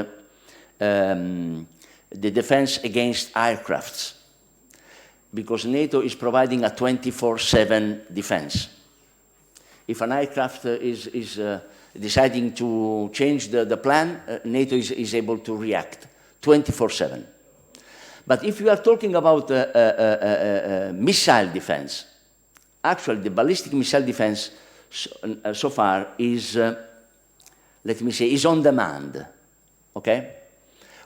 the defense against aircrafts, because NATO is providing a 24/7 defense. If an aircraft is deciding to change the plan, NATO is able to react 24/7. But if we are talking about missile defense, actually the ballistic missile defense so far is, let me say, is on demand, okay?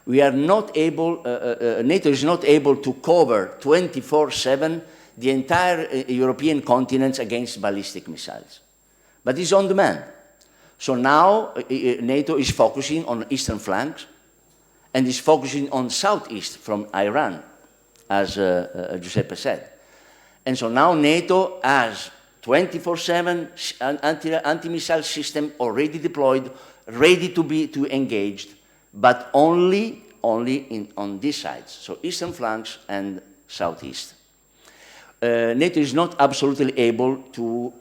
We are not able, NATO is not able to cover 24/7 the entire European continent against ballistic missiles, but it's on demand. So now NATO is focusing on eastern flanks and is focusing on southeast from Iran, as Giuseppe said. And so now NATO has 24/7 anti-missile system already deployed, ready to be engaged, but only on these sides, so eastern flanks and southeast. NATO is not absolutely able to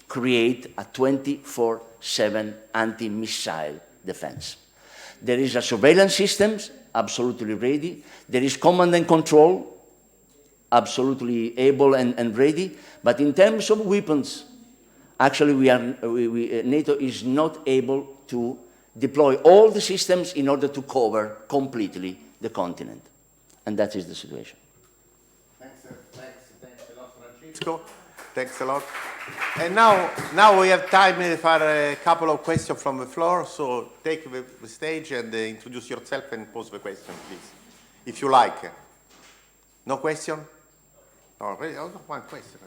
create a 24/7 anti-missile defense. There is a surveillance system absolutely ready. There is command and control absolutely able and ready. But in terms of weapons, actually NATO is not able to deploy all the systems in order to cover completely the continent. And that is the situation. Thanks a lot, Francisco. Thanks a lot. And now we have time for a couple of questions from the floor. So take the stage and introduce yourself and pose the question, please, if you like. No question? No, one question.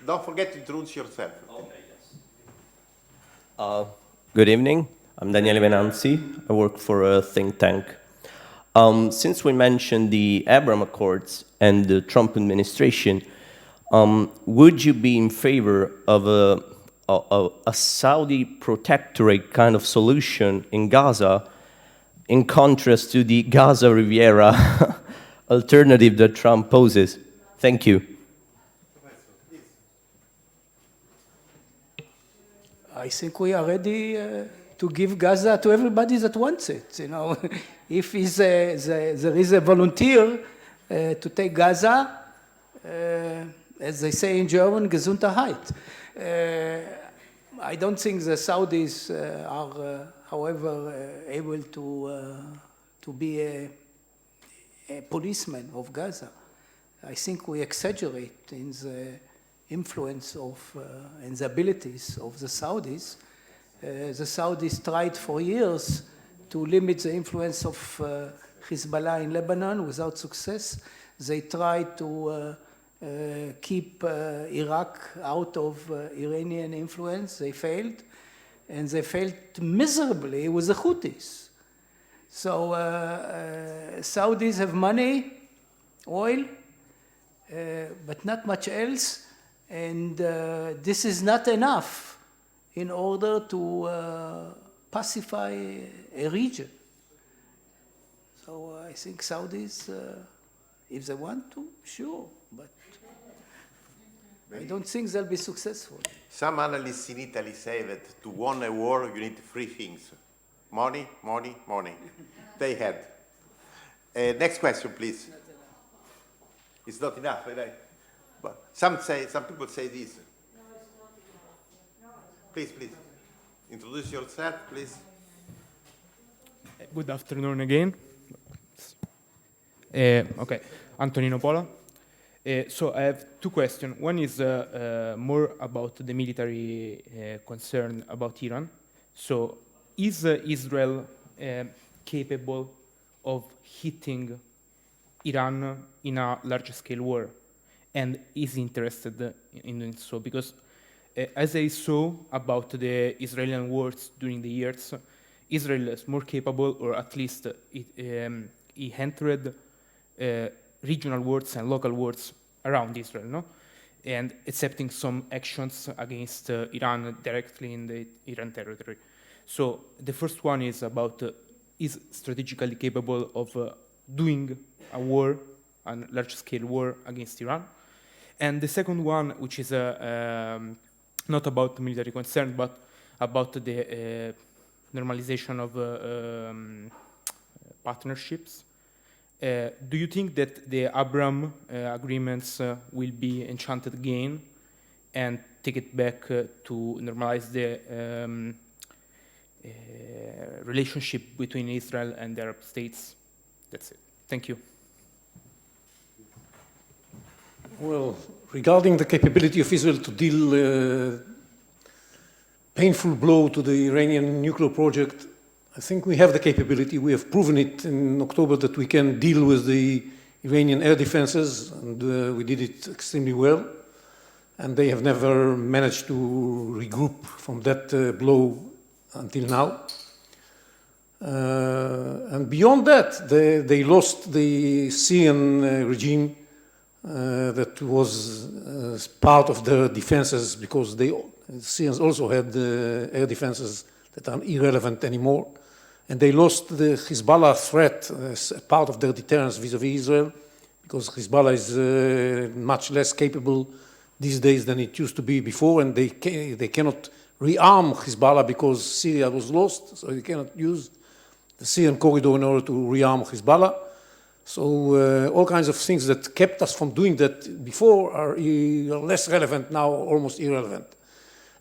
Don't forget to introduce yourself. Okay, yes. Good evening. I'm Daniele Venanzi. I work for a think tank. Since we mentioned the Abraham Accords and the Trump administration, would you be in favor of a Saudi protectorate kind of solution in Gaza, in contrast to the Gaza Riviera alternative that Trump poses? Thank you. I think we are ready to give Gaza to everybody that wants it. You know, if there is a volunteer to take Gaza, as they say in German, Gesundheit. I don't think the Saudis are, however, able to be a policeman of Gaza. I think we exaggerate in the influence of and the abilities of the Saudis. The Saudis tried for years to limit the influence of Hezbollah in Lebanon without success. They tried to keep Iraq out of Iranian influence. They failed, and they failed miserably with the Houthis. So Saudis have money, oil, but not much else, and this is not enough in order to pacify a region. So I think Saudis, if they want to, sure, but I don't think they'll be successful. Some analysts in Italy say that to win a war, you need three things. Money, money, money. They had. Next question, please. It's not enough, right? But some people say this. Please, introduce yourself, please. Good afternoon again. Okay, Antonino Pola. So I have two questions. One is more about the military concern about Iran. So is Israel capable of hitting Iran in a large-scale war, and is interested in doing so? Because as I saw about the Israeli wars during the years, Israel is more capable, or at least it entered regional wars and local wars around Israel, no? And accepting some actions against Iran directly in the Iran territory. So the first one is about is strategically capable of doing a war, a large-scale war against Iran. And the second one, which is not about military concern, but about the normalization of partnerships. Do you think that the Abraham agreements will be enchanted again and take it back to normalize the relationship between Israel and the Arab states? That's it. Thank you. Well, regarding the capability of Israel to deal painful blow to the Iranian nuclear project, I think we have the capability. We have proven it in October that we can deal with the Iranian air defenses, and we did it extremely well. And they have never managed to regroup from that blow until now. And beyond that, they lost the Syrian regime that was part of their defenses, because the Syrians also had air defenses that are irrelevant anymore. And they lost the Hezbollah threat as part of their deterrence vis-à-vis Israel, because Hezbollah is much less capable these days than it used to be before, and they cannot rearm Hezbollah because Syria was lost, so they cannot use the Syrian corridor in order to rearm Hezbollah. So all kinds of things that kept us from doing that before are less relevant now, almost irrelevant.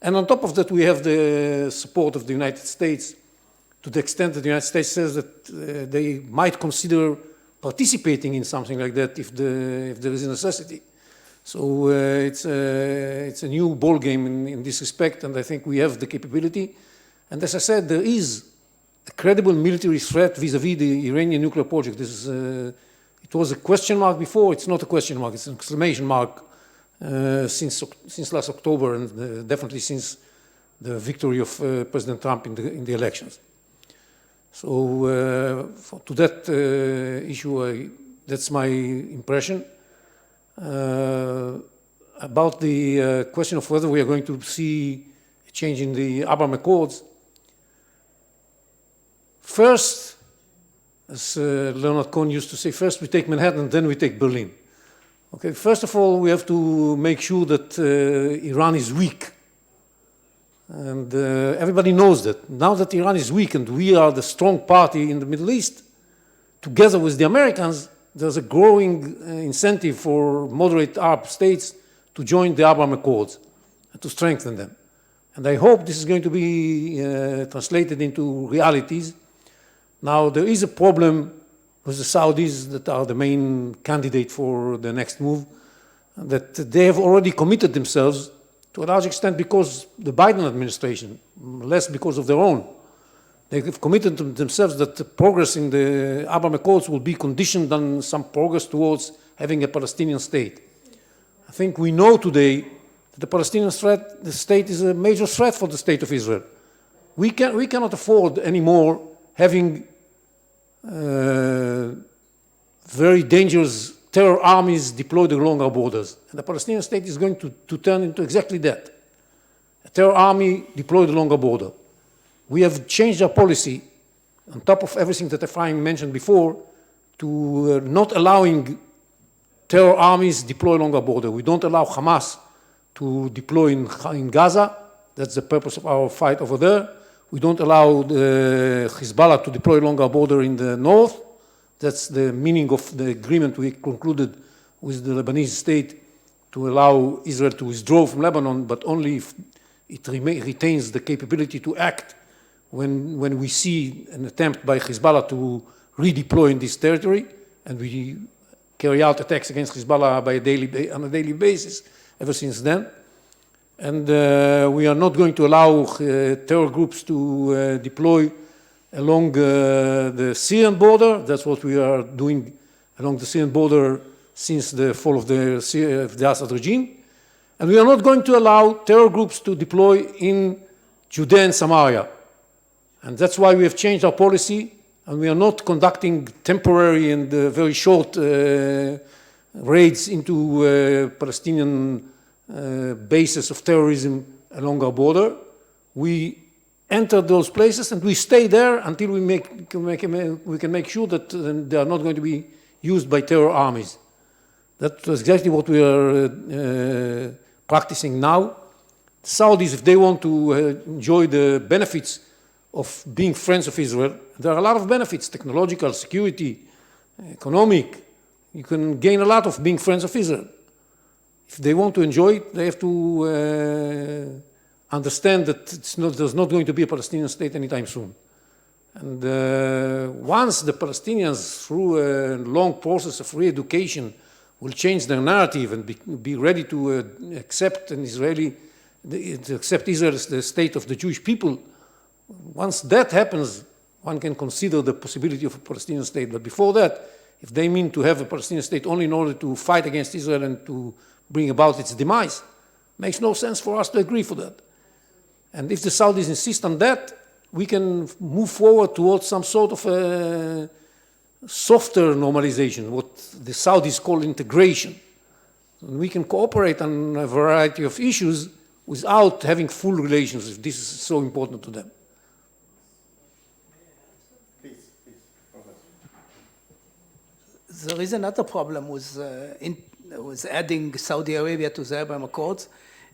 And on top of that, we have the support of the United States, to the extent that the United States says that they might consider participating in something like that if there is a necessity. So it's a new ball game in this respect, and I think we have the capability. And as I said, there is a credible military threat vis-à-vis the Iranian nuclear project. It was a question mark before. It's not a question mark. It's an exclamation mark since last October, and definitely since the victory of President Trump in the elections. So to that issue, that's my impression. About the question of whether we are going to see a change in the Abraham Accords, first, as Leonard Cohen used to say, first we take Manhattan, then we take Berlin. Okay, first of all, we have to make sure that Iran is weak. And everybody knows that. Now that Iran is weak and we are the strong party in the Middle East, together with the Americans, there's a growing incentive for moderate Arab states to join the Abraham Accords and to strengthen them. And I hope this is going to be translated into realities. Now, there is a problem with the Saudis that are the main candidate for the next move, that they have already committed themselves to a large extent because the Biden administration, less because of their own. They have committed to themselves that the progress in the Abraham Accords will be conditioned on some progress towards having a Palestinian state. I think we know today that the Palestinian threat, the state is a major threat for the state of Israel. We cannot afford anymore having very dangerous terror armies deployed along our borders. And the Palestinian state is going to turn into exactly that, a terror army deployed along our border. We have changed our policy, on top of everything that Ephraim mentioned before, to not allowing terror armies deployed along our border. We don't allow Hamas to deploy in Gaza. That's the purpose of our fight over there. We don't allow the Hezbollah to deploy along our border in the north. That's the meaning of the agreement we concluded with the Lebanese state to allow Israel to withdraw from Lebanon, but only if it retains the capability to act when we see an attempt by Hezbollah to redeploy in this territory, and we carry out attacks against Hezbollah on a daily basis ever since then. And we are not going to allow terror groups to deploy along the Syrian border. That's what we are doing along the Syrian border since the fall of the Assad regime. And we are not going to allow terror groups to deploy in Judea and Samaria. And that's why we have changed our policy, and we are not conducting temporary and very short raids into Palestinian bases of terrorism along our border. We enter those places and we stay there until we can make sure that they are not going to be used by terror armies. That's exactly what we are practicing now. The Saudis, if they want to enjoy the benefits of being friends of Israel, there are a lot of benefits: technological, security, economic. You can gain a lot of being friends of Israel. If they want to enjoy it, they have to understand that there's not going to be a Palestinian state anytime soon. And once the Palestinians, through a long process of re-education, will change their narrative and be ready to accept Israel as the state of the Jewish people, once that happens, one can consider the possibility of a Palestinian state. But before that, if they mean to have a Palestinian state only in order to fight against Israel and to bring about its demise, makes no sense for us to agree for that. And if the Saudis insist on that, we can move forward towards some sort of a softer normalization, what the Saudis call integration. And we can cooperate on a variety of issues without having full relations, if this is so important to them. There is another problem with adding Saudi Arabia to the Abraham Accords,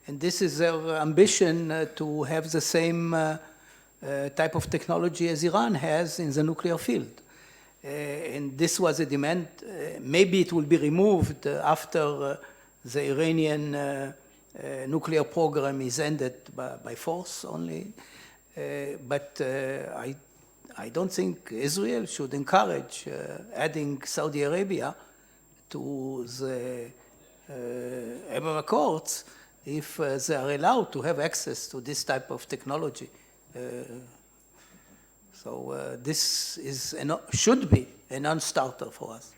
and this is their ambition to have the same type of technology as Iran has in the nuclear field. And this was a demand. Maybe it will be removed after the Iranian nuclear program is ended by force only. But I don't think Israel should encourage adding Saudi Arabia to the Abraham Accords if they are allowed to have access to this type of technology. So this is should be a non-starter for us.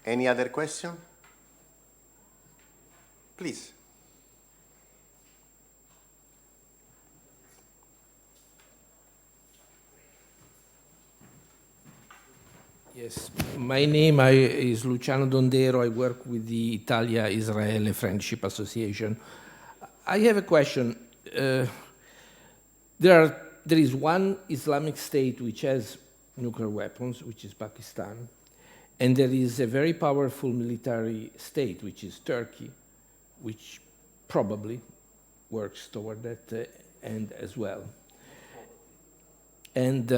Any other question? Please. Yes, my name is Luciano Dondero. I work with the Italia-Israele Friendship Association. I have a question. There is one Islamic state which has nuclear weapons, which is Pakistan, and there is a very powerful military state, which is Turkey, which probably works toward that end as well. And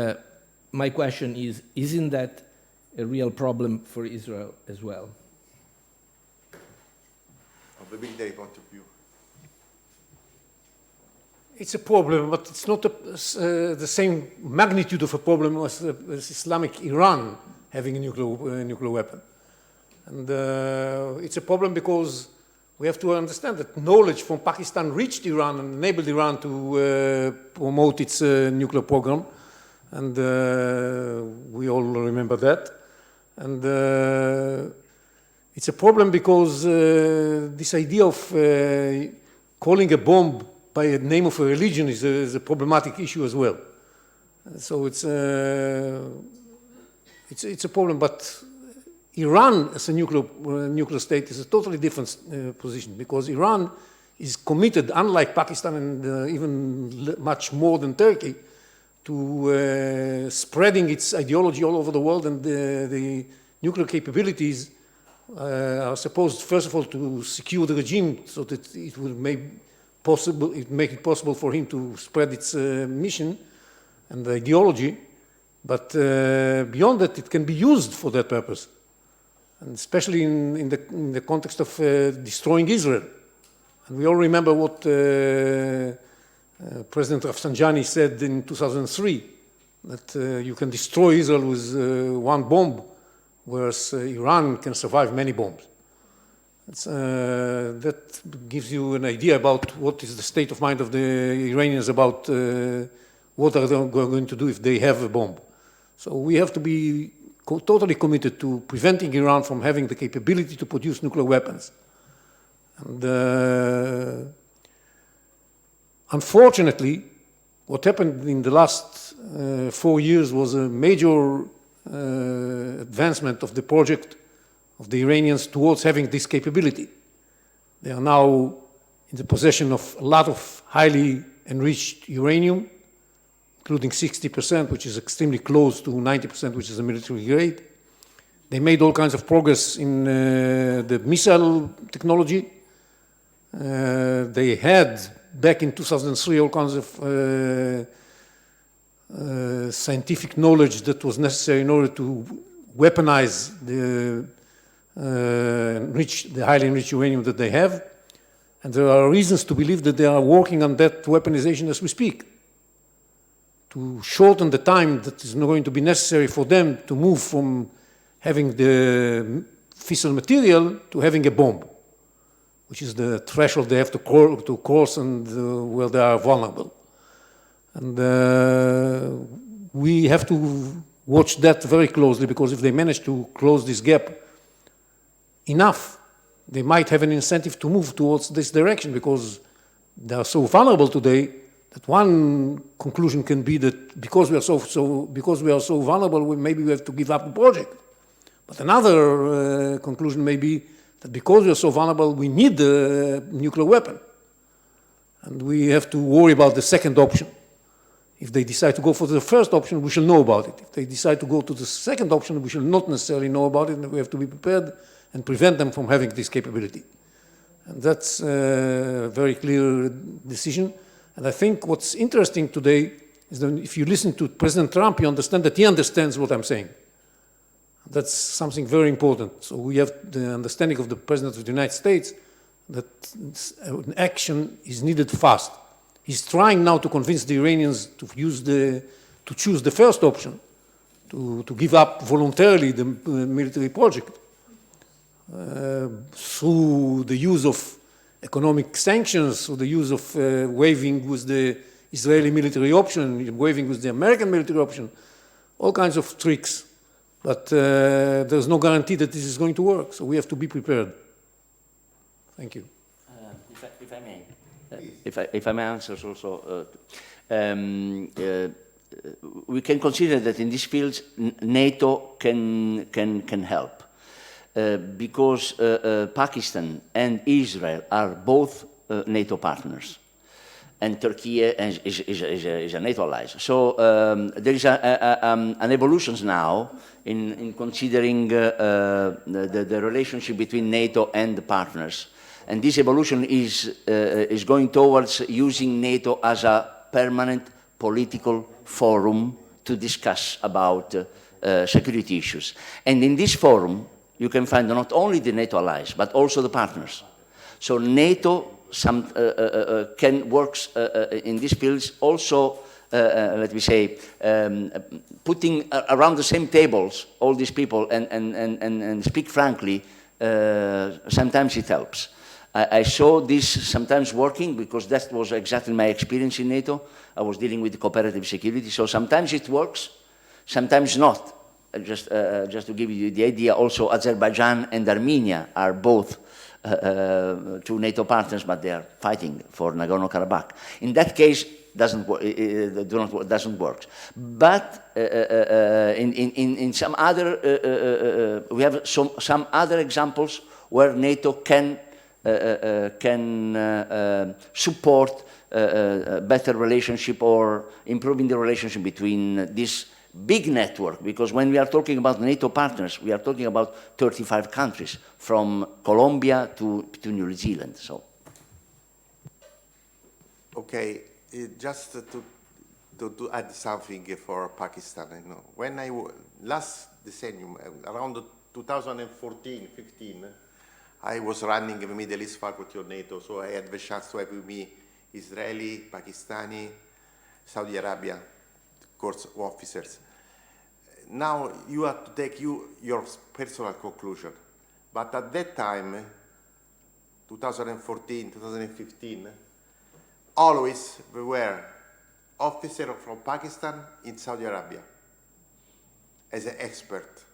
my question is, isn't that a real problem for Israel as well? Of the military point of view. It's a problem, but it's not the same magnitude of a problem as Islamic Iran having a nuclear weapon. And it's a problem because we have to understand that knowledge from Pakistan reached Iran and enabled Iran to promote its nuclear program. And we all remember that. And it's a problem because this idea of calling a bomb by the name of a religion is a problematic issue as well. So it's a problem, but Iran as a nuclear state is a totally different position, because Iran is committed, unlike Pakistan and even much more than Turkey, to spreading its ideology all over the world, and the nuclear capabilities are supposed, first of all, to secure the regime so that it will make it possible for him to spread its mission and ideology. But beyond that, it can be used for that purpose, and especially in the context of destroying Israel. And we all remember what President Rafsanjani said in 2003, that you can destroy Israel with one bomb, whereas Iran can survive many bombs. That gives you an idea about what is the state of mind of the Iranians about what are they going to do if they have a bomb. So we have to be totally committed to preventing Iran from having the capability to produce nuclear weapons. And unfortunately, what happened in the last 4 years was a major advancement of the project of the Iranians towards having this capability. They are now in the possession of a lot of highly enriched uranium, including 60%, which is extremely close to 90%, which is a military grade. They made all kinds of progress in the missile technology. They had, back in 2003, all kinds of scientific knowledge that was necessary in order to weaponize the highly enriched uranium that they have. And there are reasons to believe that they are working on that weaponization as we speak, to shorten the time that is going to be necessary for them to move from having the fissile material to having a bomb, which is the threshold they have to cross and where they are vulnerable. And we have to watch that very closely, because if they manage to close this gap enough, they might have an incentive to move towards this direction, because they are so vulnerable today that one conclusion can be that because we are so vulnerable, maybe we have to give up the project. But another conclusion may be that because we are so vulnerable, we need a nuclear weapon. And we have to worry about the second option. If they decide to go for the first option, we shall know about it. If they decide to go to the second option, we shall not necessarily know about it, and we have to be prepared and prevent them from having this capability. And that's a very clear decision. And I think what's interesting today is that if you listen to President Trump, you understand that he understands what I'm saying. That's something very important. So we have the understanding of the President of the United States that action is needed fast. He's trying now to convince the Iranians to choose the first option, to give up voluntarily the military project through the use of economic sanctions, through the use of waiving with the Israeli military option, waiving with the American military option, all kinds of tricks. But there's no guarantee that this is going to work, so we have to be prepared. Thank you. If I may, if I may answer also, we can consider that in these fields NATO can help, because Pakistan and Israel are both NATO partners, and Turkey is a NATO ally. So there is an evolution now in considering the relationship between NATO and the partners. And this evolution is going towards using NATO as a permanent political forum to discuss about security issues. And in this forum, you can find not only the NATO allies, but also the partners. So NATO can work in these fields also, let me say, putting around the same tables all these people and speak frankly, sometimes it helps. I saw this sometimes working, because that was exactly my experience in NATO. I was dealing with cooperative security, so sometimes it works, sometimes not. Just to give you the idea, also Azerbaijan and Armenia are both two NATO partners, but they are fighting for Nagorno-Karabakh. In that case, doesn't work. But in some other, we have some other examples where NATO can support a better relationship or improving the relationship between this big network, because when we are talking about NATO partners, we are talking about 35 countries, from Colombia to New Zealand. So, okay, just to add something for Pakistan. You know, when last decennium, around 2014-15, I was running the Middle East faculty of NATO, so I had the chance to have with me Israeli, Pakistani, Saudi Arabia, course officers. Now you have to take your personal conclusion. But at that time, 2014, 2015, always there were officers from Pakistan in Saudi Arabia as an expert.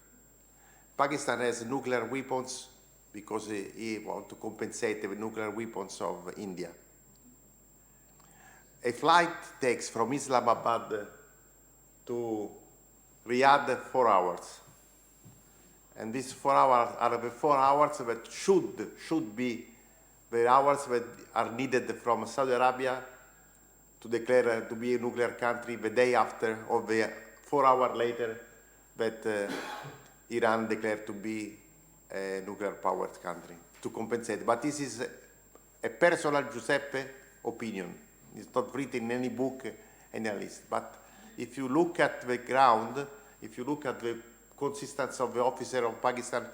Pakistan has nuclear weapons because he wants to compensate the nuclear weapons of India. A flight takes from Islamabad to Riyadh 4 hours. And these 4 hours are the 4 hours that should be the hours that are needed from Saudi Arabia to declare to be a nuclear country the day after, or the 4 hours later that Iran declared to be a nuclear-powered country, to compensate. But this is a personal Giuseppe opinion. It's not written in any book, any list. But if you look at the ground, if you look at the consistency of the officer of Pakistan,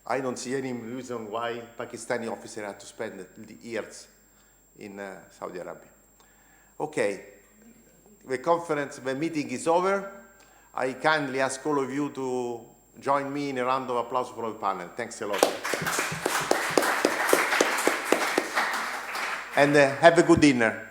I don't see any reason why Pakistani officer had to spend years in Saudi Arabia. Okay, the meeting is over. I kindly ask all of you to join me in a round of applause for the panel. Thanks a lot. And have a good dinner.